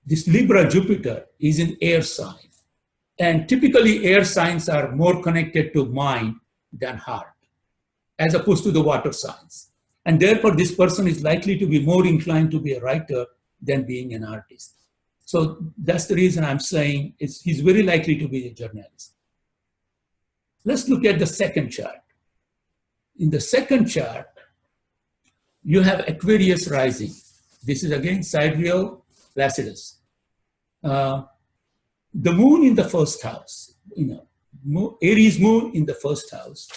this Libra Jupiter is in air sign. And typically air signs are more connected to mind than heart, as opposed to the water signs. And therefore this person is likely to be more inclined to be a writer than being an artist. So that's the reason I'm saying he's very likely to be a journalist. Let's look at the second chart. In the second chart, you have Aquarius rising. This is again sidereal Placidus. The moon in the 1st house, Aries moon in the 1st house.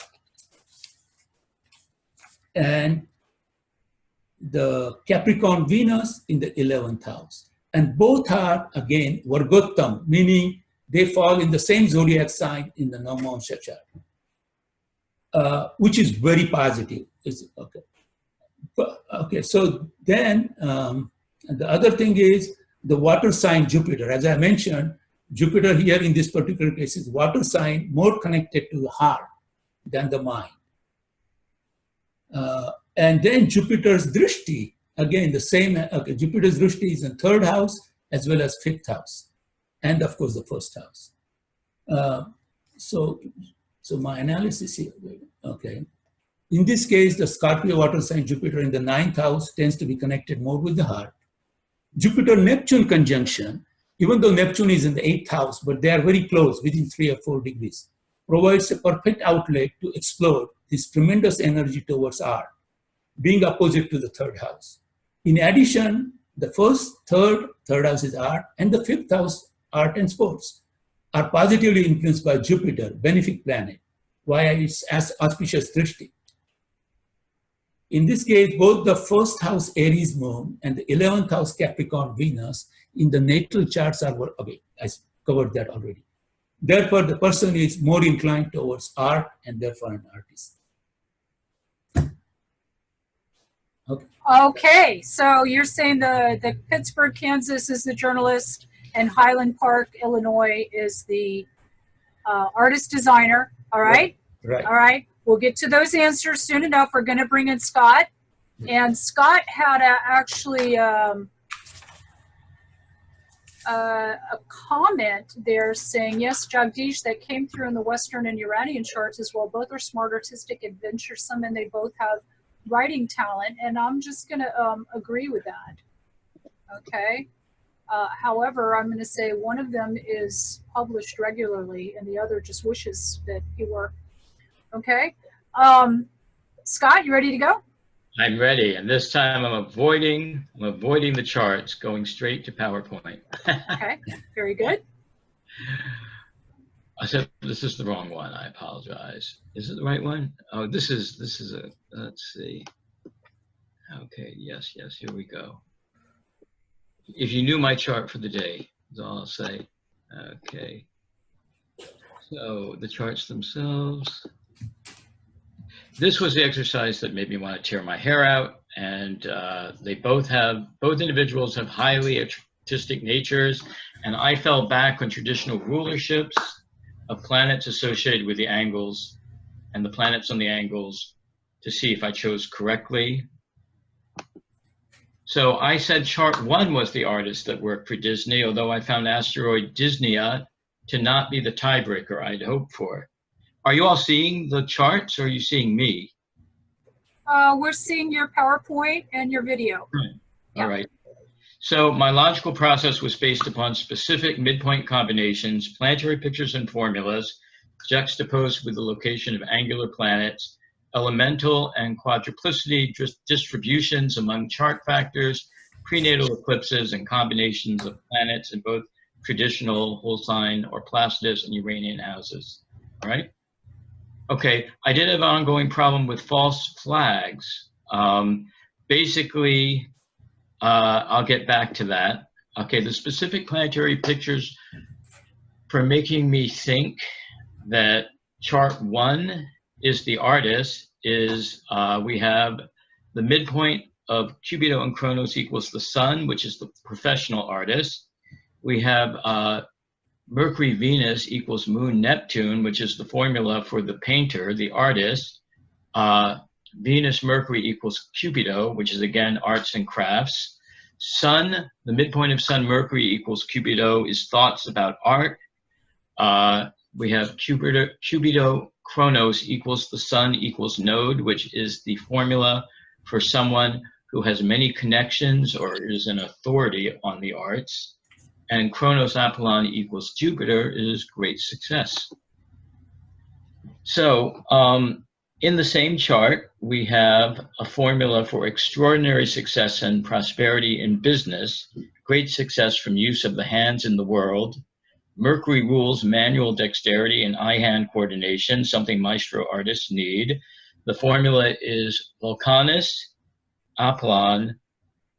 And the Capricorn Venus in the 11th house. And both are, again, Vargottam, meaning they fall in the same zodiac sign in the Navamsha chart. which is very positive. Okay. Okay, so then the other thing is the water sign Jupiter. As I mentioned, Jupiter here in this particular case is water sign, more connected to the heart than the mind. And then Jupiter's drishti, again, the same, okay, Jupiter's drishti is in third house as well as fifth house. And of course, the first house. So my analysis here, okay. In this case, the Scorpio water sign Jupiter in the ninth house tends to be connected more with the heart. Jupiter-Neptune conjunction, even though Neptune is in the eighth house, but they are very close, within 3 or 4 degrees, provides a perfect outlet to explore this tremendous energy towards art, being opposite to the third house. In addition, the third house is art, and the fifth house, art and sports, are positively influenced by Jupiter, benefic planet, via its auspicious drishti. In this case, both the first house Aries moon and the 11th house Capricorn Venus in the natal charts are away. I covered that already. Therefore, the person is more inclined towards art and therefore an artist. Okay. Okay, so you're saying the Pittsburgh, Kansas is the journalist, and Highland Park, Illinois is the artist designer. All right? Right. All right. We'll get to those answers soon enough. We're going to bring in Scott. And Scott had actually a comment there saying, yes, Jagdish, that came through in the Western and Uranian charts as well. Both are smart, artistic, adventuresome, and they both have writing talent. And I'm just going to agree with that. Okay. However, I'm going to say one of them is published regularly and the other just wishes that he were. Okay. Scott, you ready to go? I'm ready, and this time I'm avoiding the charts, going straight to PowerPoint. Okay, very good. I said this is the wrong one. I apologize. Is it the right one? Oh, this is a. Let's see. Okay. Yes. Here we go. If you knew my chart for the day, is all I'll say. Okay. So the charts themselves. This was the exercise that made me want to tear my hair out, and both individuals have highly artistic natures, and I fell back on traditional rulerships of planets associated with the angles and the planets on the angles to see if I chose correctly. So I said chart 1 was the artist that worked for Disney, although I found asteroid Disneya to not be the tiebreaker I'd hoped for. Are you all seeing the charts, or are you seeing me? We're seeing your PowerPoint and your video. Right. Yeah. All right. So my logical process was based upon specific midpoint combinations, planetary pictures and formulas, juxtaposed with the location of angular planets, elemental and quadruplicity distributions among chart factors, prenatal eclipses, and combinations of planets in both traditional whole sign or Placidus and Uranian houses. All right. Okay, I did have an ongoing problem with false flags. Basically, I'll get back to that. Okay, the specific planetary pictures for making me think that chart 1 is the artist is we have the midpoint of Cupido and Kronos equals the sun, which is the professional artist. We have Mercury, Venus equals Moon, Neptune, which is the formula for the painter, the artist. Venus, Mercury equals Cupido, which is again arts and crafts. Sun, the midpoint of Sun, Mercury equals Cupido is thoughts about art. We have Cupido, Kronos equals the sun equals node, which is the formula for someone who has many connections or is an authority on the arts. And Kronos Apollon equals Jupiter is great success. So in the same chart, we have a formula for extraordinary success and prosperity in business, great success from use of the hands in the world. Mercury rules manual dexterity and eye-hand coordination, something maestro artists need. The formula is Vulcanus, Apollon,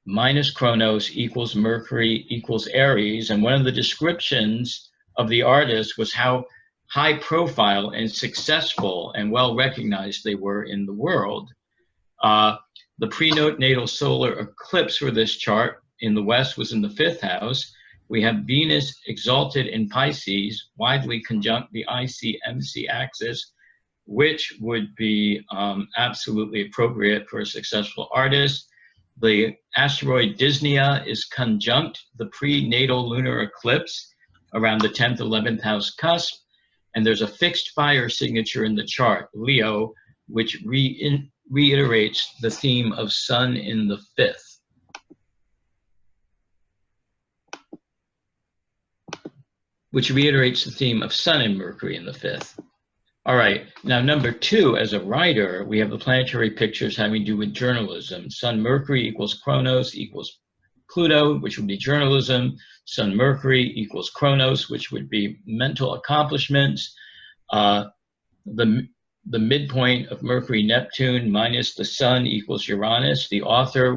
minus Kronos equals Mercury equals Aries. And one of the descriptions of the artist was how high profile and successful and well recognized they were in the world. The prenatal solar eclipse for this chart in the West was in the 5th house. We have Venus exalted in Pisces, widely conjunct the IC-MC axis, which would be absolutely appropriate for a successful artist. The asteroid Dysnia is conjunct the prenatal lunar eclipse around the 10th, 11th house cusp. And there's a fixed fire signature in the chart, Leo, which reiterates the theme of Sun in the 5th. Which reiterates the theme of Sun and Mercury in the 5th. All right, now number 2, as a writer, we have the planetary pictures having to do with journalism. Sun Mercury equals Chronos equals Pluto, which would be journalism. Sun Mercury equals Chronos, which would be mental accomplishments. The midpoint of Mercury Neptune minus the Sun equals Uranus, the author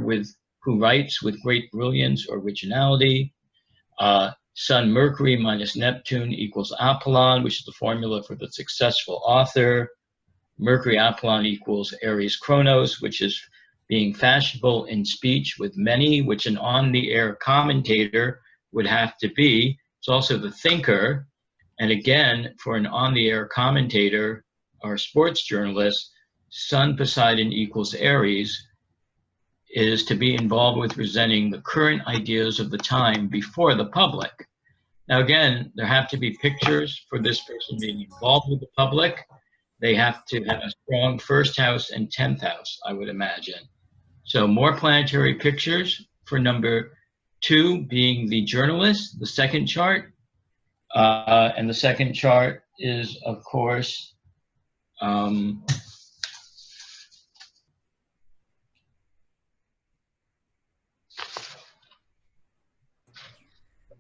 who writes with great brilliance or originality. Sun Mercury minus Neptune equals Apollon, which is the formula for the successful author. Mercury Apollon equals Aries Chronos, which is being fashionable in speech with many, which an on-the-air commentator would have to be. It's also the thinker. And again, for an on-the-air commentator or sports journalist, Sun Poseidon equals Aries is to be involved with presenting the current ideas of the time before the public. Now again, there have to be pictures for this person being involved with the public. They have to have a strong 1st house and 10th house, I would imagine. So more planetary pictures for number 2 being the journalist, the second chart. And the second chart is, of course,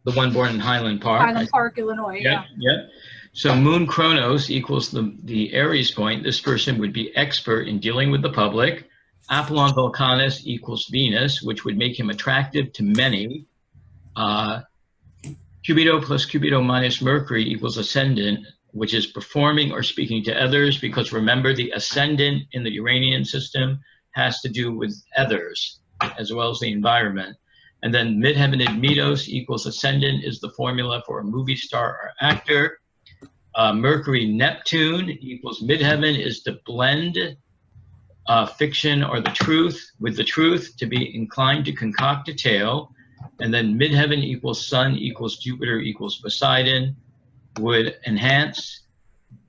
the one born in Highland Park. Highland Park, Illinois, yeah. Yep. So Moon Chronos equals the Aries point. This person would be expert in dealing with the public. Apollon Volcanus equals Venus, which would make him attractive to many. Cupido plus Cupido minus Mercury equals Ascendant, which is performing or speaking to others, because remember, the Ascendant in the Uranian system has to do with others as well as the environment. And then Midheaven Admetos equals Ascendant is the formula for a movie star or actor. Mercury Neptune equals Midheaven is to blend fiction or the truth with the truth, to be inclined to concoct a tale. And then Midheaven equals Sun equals Jupiter equals Poseidon would enhance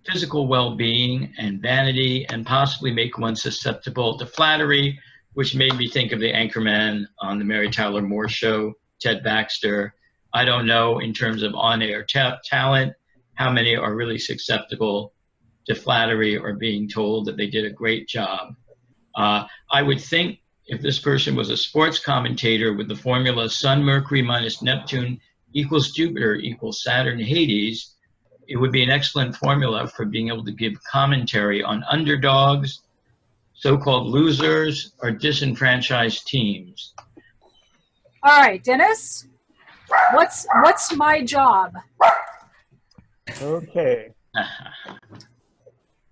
physical well-being and vanity and possibly make one susceptible to flattery, which made me think of the anchorman on the Mary Tyler Moore Show, Ted Baxter. I don't know in terms of on-air talent how many are really susceptible to flattery or being told that they did a great job. I would think if this person was a sports commentator with the formula Sun Mercury minus Neptune equals Jupiter equals Saturn Hades, it would be an excellent formula for being able to give commentary on underdogs, so-called losers, or disenfranchised teams. All right, Dennis, what's my job? Okay.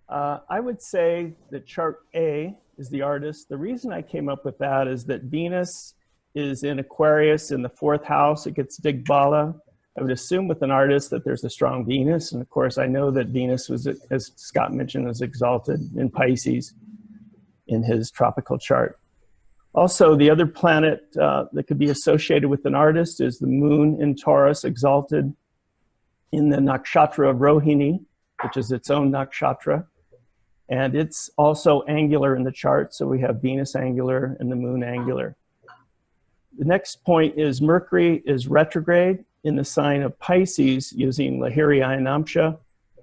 I would say that chart A is the artist. The reason I came up with that is that Venus is in Aquarius in the 4th house. It gets Digbala. I would assume with an artist that there's a strong Venus. And of course, I know that Venus was, as Scott mentioned, was exalted in Pisces in his tropical chart. Also, the other planet that could be associated with an artist is the moon in Taurus, exalted in the nakshatra of Rohini, which is its own nakshatra. And it's also angular in the chart. So we have Venus angular and the moon angular. The next point is Mercury is retrograde in the sign of Pisces using Lahiri Ayanamsha,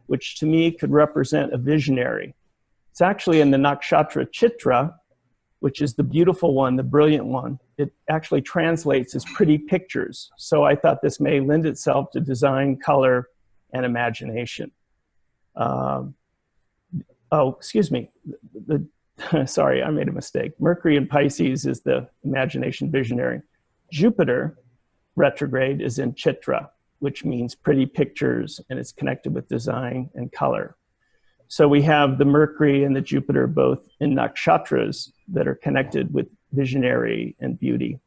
which to me could represent a visionary. It's actually in the nakshatra Chitra, which is the beautiful one, the brilliant one. It actually translates as pretty pictures. So I thought this may lend itself to design, color, and imagination. Oh, excuse me. Sorry, I made a mistake. Mercury in Pisces is the imagination visionary. Jupiter retrograde is in Chitra, which means pretty pictures, and it's connected with design and color. So we have the Mercury and the Jupiter both in nakshatras that are connected with visionary and beauty.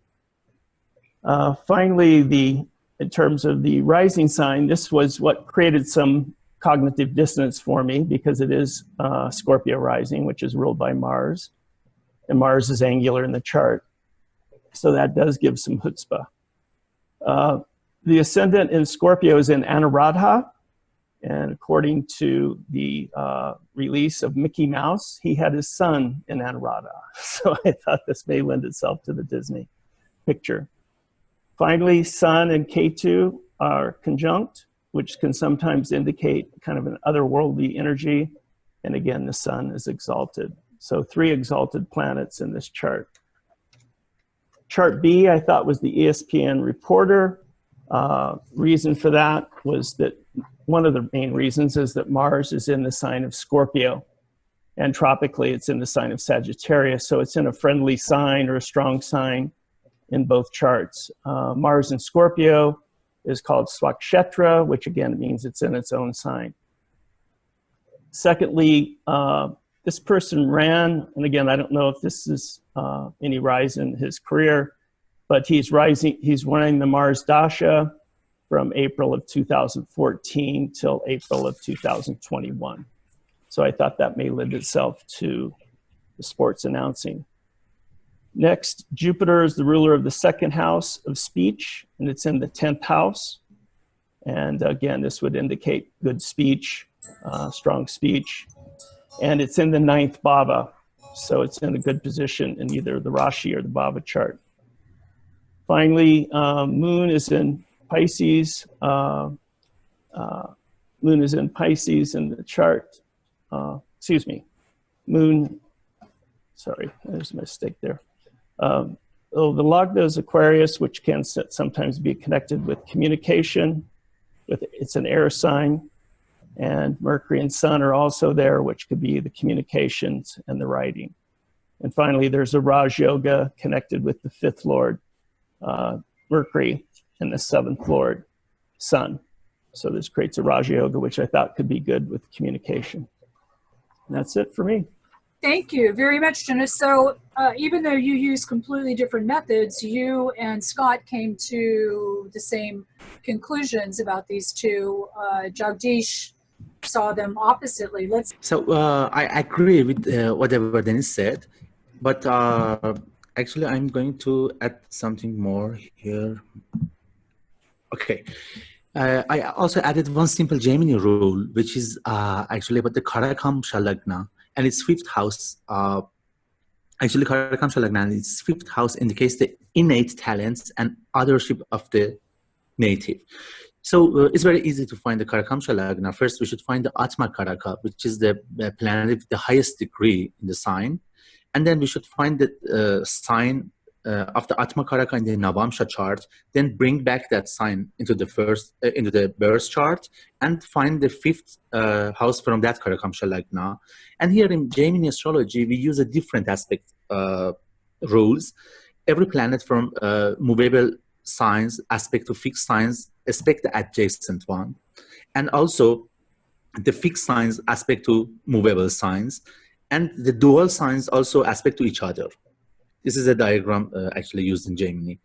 Finally, in terms of the rising sign, this was what created some cognitive dissonance for me, because it is Scorpio rising, which is ruled by Mars, and Mars is angular in the chart. So that does give some chutzpah. The ascendant in Scorpio is in Anuradha, and according to the release of Mickey Mouse, he had his son in Anuradha. So I thought this may lend itself to the Disney picture. Finally, Sun and Ketu are conjunct, which can sometimes indicate kind of an otherworldly energy. And again, the Sun is exalted. So 3 exalted planets in this chart. Chart B, I thought, was the ESPN reporter. Reason for that was that one of the main reasons is that Mars is in the sign of Scorpio, and tropically it's in the sign of Sagittarius. So it's in a friendly sign or a strong sign in both charts. Mars in Scorpio is called Swakshetra, which again means it's in its own sign. Secondly, this person ran, and again, I don't know if this is any rise in his career, but he's running the Mars Dasha from April of 2014 till April of 2021. So I thought that may lend itself to the sports announcing. Next, Jupiter is the ruler of the 2nd house of speech, and it's in the 10th house. And again, this would indicate good speech, strong speech. And it's in the 9th bhava, so it's in a good position in either the Rashi or the bhava chart. Finally, Moon is in Pisces. Moon is in Pisces in the chart. Excuse me, Moon, sorry, there's a mistake there. The Lagna is Aquarius, which can sometimes be connected with communication. It's an air sign. And Mercury and Sun are also there, which could be the communications and the writing. And finally, there's a Raj Yoga connected with the 5th Lord, Mercury, and the 7th Lord, Sun. So this creates a Raj Yoga, which I thought could be good with communication. And that's it for me. Thank you very much, Jonas. So even though you use completely different methods, you and Scott came to the same conclusions about these two. Jagdish saw them oppositely. I agree with whatever Dennis said, but actually I'm going to add something more here. Okay. I also added one simple Gemini rule, which is actually about the Karakamsha Lagna, and its 5th house. Actually, Karakamsha Lagna and its 5th house indicates the innate talents and authorship of the native. So it's very easy to find the Karakamsha Lagna. First, we should find the Atma Karaka, which is the planet with the highest degree in the sign. And then we should find the sign of the Atma Karaka in the Navamsha chart, then bring back that sign into the birth chart and find the 5th house from that Karakamsha Lagna. And here in Gemini astrology, we use a different aspect rules. Every planet from movable signs aspect to fixed signs aspect the adjacent one, and also the fixed signs aspect to movable signs, and the dual signs also aspect to each other. This is a diagram actually used in Gemini.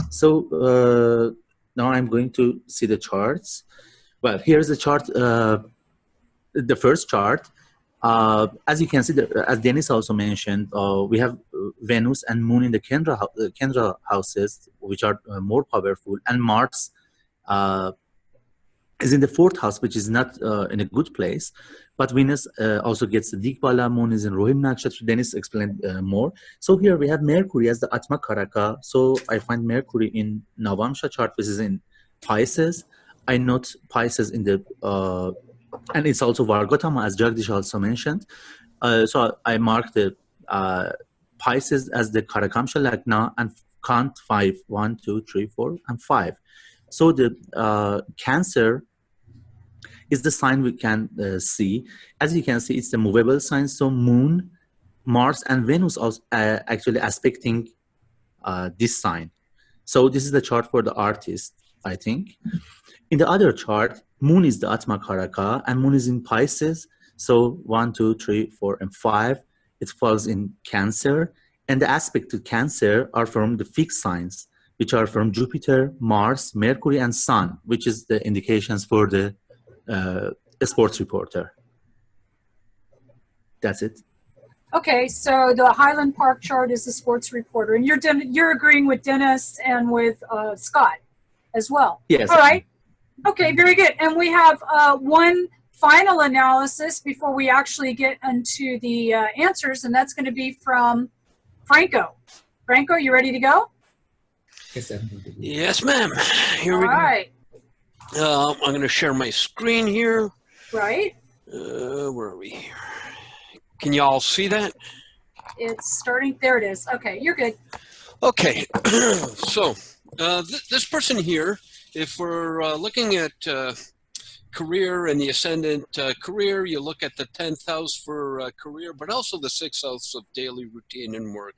So now I'm going to see the charts. Well, here's the chart, the first chart. As you can see, as Dennis also mentioned, we have Venus and Moon in the Kendra houses, which are more powerful, and Mars is in the 4th house, which is not in a good place. But Venus also gets the Dikbala, Moon is in Rohim Nakshatra. Dennis explained more. So here we have Mercury as the Atma Karaka. So I find Mercury in Navamsha chart, which is in Pisces. I note Pisces in the and it's also Vargotama, as Jagdish also mentioned. So I mark the Pisces as the Karakamsha Lagna and count 5. 1, 2, 3, 4, and 5. So the Cancer is the sign we can see. As you can see, it's the movable sign. So Moon, Mars, and Venus also actually aspecting this sign. So this is the chart for the artist, I think. In the other chart, Moon is the Atma Karaka, and Moon is in Pisces. So 1, 2, 3, 4, and 5, it falls in Cancer. And the aspect to Cancer are from the fixed signs, which are from Jupiter, Mars, Mercury, and Sun, which is the indications for the sports reporter. That's it. Okay, so the Highland Park chart is the sports reporter, and you're agreeing with Dennis and with Scott as well. Yes. All right. Okay, very good. And we have one final analysis before we actually get into the answers, and that's going to be from Franco. Franco, you ready to go? Yes, ma'am. Here we go. All right. I'm going to share my screen here. Right. Where are we here? Can you all see that? It's starting. There it is. Okay, you're good. Okay. So this person here, if we're looking at career and the ascendant career, you look at the 10th house for career, but also the 6th house of daily routine and work.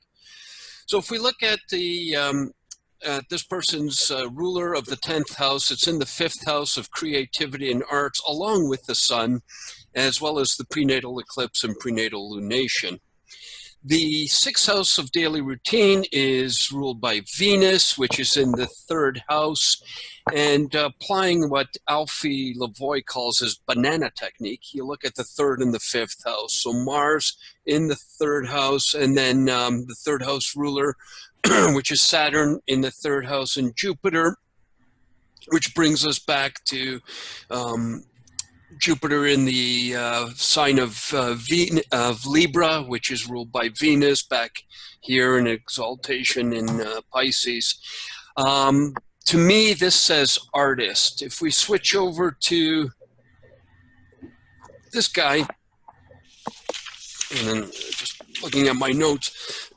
So if we look at the this person's ruler of the 10th house, it's in the 5th house of creativity and arts, along with the sun, as well as the prenatal eclipse and prenatal lunation. The 6th house of daily routine is ruled by Venus, which is in the 3rd house, and applying what Alfie Lavoie calls his banana technique, you look at the 3rd and the 5th house. So Mars in the 3rd house, and then the 3rd house ruler, which is Saturn in the 3rd house, and Jupiter, which brings us back to Jupiter in the sign of Libra, which is ruled by Venus, back here in exaltation in Pisces. To me, this says artist. If we switch over to this guy, and then just looking at my notes,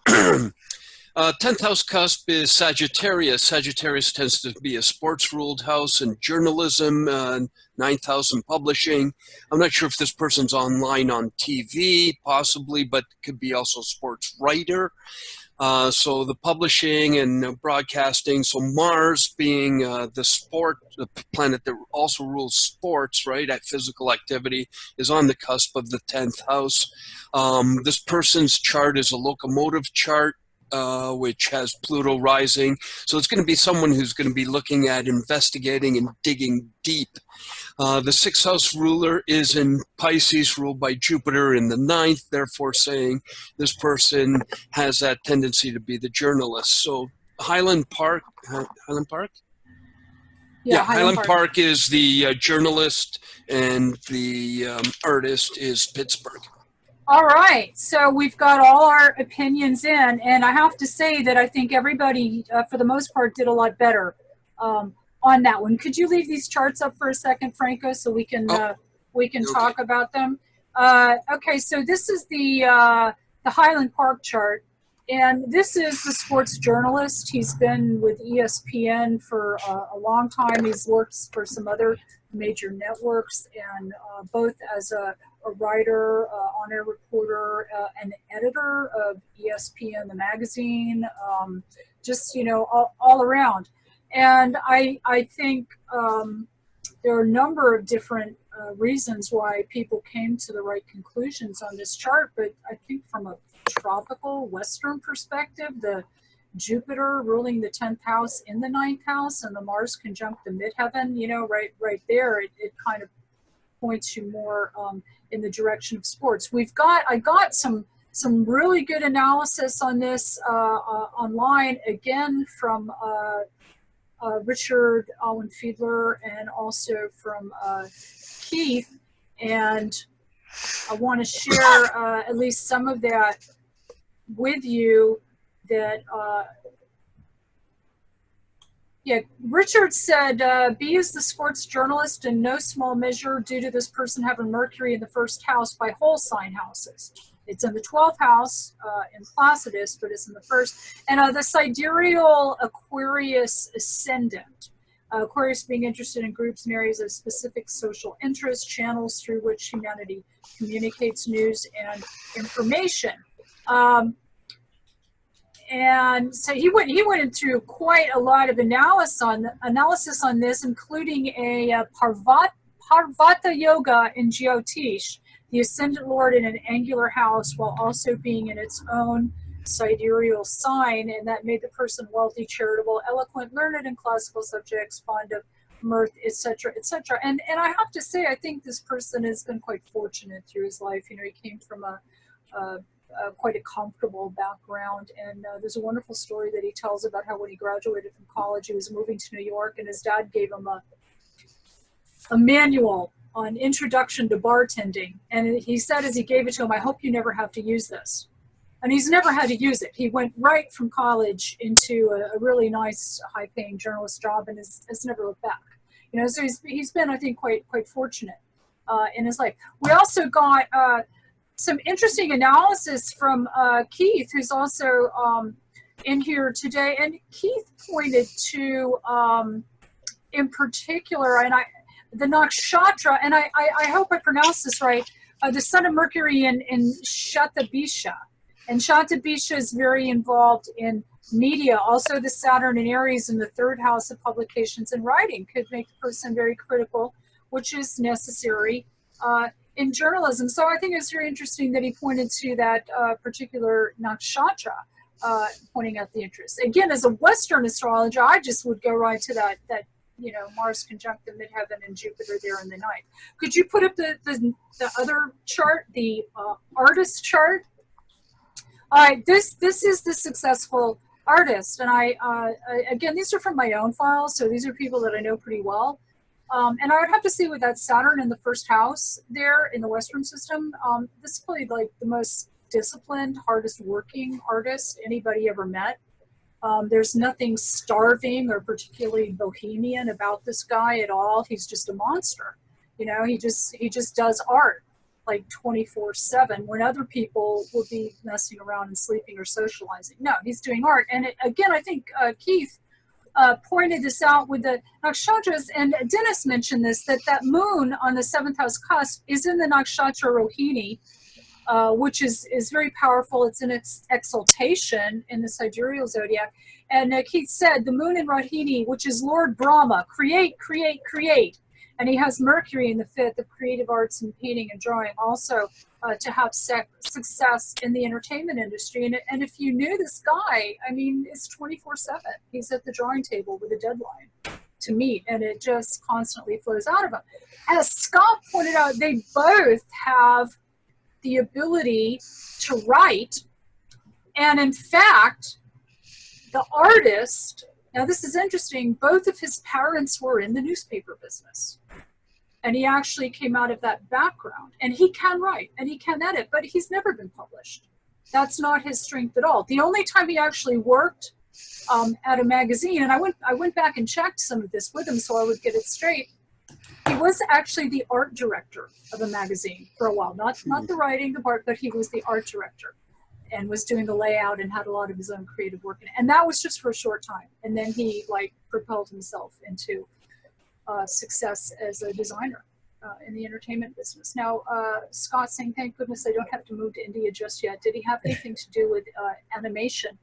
10th house cusp is Sagittarius. Sagittarius tends to be a sports-ruled house and journalism, 9th house in publishing. I'm not sure if this person's online on TV, possibly, but could be also sports writer. So the publishing and broadcasting. So Mars being the planet that also rules sports, right, at physical activity, is on the cusp of the 10th house. This person's chart is a locomotive chart, which has Pluto rising. So it's going to be someone who's going to be looking at investigating and digging deep. The 6th house ruler is in Pisces, ruled by Jupiter in the 9th, therefore saying this person has that tendency to be the journalist. So Highland Park? Yeah, Highland Park is the journalist, and the artist is Pittsburgh. All right, so we've got all our opinions in, and I have to say that I think everybody, for the most part, did a lot better on that one. Could you leave these charts up for a second, Franco, so we can talk about them? Okay, so this is the Highland Park chart, and this is the sports journalist. He's been with ESPN for a long time. He's worked for some other major networks, and both as a writer, on-air reporter, an editor of ESPN, the magazine, just, you know, all around. And I think there are a number of different reasons why people came to the right conclusions on this chart, but I think from a tropical Western perspective, the Jupiter ruling the 10th house in the 9th house and the Mars conjunct the midheaven, you know, right there, it kind of points you more in the direction of sports. I got some really good analysis on this online, again from Richard Alwyn Fiedler and also from Keith, and I want to share at least some of that with you. That Richard said, B is the sports journalist in no small measure due to this person having Mercury in the 1st house by whole sign houses. It's in the 12th house in Placidus, but it's in the 1st. And the sidereal Aquarius ascendant. Aquarius being interested in groups and areas of specific social interest, channels through which humanity communicates news and information. And so he went into quite a lot of analysis on this, including a Parvata Yoga in Jyotish, the ascendant lord in an angular house while also being in its own sidereal sign, and that made the person wealthy, charitable, eloquent, learned in classical subjects, fond of mirth, etc., etc. And I have to say, I think this person has been quite fortunate through his life. You know, he came from quite a comfortable background, and there's a wonderful story that he tells about how when he graduated from college, he was moving to New York, and his dad gave him a manual on introduction to bartending, and he said as he gave it to him, "I hope you never have to use this." And he's never had to use it. He went right from college into a really nice, high-paying journalist job, and has never looked back. You know, so he's been, I think, quite fortunate in his life. We also got some interesting analysis from Keith, who's also in here today. And Keith pointed to, in particular, and the nakshatra, and I hope I pronounced this right, the sun of Mercury in Shatabisha. And Shatabisha is very involved in media. Also, the Saturn in Aries in the third house of publications and writing could make the person very critical, which is necessary in journalism. So I think it's very interesting that he pointed to that particular nakshatra, pointing out the interest. Again, as a Western astrologer, I just would go right to that you know, Mars conjunct the midheaven and Jupiter there in the ninth. Could you put up the other chart, the artist chart? All right, this is the successful artist, and again, these are from my own files, so these are people that I know pretty well. And I would have to say with that Saturn in the first house there in the Western system, this is probably like the most disciplined, hardest working artist anybody ever met. There's nothing starving or particularly bohemian about this guy at all. He's just a monster. You know, he just does art like 24/7 when other people would be messing around and sleeping or socializing. No, he's doing art. And again, I think Keith pointed this out with the nakshatras, and Dennis mentioned this, that moon on the 7th house cusp is in the nakshatra Rohini, which is very powerful. It's in its exaltation in the sidereal zodiac. And Keith said the moon in Rohini, which is Lord Brahma, create, create, create. And he has Mercury in the 5th of creative arts and painting and drawing, also to have success in the entertainment industry. And if you knew this guy, I mean, it's 24/7. He's at the drawing table with a deadline to meet, and it just constantly flows out of him. As Scott pointed out, they both have the ability to write. And in fact, the artist, now this is interesting, both of his parents were in the newspaper business. And he actually came out of that background. And he can write and he can edit, but he's never been published. That's not his strength at all. The only time he actually worked at a magazine, and I went back and checked some of this with him so I would get it straight. He was actually the art director of a magazine for a while. Not the writing, the part, but he was the art director and was doing the layout and had a lot of his own creative work in it. And that was just for a short time. And then he like propelled himself into success as a designer in the entertainment business. Now, Scott saying, thank goodness I don't have to move to India just yet. Did he have anything to do with animation?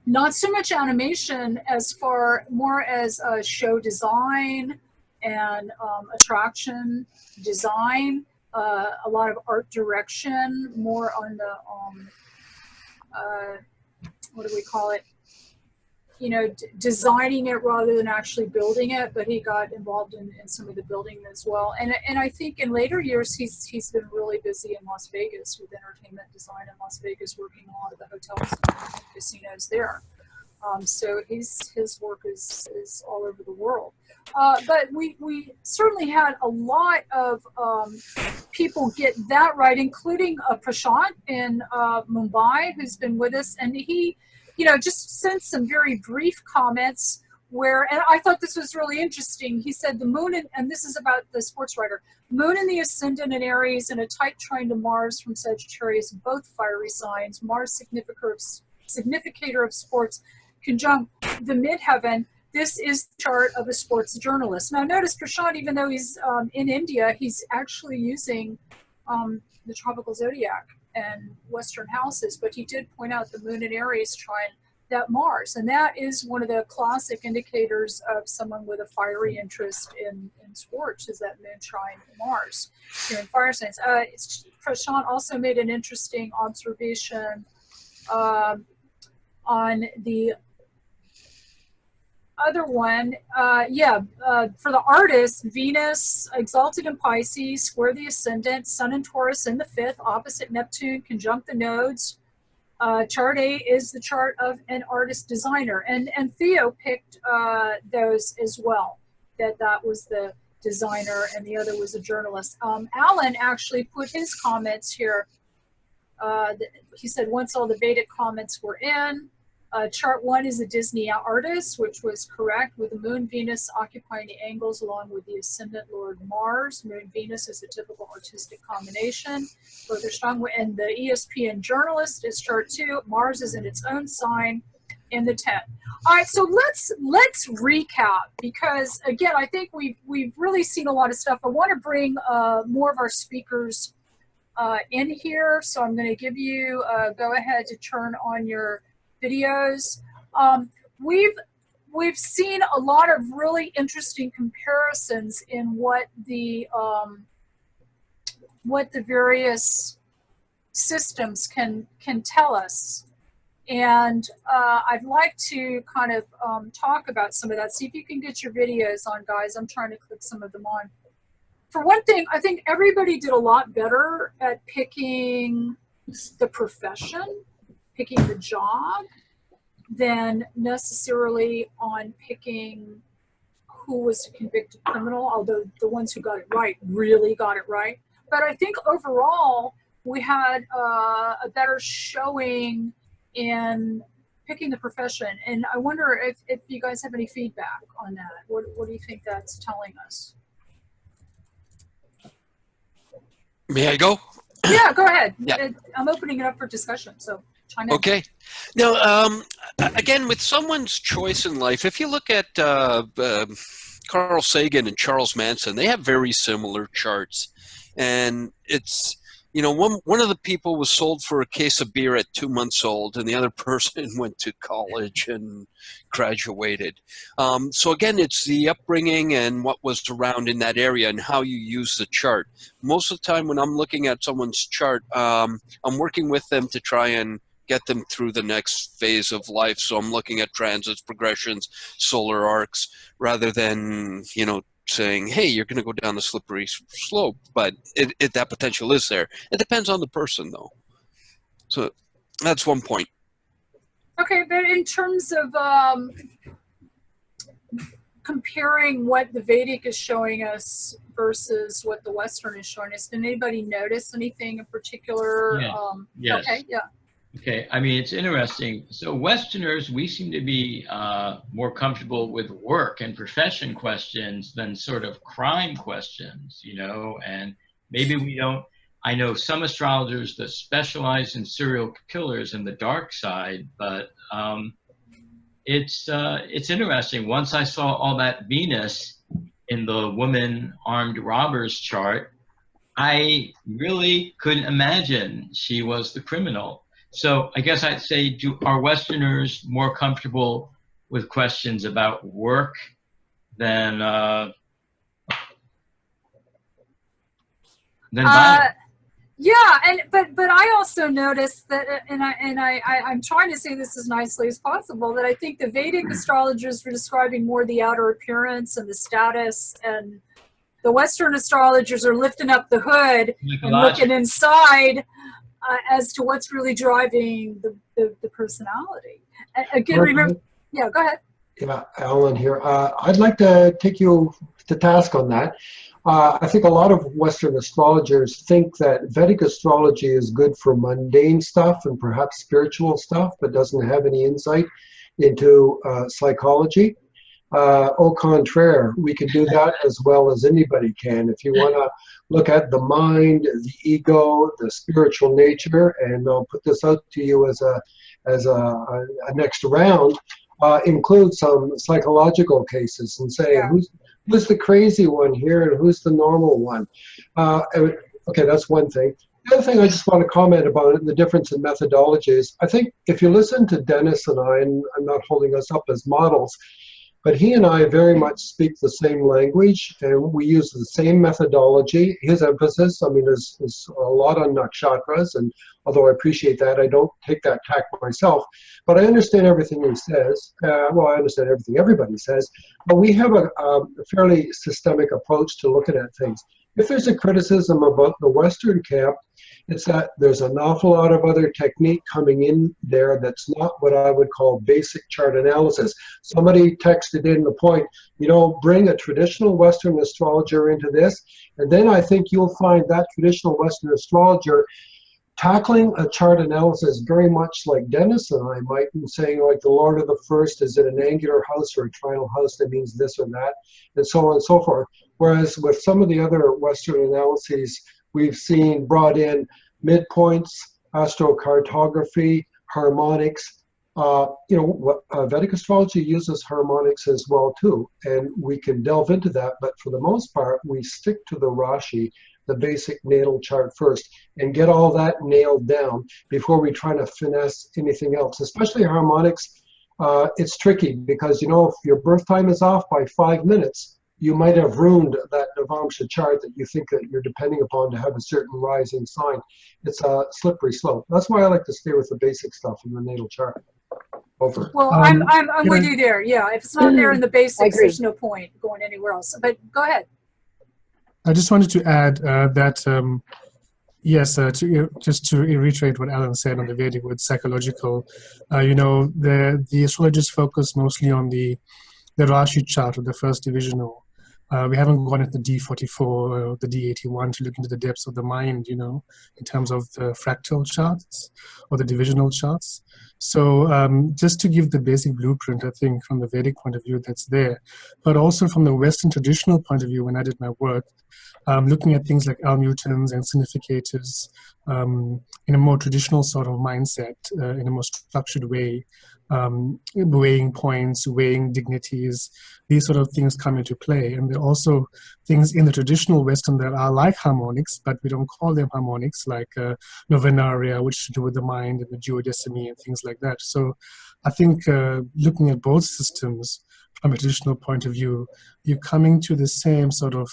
Not so much animation as more as show design and attraction design, a lot of art direction, more on the, what do we call it? You know, designing it rather than actually building it, but he got involved in some of the building as well. And I think in later years, he's been really busy in Las Vegas with entertainment design in Las Vegas, working a lot of the hotels and casinos there. So his work is all over the world. But we certainly had a lot of people get that right, including Prashant in Mumbai, who's been with us, and he, you know, just sent some very brief comments where, and I thought this was really interesting. He said the moon, and this is about the sports writer, moon in the ascendant in Aries and a tight trine to Mars from Sagittarius, both fiery signs, Mars significator of sports, conjunct the midheaven. This is the chart of a sports journalist. Now notice Prashant, even though he's in India, he's actually using the tropical zodiac and Western houses, but he did point out the moon in Aries trine that Mars, and that is one of the classic indicators of someone with a fiery interest in sports, is that moon trine Mars here in fire signs. Prashant also made an interesting observation on the other one. For the artist, Venus exalted in Pisces, square the ascendant, Sun in Taurus in the 5th, opposite Neptune, conjunct the nodes. Chart A is the chart of an artist designer, and Theo picked those as well, that was the designer and the other was a journalist. Alan actually put his comments here. He said once all the Vedic comments were in, chart 1 is a Disney artist, which was correct, with the moon Venus occupying the angles along with the ascendant Lord Mars. Moon Venus is a typical artistic combination. Further strong, and the ESPN journalist is chart 2. Mars is in its own sign in the 10th. All right, so let's recap, because again, I think we've really seen a lot of stuff. I want to bring more of our speakers in here, so I'm going to give you go ahead to turn on your videos. We've seen a lot of really interesting comparisons in what the various systems can tell us, and I'd like to kind of talk about some of that. See if you can get your videos on, guys. I'm trying to click some of them on. For one thing, I think everybody did a lot better at picking the profession, picking the job, than necessarily on picking who was a convicted criminal, although the ones who got it right really got it right. But I think overall we had a better showing in picking the profession. And I wonder if you guys have any feedback on that. What do you think that's telling us? May I go? Yeah, go ahead. Yeah. I'm opening it up for discussion, so chime in. Okay. Now, again, with someone's choice in life, if you look at Carl Sagan and Charles Manson, they have very similar charts. And it's, you know, one of the people was sold for a case of beer at 2 months old, and the other person went to college and graduated. So again, it's the upbringing and what was around in that area and how you use the chart. Most of the time when I'm looking at someone's chart, I'm working with them to try and get them through the next phase of life. So I'm looking at transits, progressions, solar arcs, rather than, you know, saying, hey, you're going to go down the slippery slope, but that potential is there. It depends on the person, though. So that's one point. Okay, but in terms of comparing what the Vedic is showing us versus what the Western is showing us, did anybody notice anything in particular? Yes. Yes. Okay, yeah. Okay, I mean, it's interesting. So Westerners, we seem to be more comfortable with work and profession questions than sort of crime questions, you know, and maybe we don't. I know some astrologers that specialize in serial killers and the dark side, but it's interesting. Once I saw all that Venus in the woman armed robbers chart, I really couldn't imagine she was the criminal. So I guess I'd say, are Westerners more comfortable with questions about work than violence? Yeah, but I also noticed that, and I'm trying to say this as nicely as possible, that I think the Vedic astrologers were describing more the outer appearance and the status, and the Western astrologers are lifting up the hood and looking inside as to what's really driving the personality. Again, remember, yeah, go ahead. Yeah, Alan here. I'd like to take you to task on that. I think a lot of Western astrologers think that Vedic astrology is good for mundane stuff and perhaps spiritual stuff, but doesn't have any insight into psychology. Au contraire, we can do that as well as anybody can. If you want to look at the mind, the ego, the spiritual nature, and I'll put this out to you as a next round, include some psychological cases and say, yeah, who's the crazy one here and who's the normal one? Okay, that's one thing. The other thing I just want to comment about it, the difference in methodologies. I think if you listen to Dennis and I, and I'm not holding us up as models, but he and I very much speak the same language, and we use the same methodology. His emphasis, I mean, is a lot on nakshatras, and although I appreciate that, I don't take that tack myself. But I understand everything he says. Well, I understand everything everybody says, but we have a fairly systemic approach to looking at things. If there's a criticism about the Western camp, it's that there's an awful lot of other technique coming in there that's not what I would call basic chart analysis. Somebody texted in the point, you know, bring a traditional Western astrologer into this, and then I think you'll find that traditional Western astrologer tackling a chart analysis very much like Dennis and I might be saying, like, the Lord of the First is in an angular house or a triangle house that means this or that, and so on and so forth. Whereas with some of the other Western analyses, we've seen brought in midpoints, astrocartography, harmonics. Vedic astrology uses harmonics as well too, and we can delve into that, but for the most part, we stick to the Rashi, the basic natal chart first, and get all that nailed down before we try to finesse anything else. Especially harmonics, it's tricky because, you know, if your birth time is off by 5 minutes, you might have ruined that Navamsha chart that you think that you're depending upon to have a certain rising sign. It's a slippery slope. That's why I like to stay with the basic stuff in the natal chart. Over. Well, I'm with you there. Yeah, if it's not there in the basics, there's no point going anywhere else. But go ahead. I just wanted to add that, yes, just to reiterate what Alan said on the Vedic with psychological, the astrologers focus mostly on the Rashi chart or the first divisional. We haven't gone at the D44 or the D81 to look into the depths of the mind, you know, in terms of the fractal charts or the divisional charts. So just to give the basic blueprint, I think, from the Vedic point of view, that's there. But also from the Western traditional point of view, when I did my work, looking at things like almutans and significators in a more traditional sort of mindset, in a more structured way, weighing points, weighing dignities, these sort of things come into play. And there are also things in the traditional Western that are like harmonics, but we don't call them harmonics, like novenaria, which to do with the mind, and the duodecimy and things like that. So I think looking at both systems from a traditional point of view, you're coming to the same sort of,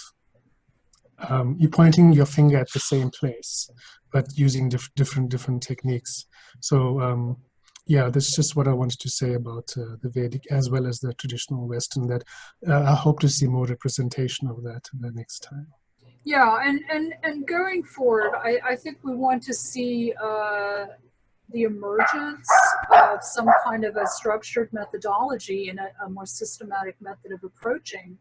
you're pointing your finger at the same place, but using different techniques. So yeah, that's just what I wanted to say about the Vedic as well as the traditional Western, that I hope to see more representation of that the next time. Yeah, and going forward, I think we want to see the emergence of some kind of a structured methodology and a more systematic method of approaching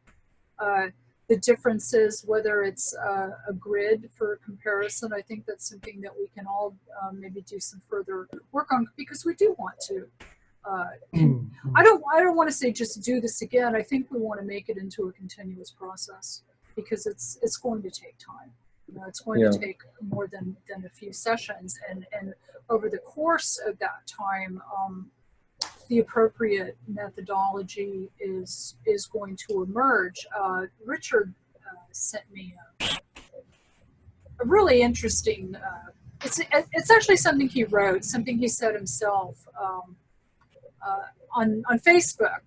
the differences, whether it's a grid for comparison. I think that's something that we can all maybe do some further work on, because we do want to. I don't want to say just do this again. I think we want to make it into a continuous process, because it's going to take time. You know, it's going to take more than a few sessions, and over the course of that time, the appropriate methodology is going to emerge. Richard sent me a really interesting, it's actually something he wrote, something he said himself on Facebook,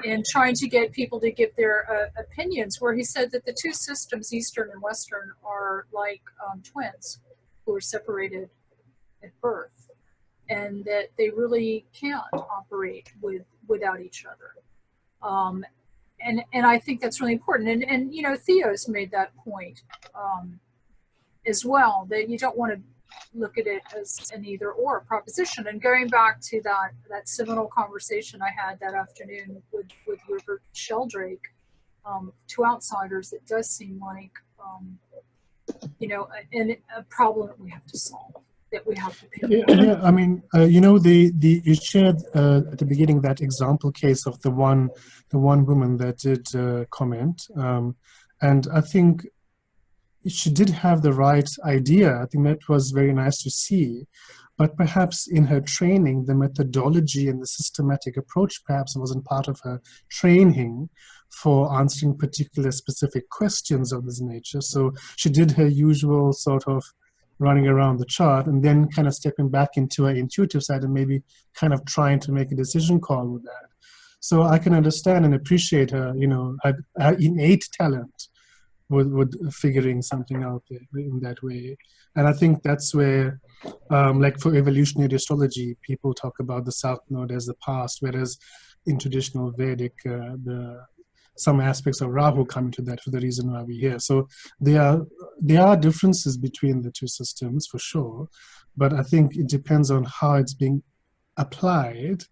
in trying to get people to give their opinions, where he said that the two systems, Eastern and Western, are like twins who are separated at birth, and that they really can't operate without each other. And I think that's really important. And you know, Theo's made that point as well, that you don't want to look at it as an either or proposition. And going back to that seminal conversation I had that afternoon with Rupert Sheldrake, to outsiders, it does seem like, you know, a problem that we have to solve, that we have to pick. Yeah, I mean, you know, you shared at the beginning that example case of the one woman that did comment, and I think she did have the right idea. I think that was very nice to see, but perhaps in her training, the methodology and the systematic approach perhaps wasn't part of her training for answering particular specific questions of this nature. So she did her usual sort of, running around the chart, and then kind of stepping back into an intuitive side and maybe kind of trying to make a decision call with that. So I can understand and appreciate her, her innate talent with figuring something out in that way. And I think that's where, like for evolutionary astrology, people talk about the South Node as the past, whereas in traditional Vedic, some aspects of Rahu come into that for the reason why we're here. So there are differences between the two systems for sure, but I think it depends on how it's being applied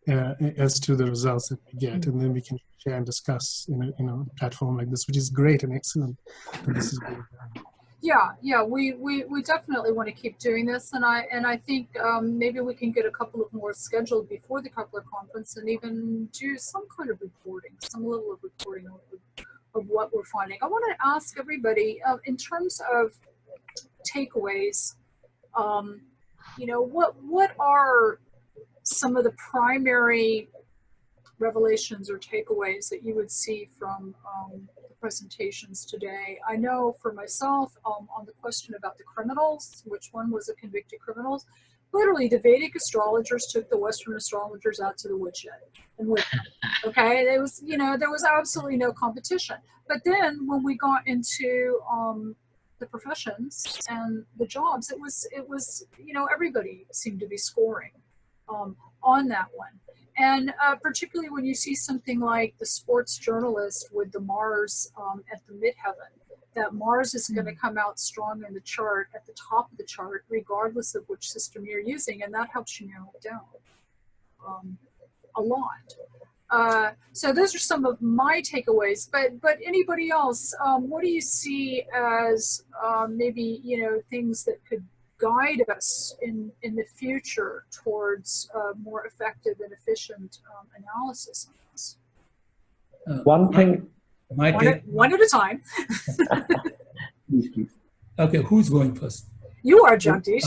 as to the results that we get, and then we can share and discuss in a platform like this, which is great and excellent that this is being done. Yeah, we definitely want to keep doing this, and I think maybe we can get a couple of more scheduled before the Kepler conference, and even do some kind of reporting, some level of reporting of what we're finding. I want to ask everybody in terms of takeaways. What are some of the primary revelations or takeaways that you would see from the presentations today? I know for myself, on the question about the criminals, which one was a convicted criminals, literally the Vedic astrologers took the Western astrologers out to the woodshed and with them. Okay, it was, there was absolutely no competition. But then when we got into the professions and the jobs, it was everybody seemed to be scoring on that one. And particularly when you see something like the sports journalist with the Mars at the midheaven, that Mars is going to come out strong in the chart, at the top of the chart, regardless of which system you're using, and that helps you narrow it down a lot. So those are some of my takeaways, but anybody else, what do you see as maybe, things that could guide us in the future towards more effective and efficient analysis on this? One thing. One at a time. Please. Okay, who's going first? You are, Jagdish.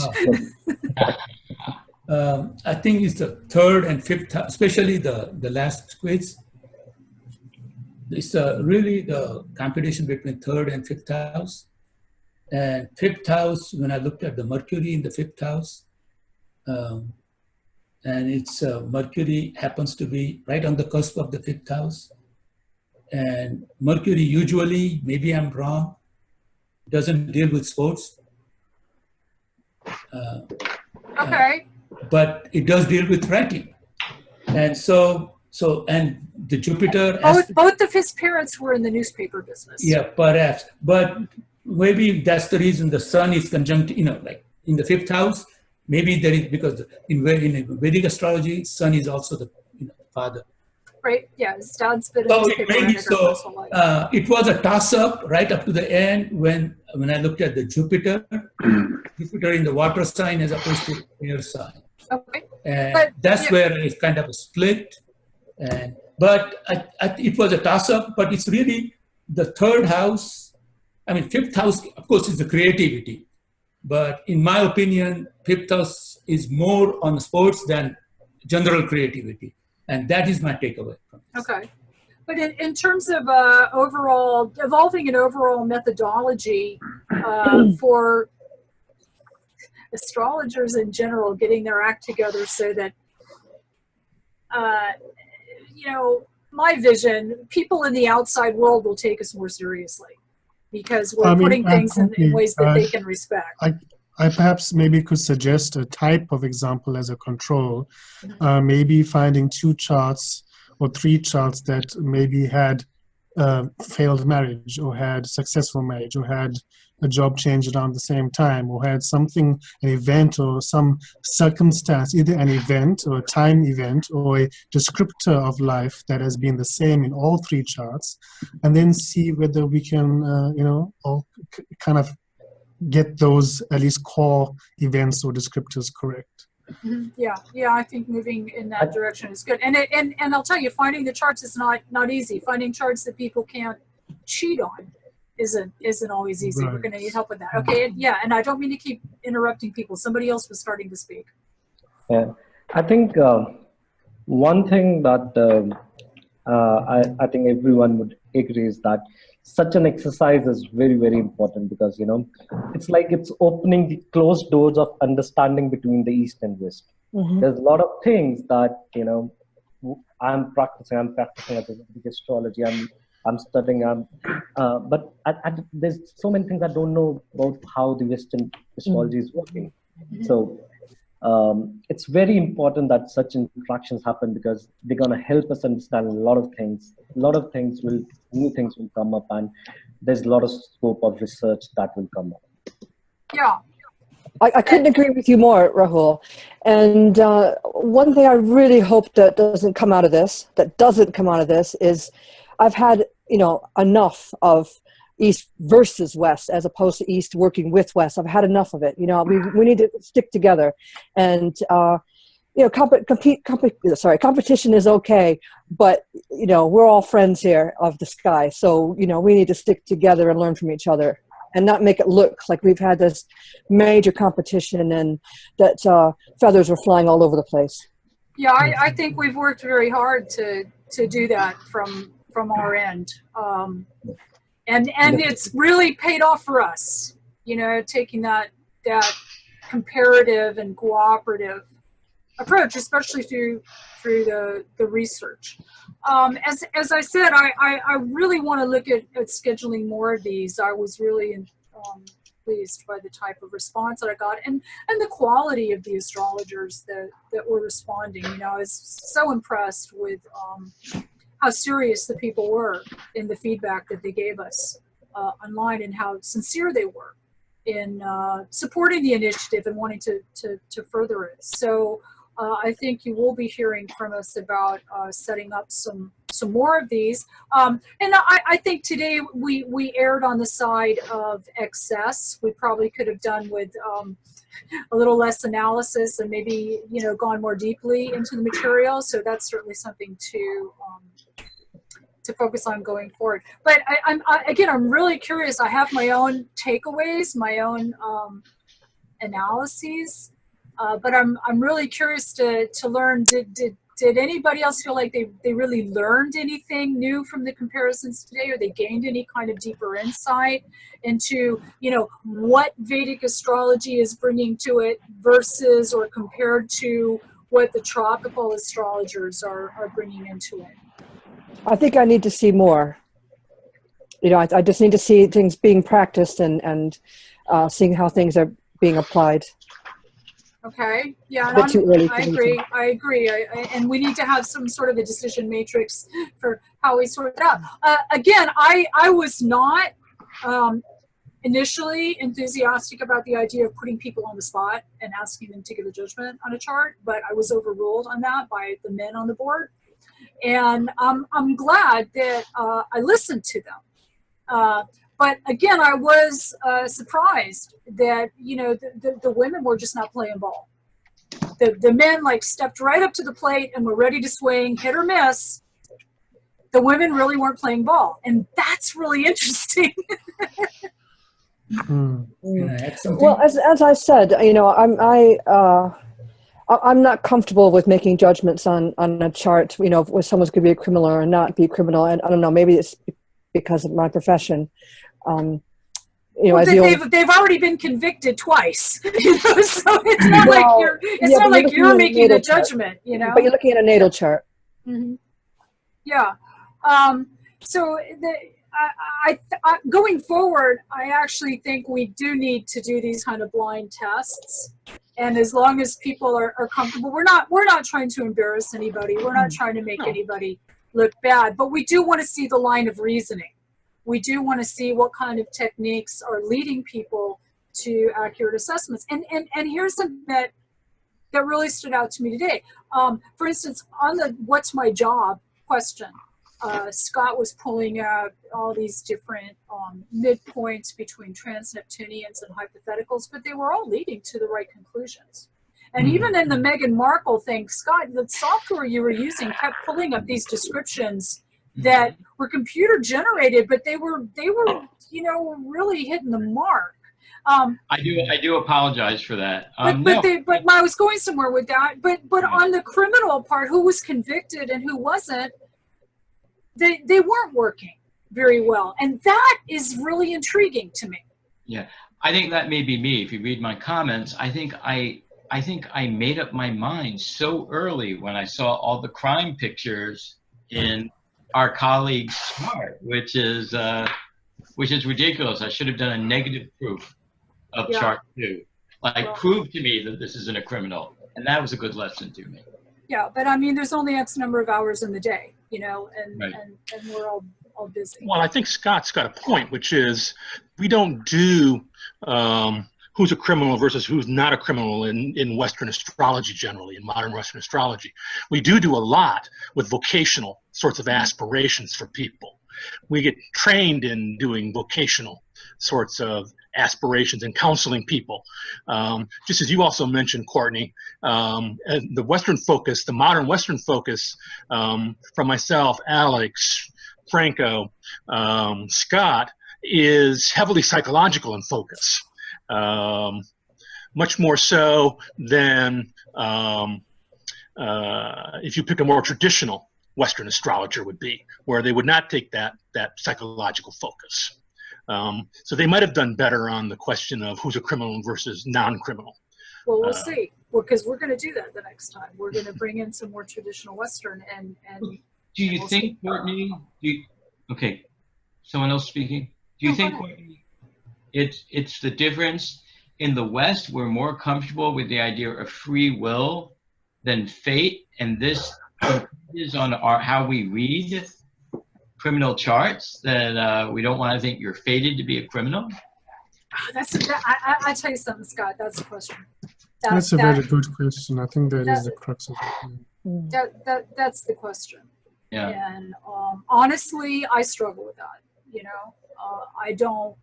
I think it's the third and fifth, especially the last quiz. It's really the competition between third and fifth house. And fifth house, when I looked at the Mercury in the fifth house, and it's Mercury happens to be right on the cusp of the fifth house. And Mercury usually, maybe I'm wrong, doesn't deal with sports. Okay. But it does deal with writing. And and the Jupiter. Both of his parents were in the newspaper business. Yeah, perhaps. But maybe that's the reason the sun is conjunct, like in the fifth house. Maybe there is, because in Vedic astrology, sun is also the father. Right, yeah, his dad's been so it was a toss-up right up to the end when I looked at the Jupiter in the water sign as opposed to air sign. Okay. And that's where it's kind of a split. But it was a toss-up, but it's really the third house. I mean, fifth house, of course, is the creativity. But in my opinion, fifth house is more on sports than general creativity. And that is my takeaway. Okay. But in terms of evolving an overall methodology for astrologers in general, getting their act together so that, my vision, people in the outside world will take us more seriously because we're putting things in ways that they can respect. I perhaps maybe could suggest a type of example as a control, maybe finding 2 charts or 3 charts that maybe had failed marriage or had successful marriage or had a job change around the same time or had something, an event or some circumstance, either an event or a time event or a descriptor of life that has been the same in all 3 charts, and then see whether we can, all kind of get those at least core events or descriptors correct. Mm-hmm. Yeah, I think moving in that direction is good. And I'll tell you, finding the charts is not easy. Finding charts that people can't cheat on isn't always easy. Right. We're going to need help with that. Okay, yeah, and I don't mean to keep interrupting people. Somebody else was starting to speak. Yeah, I think one thing that I think everyone would agree is that such an exercise is very, very important, because it's like it's opening the closed doors of understanding between the East and West. There's a lot of things that I'm practicing as a Vedic astrology. I'm studying. But there's so many things I don't know about how the Western astrology is working. So it's very important that such interactions happen, because they're going to help us understand a lot of things. New things will come up, and there's a lot of scope of research that will come up. Yeah. I couldn't agree with you more, Rahul. And one thing I really hope that doesn't come out of this, is I've had, enough of East versus West, as opposed to East working with West. I've had enough of it. We need to stick together, and competition is okay, but we're all friends here of the sky. So we need to stick together and learn from each other, and not make it look like we've had this major competition and that feathers are flying all over the place. Yeah, I think we've worked very hard to do that from our end. And it's really paid off for us, taking that comparative and cooperative approach, especially through the research. As I said, I really want to look at scheduling more of these. I was really pleased by the type of response that I got, and the quality of the astrologers that were responding. I was so impressed with how serious the people were in the feedback that they gave us online, and how sincere they were in supporting the initiative and wanting to further it. So I think you will be hearing from us about setting up some more of these. And I think today we erred on the side of excess. We probably could have done with a little less analysis, and maybe gone more deeply into the material. So that's certainly something to focus on going forward. But I'm really curious. I have my own takeaways, my own analyses. But I'm really curious to learn, did anybody else feel like they really learned anything new from the comparisons today, or they gained any kind of deeper insight into, what Vedic astrology is bringing to it versus or compared to what the tropical astrologers are bringing into it? I think I need to see more. I just need to see things being practiced and seeing how things are being applied. Okay. Yeah, A bit too early I agree. And we need to have some sort of a decision matrix for how we sort it out. Again, I was not initially enthusiastic about the idea of putting people on the spot and asking them to give a judgment on a chart, but I was overruled on that by the men on the board. And I'm glad that I listened to them. But again, I was surprised that, the women were just not playing ball. The men stepped right up to the plate and were ready to swing, hit or miss. The women really weren't playing ball. And that's really interesting. Can I add something? Well, as I said, I'm not comfortable with making judgments on a chart, where someone's going to be a criminal or not be a criminal. And I don't know, maybe it's because of my profession. They've already been convicted twice, so it's not like you're making a judgment, But you're looking at a natal chart. Mm-hmm. Yeah. So going forward, I actually think we do need to do these kind of blind tests. And as long as people are comfortable, we're not trying to embarrass anybody. We're not trying to make anybody look bad, but we do want to see the line of reasoning. We do want to see what kind of techniques are leading people to accurate assessments. And here's something that really stood out to me today. For instance, on the "What's my job?" question, Scott was pulling out all these different midpoints between trans-Neptunians and hypotheticals, but they were all leading to the right conclusions. And even in the Meghan Markle thing, Scott, the software you were using kept pulling up these descriptions that were computer generated, but they were really hitting the mark. I do apologize for that. But I was going somewhere with that. But on the criminal part, who was convicted and who wasn't, they weren't working. very well. And that is really intriguing to me. Yeah, I think that may be me. If you read my comments, I think I made up my mind so early when I saw all the crime pictures in our colleague's chart, which is ridiculous. I should have done a negative proof of chart 2. Like, prove to me that this isn't a criminal. And that was a good lesson to me. Yeah, but I mean, there's only X number of hours in the day, you know, and Right. and we're all busy. Well, I think Scott's got a point, which is we don't do who's a criminal versus who's not a criminal in Western astrology generally, in modern Western astrology. We do a lot with vocational sorts of aspirations for people. We get trained in doing vocational sorts of aspirations and counseling people. Just as you also mentioned, Courtney, the Western focus, the modern Western focus from myself, Alex, Franco, Scott, is heavily psychological in focus. Much more so than if you pick a more traditional Western astrologer would be, where they would not take that psychological focus. So they might have done better on the question of who's a criminal versus non-criminal. Well, we'll see. Well, because we're going to do that the next time. We're going to bring in some more traditional Western and do you think, Courtney? Okay, someone else speaking. Do you think, Courtney, it's the difference in the West? We're more comfortable with the idea of free will than fate, and this is on how we read criminal charts, that we don't want to think you're fated to be a criminal? I tell you something, Scott, that's the question. That's a very good question. I think that is the crux of it. That's the question. Yeah. And honestly, I struggle with that. You know, I don't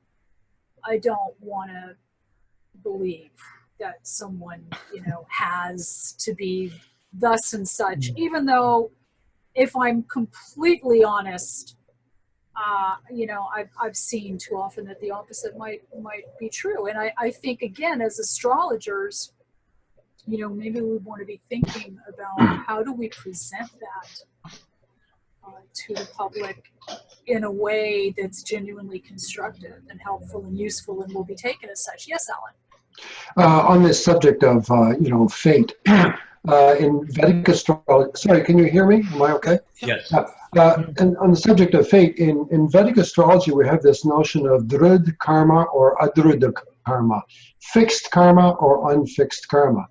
want to believe that someone, you know, has to be thus and such, even though, if I'm completely honest, you know, I've seen too often that the opposite might be true. And I think, again, as astrologers, you know, maybe we want to be thinking about how do we present that to the public in a way that's genuinely constructive and helpful and useful and will be taken as such. Yes, Alan? On this subject of, you know, fate, in Vedic astrology, sorry, can you hear me? Am I okay? Yes. And on the subject of fate, in Vedic astrology, we have this notion of dhrud karma or adhrud karma, fixed karma or unfixed karma.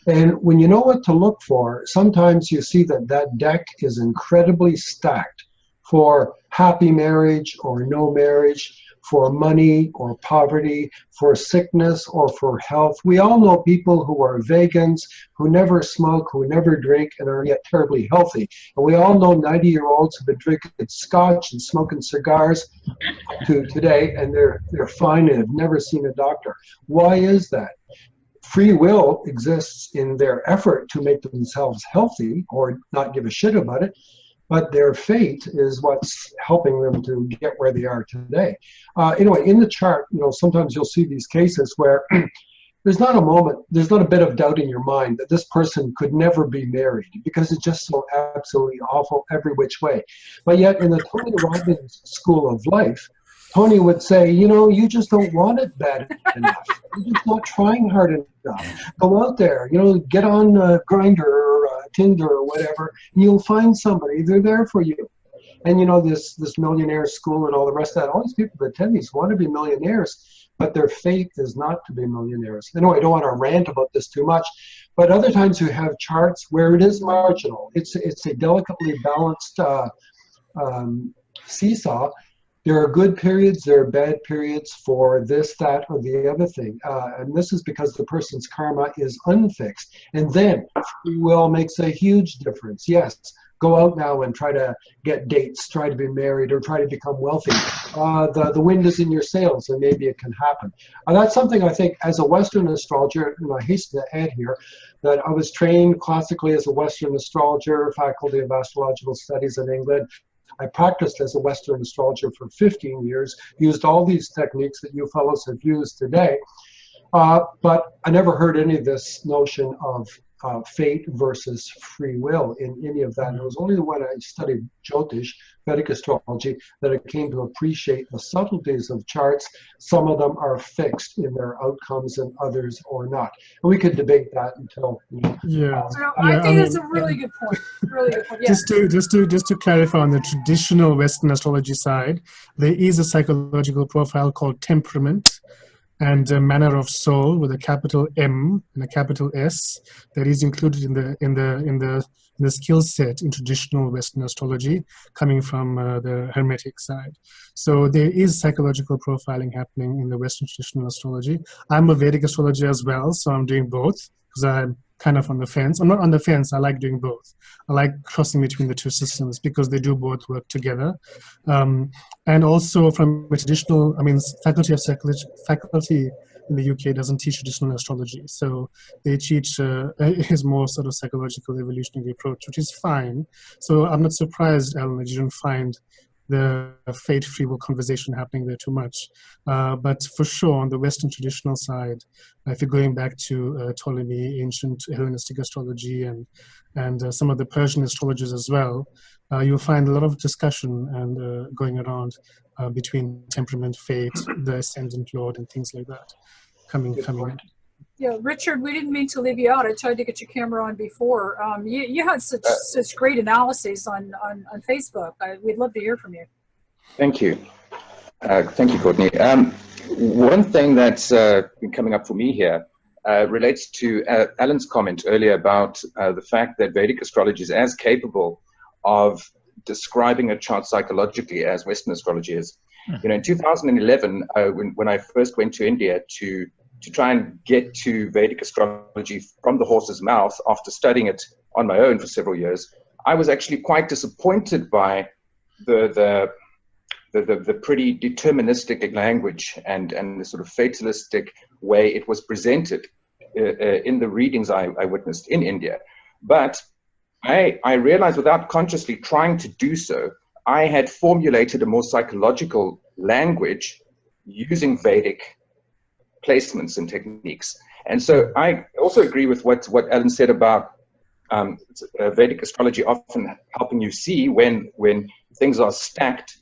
And when you know what to look for, sometimes you see that that deck is incredibly stacked for happy marriage or no marriage, for money or poverty, for sickness or for health. We all know people who are vegans, who never smoke, who never drink, and are yet terribly healthy. And we all know 90-year-olds who've been drinking scotch and smoking cigars to today, and they're fine and have never seen a doctor. Why is that? Free will exists in their effort to make themselves healthy or not give a shit about it, but their fate is what's helping them to get where they are today. Anyway, in the chart, you know, sometimes you'll see these cases where there's not a moment, there's not a bit of doubt in your mind that this person could never be married because it's just so absolutely awful every which way. But yet in the Tony Robbins School of Life, Tony would say, you know, you just don't want it bad enough. You're just not trying hard enough. Go out there, you know, get on Grindr or Tinder or whatever, and you'll find somebody. They're there for you. And, you know, this millionaire school and all the rest of that, all these people that attend these want to be millionaires, but their fate is not to be millionaires. Anyway, I don't want to rant about this too much, but other times you have charts where it is marginal. It's a delicately balanced seesaw. There are good periods, there are bad periods for this, that, or the other thing. And this is because the person's karma is unfixed. And then free will makes a huge difference. Yes, go out now and try to get dates, try to be married, or try to become wealthy. The wind is in your sails, and maybe it can happen. That's something I think as a Western astrologer, and I hasten to add here, that I was trained classically as a Western astrologer, Faculty of Astrological Studies in England. I practiced as a Western astrologer for 15 years, used all these techniques that you fellows have used today, but I never heard any of this notion of fate versus free will in any of that. And it was only when I studied Jyotish, Vedic astrology, that I came to appreciate the subtleties of charts. Some of them are fixed in their outcomes and others or not. And we could debate that until. Yeah. So I think that's a really good point. Really good point. Yeah. Just to clarify, on the traditional Western astrology side, there is a psychological profile called temperament and a manner of soul with a capital M and a capital S that is included in the skill set in traditional Western astrology, coming from the Hermetic side. So there is psychological profiling happening in the Western traditional astrology. I'm a Vedic astrologer as well, so I'm doing both because I'm kind of on the fence. I'm not on the fence. I like doing both. I like crossing between the two systems because they do both work together. And also from a traditional, faculty in the UK doesn't teach traditional astrology. So they teach is more sort of psychological evolutionary approach, which is fine. So I'm not surprised, Alan, that you don't find the fate free will conversation happening there too much. But for sure, on the Western traditional side, if you're going back to Ptolemy, ancient Hellenistic astrology, and some of the Persian astrologers as well, you'll find a lot of discussion and going around between temperament, fate, the ascendant lord, and things like that coming in. Yeah, Richard, we didn't mean to leave you out. I tried to get your camera on before. You had such great analyses on Facebook. We'd love to hear from you. Thank you. Thank you, Courtney. One thing that's been coming up for me here relates to Alan's comment earlier about the fact that Vedic astrology is as capable of describing a chart psychologically as Western astrology is. You know, in 2011, when I first went to India to try and get to Vedic astrology from the horse's mouth after studying it on my own for several years, I was actually quite disappointed by the pretty deterministic language and the sort of fatalistic way it was presented in the readings I witnessed in India. But I realized, without consciously trying to do so, I had formulated a more psychological language using Vedic placements and techniques. And so I also agree with what Alan said about Vedic astrology often helping you see when things are stacked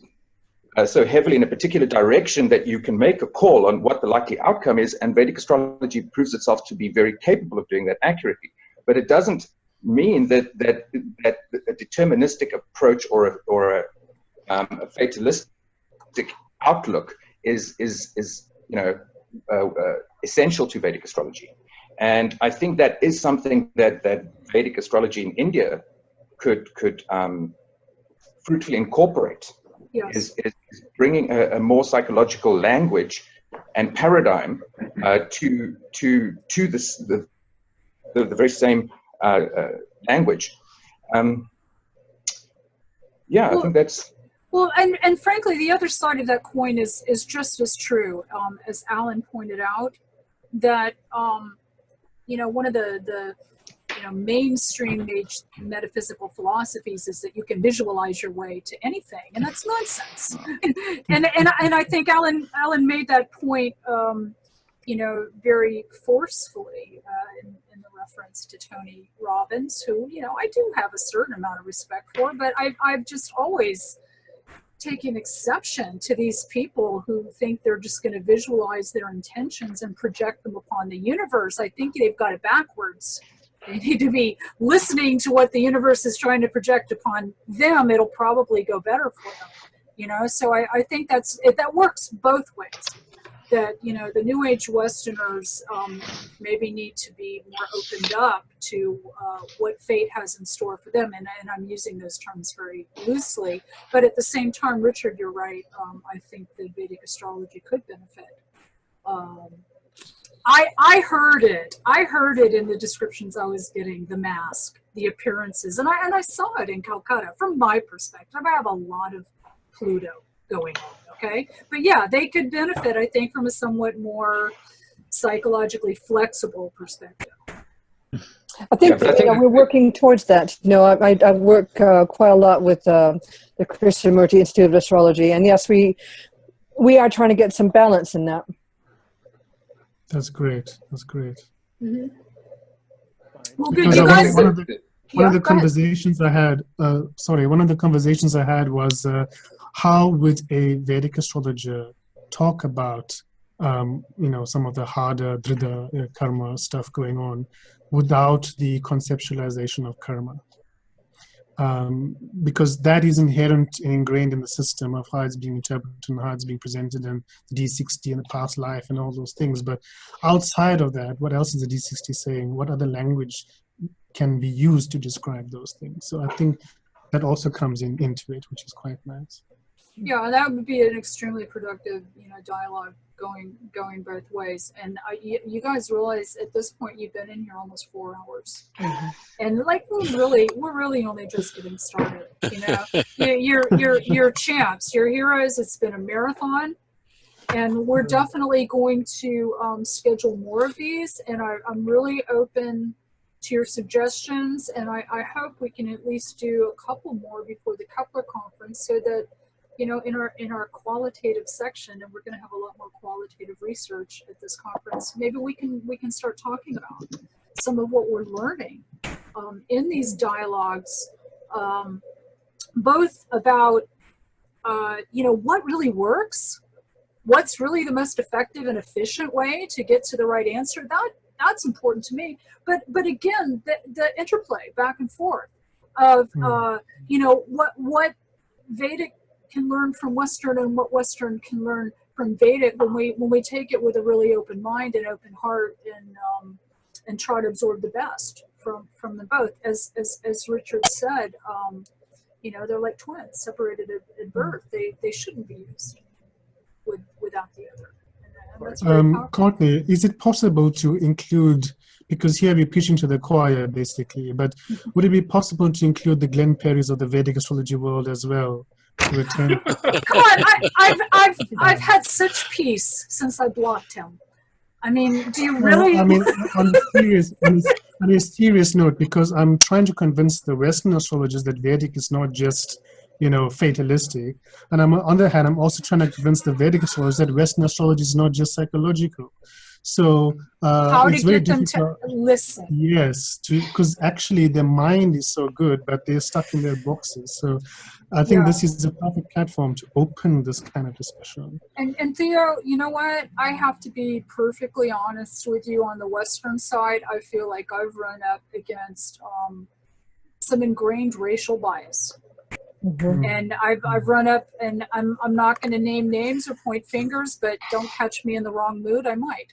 so heavily in a particular direction that you can make a call on what the likely outcome is, and Vedic astrology proves itself to be very capable of doing that accurately. But it doesn't mean that a deterministic approach or a fatalistic outlook is essential to Vedic astrology. And I think that is something that Vedic astrology in India could fruitfully incorporate. Yes. Is bringing a more psychological language and paradigm to the very same language. Yeah, well, I think that's... Well, and frankly, the other side of that coin is just as true, as Alan pointed out, that, one of the mainstream metaphysical philosophies is that you can visualize your way to anything, and that's nonsense. and I think Alan made that point, very forcefully in the reference to Tony Robbins, who I do have a certain amount of respect for, but I've just always taken exception to these people who think they're just going to visualize their intentions and project them upon the universe. I think they've got it backwards. They need to be listening to what the universe is trying to project upon them. It'll probably go better for them, So I think that works both ways. That the New Age Westerners maybe need to be more opened up to what fate has in store for them, and I'm using those terms very loosely. But at the same time, Richard, you're right. I think that Vedic astrology could benefit. I heard it. I heard it in the descriptions I was getting, the mask, the appearances, and I saw it in Calcutta. From my perspective, I have a lot of Pluto going on. Okay, but yeah, they could benefit, I think, from a somewhat more psychologically flexible perspective. I think, we're working towards that. I work quite a lot with the Krishnamurti Institute of Astrology, and yes, we are trying to get some balance in that. That's great. That's great. Mm-hmm. Well, good. Because You guys. one of the Yeah, go ahead. conversations I had, one of the conversations I had was how would a Vedic astrologer talk about, some of the harder drida karma stuff going on without the conceptualization of karma? Because that is inherent and ingrained in the system of how it's being interpreted and how it's being presented in the D60 and the past life and all those things. But outside of that, what else is the D60 saying? What other language can be used to describe those things? So I think that also comes into it, which is quite nice. Yeah, that would be an extremely productive, dialogue going both ways. And you guys realize at this point you've been in here almost 4 hours, and like we're really only just getting started. You're champs, you're heroes. It's been a marathon, and we're definitely going to schedule more of these. And I'm really open to your suggestions, and I hope we can at least do a couple more before the Kepler conference, so that in our qualitative section, and we're going to have a lot more qualitative research at this conference, maybe we can start talking about some of what we're learning in these dialogues, both about what really works, what's really the most effective and efficient way to get to the right answer. That's important to me. But again, the interplay back and forth of what Vedic can learn from Western and what Western can learn from Vedic, when we take it with a really open mind and open heart, and try to absorb the best from them both. As Richard said, they're like twins separated at birth. They shouldn't be used without the other. And that's very powerful. Courtney, is it possible to include, because here we're preaching to the choir basically, but would it be possible to include the Glenn Perrys of the Vedic astrology world as well? Come on, I've had such peace since I blocked him. I mean, do you really? On a serious note, because I'm trying to convince the Western astrologers that Vedic is not just, fatalistic. And on the other hand, I'm also trying to convince the Vedic astrologers that Western astrology is not just psychological. So how it's to very get them difficult. to listen? Yes, because actually their mind is so good, but they're stuck in their boxes. So I think this is a perfect platform to open this kind of discussion. And Theo, you know what? I have to be perfectly honest with you. On the Western side, I feel like I've run up against some ingrained racial bias. And I've run up, and I'm not going to name names or point fingers, but don't catch me in the wrong mood. I might.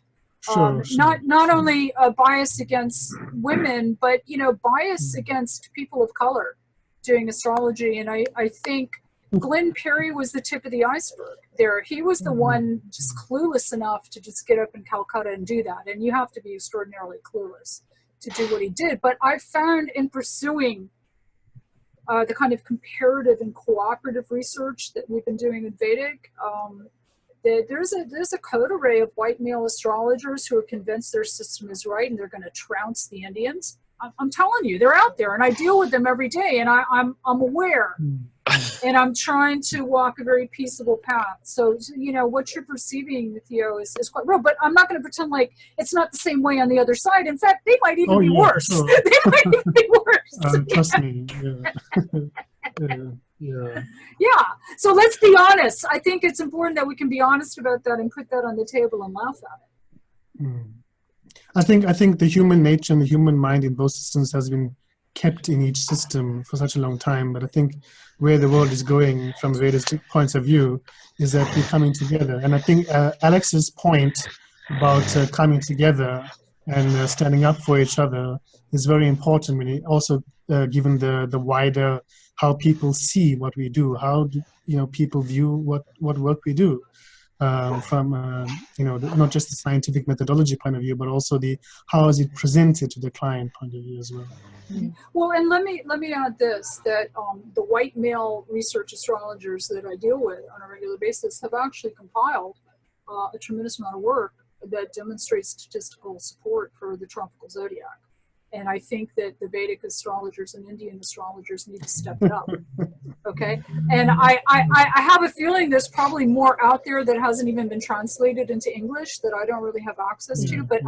Not only a bias against women, but bias against people of color doing astrology. And I think Glenn Perry was the tip of the iceberg there. He was the one just clueless enough to just get up in Calcutta and do that. And you have to be extraordinarily clueless to do what he did. But I found in pursuing the kind of comparative and cooperative research that we've been doing in Vedic, there's a coterie of white male astrologers who are convinced their system is right and they're going to trounce the Indians. I'm telling you, they're out there, and I deal with them every day, and I'm aware, and I'm trying to walk a very peaceable path. So what you're perceiving, Theo, is quite real. But I'm not going to pretend like it's not the same way on the other side. In fact, they might even be worse. Sure. They might even be worse. Trust me. Yeah. So let's be honest. I think it's important that we can be honest about that and put that on the table and laugh at it. I think the human nature and the human mind in both systems has been kept in each system for such a long time. But I think where the world is going from various points of view is that we're coming together. And I think Alex's point about coming together and standing up for each other is very important. When it also given the wider how people see what we do, how people view what work we do. From not just the scientific methodology point of view, but also how is it presented to the client point of view as well. Well, and let me add this, that the white male research astrologers that I deal with on a regular basis have actually compiled a tremendous amount of work that demonstrates statistical support for the tropical zodiac. And I think that the Vedic astrologers and Indian astrologers need to step it up. Okay. And I have a feeling there's probably more out there that hasn't even been translated into English that I don't really have access to, but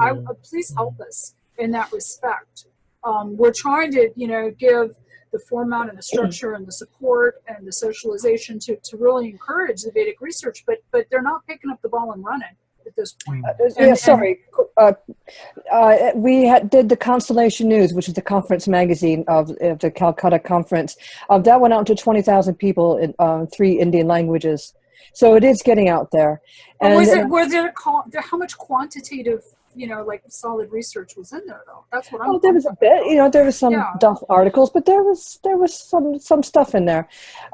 please help us in that respect. We're trying to, give the format and the structure and the support and the socialization to really encourage the Vedic research, but they're not picking up the ball and running at this point. We did the Constellation News, which is the conference magazine of the Calcutta conference. That went out to 20,000 people in 3 Indian languages. So it is getting out there. And how much quantitative, like solid research was in there though? That's what I'm. Oh, there was a bit. There was some Duff articles, but there was some stuff in there.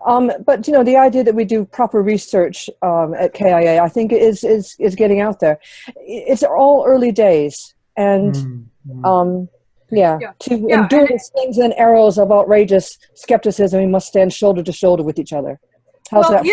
But the idea that we do proper research at KIA, I think is getting out there. It's all early days, and enduring slings and arrows of outrageous skepticism, we must stand shoulder to shoulder with each other. How's that?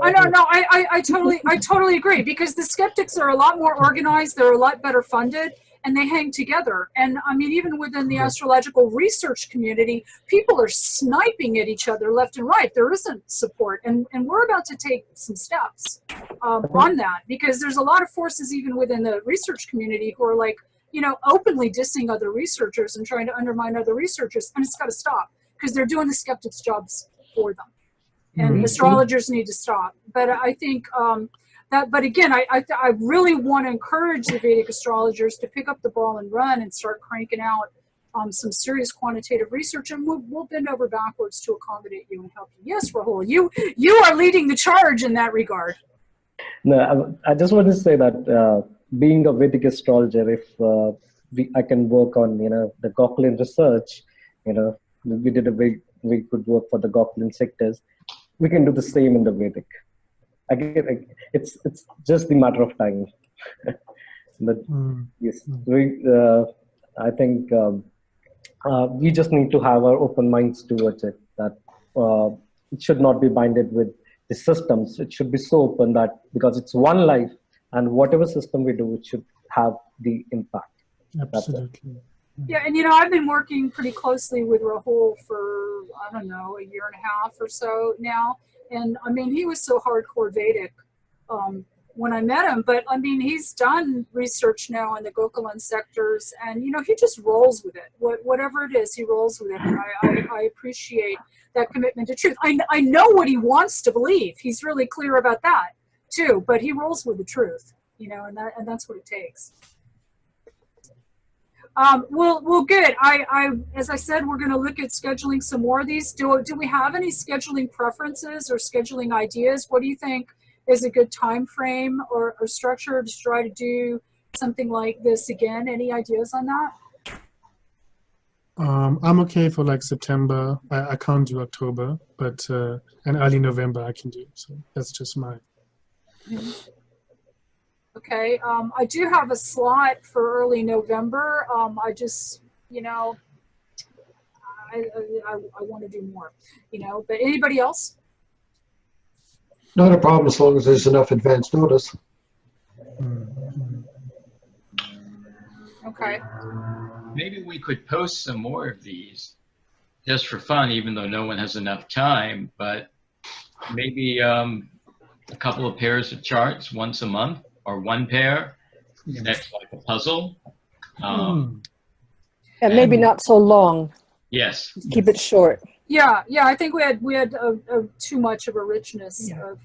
I don't know. I totally agree, because the skeptics are a lot more organized. They're a lot better funded, and they hang together. And I mean, even within the astrological research community, people are sniping at each other left and right. There isn't support, and we're about to take some steps on that, because there's a lot of forces even within the research community who are like, openly dissing other researchers and trying to undermine other researchers, and it's got to stop, because they're doing the skeptics' jobs for them. And astrologers need to stop. But I think but again, I really want to encourage the Vedic astrologers to pick up the ball and run and start cranking out some serious quantitative research, and we'll bend over backwards to accommodate you and help you. Yes, Rahul, you are leading the charge in that regard. No, I just want to say that being a Vedic astrologer, if I can work on the Goklan research, we did a very good work for the Goklan sectors. We can do the same in the Vedic. Again, it's just the matter of time. But yes, I think we just need to have our open minds towards it. That it should not be binded with the systems. It should be so open that, because it's one life, and whatever system we do, it should have the impact. Absolutely. Yeah, and I've been working pretty closely with Rahul for, I don't know, a year and a half or so now. And I mean, he was so hardcore Vedic when I met him, but I mean, he's done research now in the Gokulan sectors, and he just rolls with it. Whatever it is, he rolls with it. And I appreciate that commitment to truth. I know what he wants to believe. He's really clear about that too, but he rolls with the truth, and that's what it takes. Well, good. As I said, we're going to look at scheduling some more of these. Do we have any scheduling preferences or scheduling ideas? What do you think is a good time frame or structure to try to do something like this again? Any ideas on that? I'm okay for like September. I can't do October, but and early November I can do. So that's just mine. Mm-hmm. Okay, I do have a slot for early November. I just, I want to do more, but anybody else? Not a problem as long as there's enough advance notice. Okay. Maybe we could post some more of these just for fun, even though no one has enough time, but maybe a couple of pairs of charts once a month. Or one pair, that's like a puzzle. And maybe not so long. Yes. Keep it short. Yeah, I think we had too much of a richness of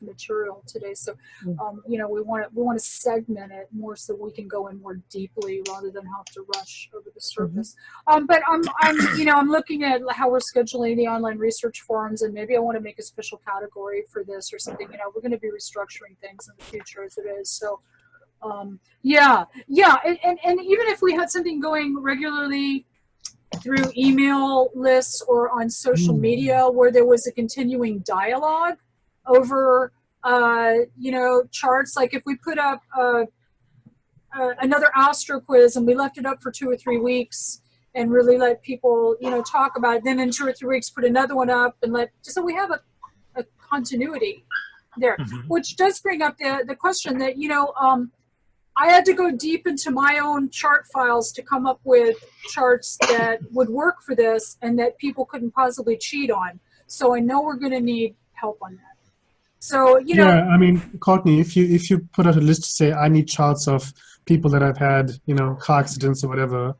material today. So, we want to segment it more so we can go in more deeply rather than have to rush over the surface. But I'm looking at how we're scheduling the online research forums, and maybe I want to make a special category for this or something. We're going to be restructuring things in the future as it is. So, and even if we had something going regularly through email lists or on social media where there was a continuing dialogue over, charts, like if we put up another Astro quiz and we left it up for 2 or 3 weeks and really let people, talk about it, then in 2 or 3 weeks put another one up and so we have a continuity there, which does bring up the question that, I had to go deep into my own chart files to come up with charts that would work for this and that people couldn't possibly cheat on. So I know we're going to need help on that. So, Yeah, I mean, Courtney, if you put out a list to say, I need charts of people that have had, you know, car accidents or whatever,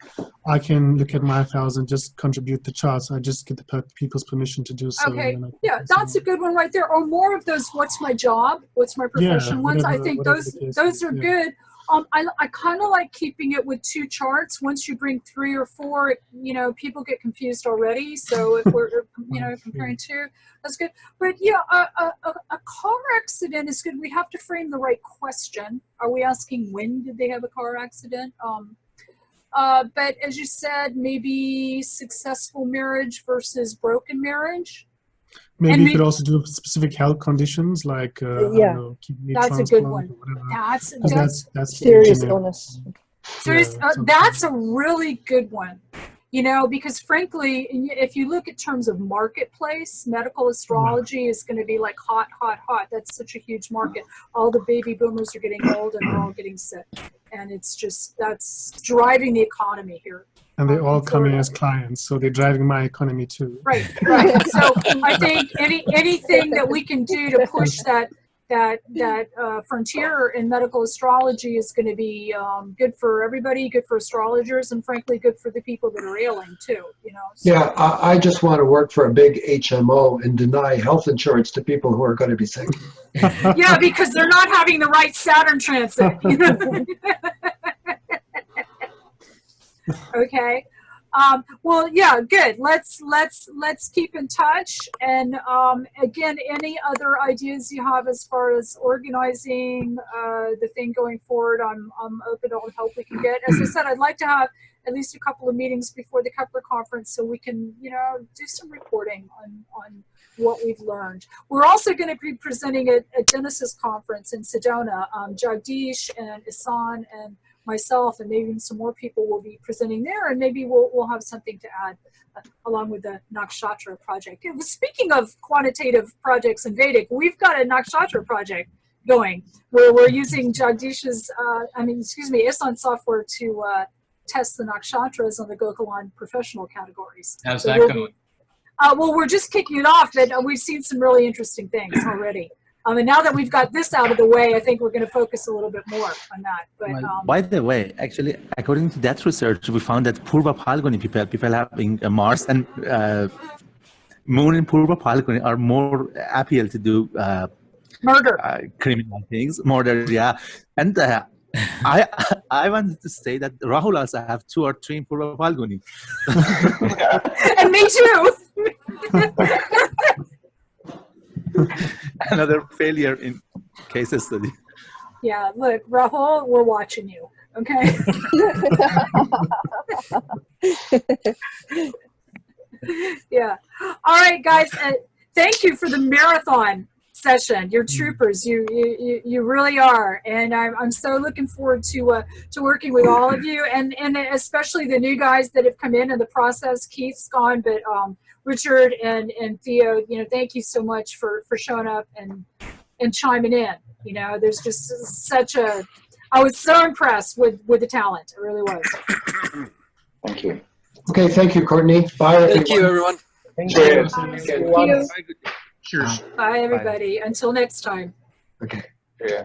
I can look at my files and just contribute the charts. I just get the people's permission to do so. Okay, yeah, that's a good one right there. Or more of those, what's my job, what's my profession ones. I think those are good. I kind of like keeping it with 2 charts. Once you bring 3 or 4, you know, people get confused already. So if we're, you know, comparing 2, that's good. But yeah, a car accident is good. We have to frame the right question. Are we asking when did they have a car accident? But as you said, maybe successful marriage versus broken marriage. Maybe you could also do specific health conditions like kidney that's a good transplant one. or whatever. That's serious illness. Serious, that's a really good one. You know, because frankly, if you look at terms of marketplace, medical astrology is going to be like hot, hot, hot. That's such a huge market. All the baby boomers are getting old and they're all getting sick. And it's just, that's driving the economy here. And they're all coming as clients, so they're driving my economy too. Right. So I think anything that we can do to push that frontier in medical astrology is going to be good for everybody, good for astrologers, and frankly, good for the people that are ailing too. You know. So. Yeah, I just want to work for a big HMO and deny health insurance to people who are going to be sick. Yeah, because they're not having the right Saturn transit. You know? Okay. Well, yeah, good. Let's keep in touch. And again, any other ideas you have as far as organizing the thing going forward, I'm open to all the help we can get. As I said, I'd like to have at least a couple of meetings before the Kepler conference so we can, you know, do some reporting on what we've learned. We're also going to be presenting at Genesis conference in Sedona. Jagdish and Isan and myself and maybe even some more people will be presenting there, and maybe we'll have something to add along with the Nakshatra project. Speaking of quantitative projects in Vedic, we've got a Nakshatra project going where we're using Jagdish's, Isan software to test the Nakshatras on the Gokulan professional categories. How's that going? Well, we're just kicking it off, but we've seen some really interesting things already. And now that we've got this out of the way, I think we're going to focus a little bit more on that. But by the way, actually, according to that research, we found that Purva Phalguni people having Mars and Moon in Purva Phalguni are more appeal to do murder, criminal things, murder. Yeah, and I wanted to say that Rahul also have 2 or 3 in Purva Phalguni. And me too. Another failure in case study. Yeah, look, Rahul, we're watching you, okay? Yeah. All right, guys, thank you for the marathon session. You're troopers. You really are, and I'm so looking forward to working with all of you, and especially the new guys that have come in the process. Keith's gone, but Richard and Theo, you know, thank you so much for showing up and chiming in. You know, there's just I was so impressed with the talent. I really was. Thank you. Okay, thank you, Courtney. Bye, everyone. Thank you, everyone. Thank Cheers. you. Cheers. Bye, everybody. Until next time. Okay. Yeah.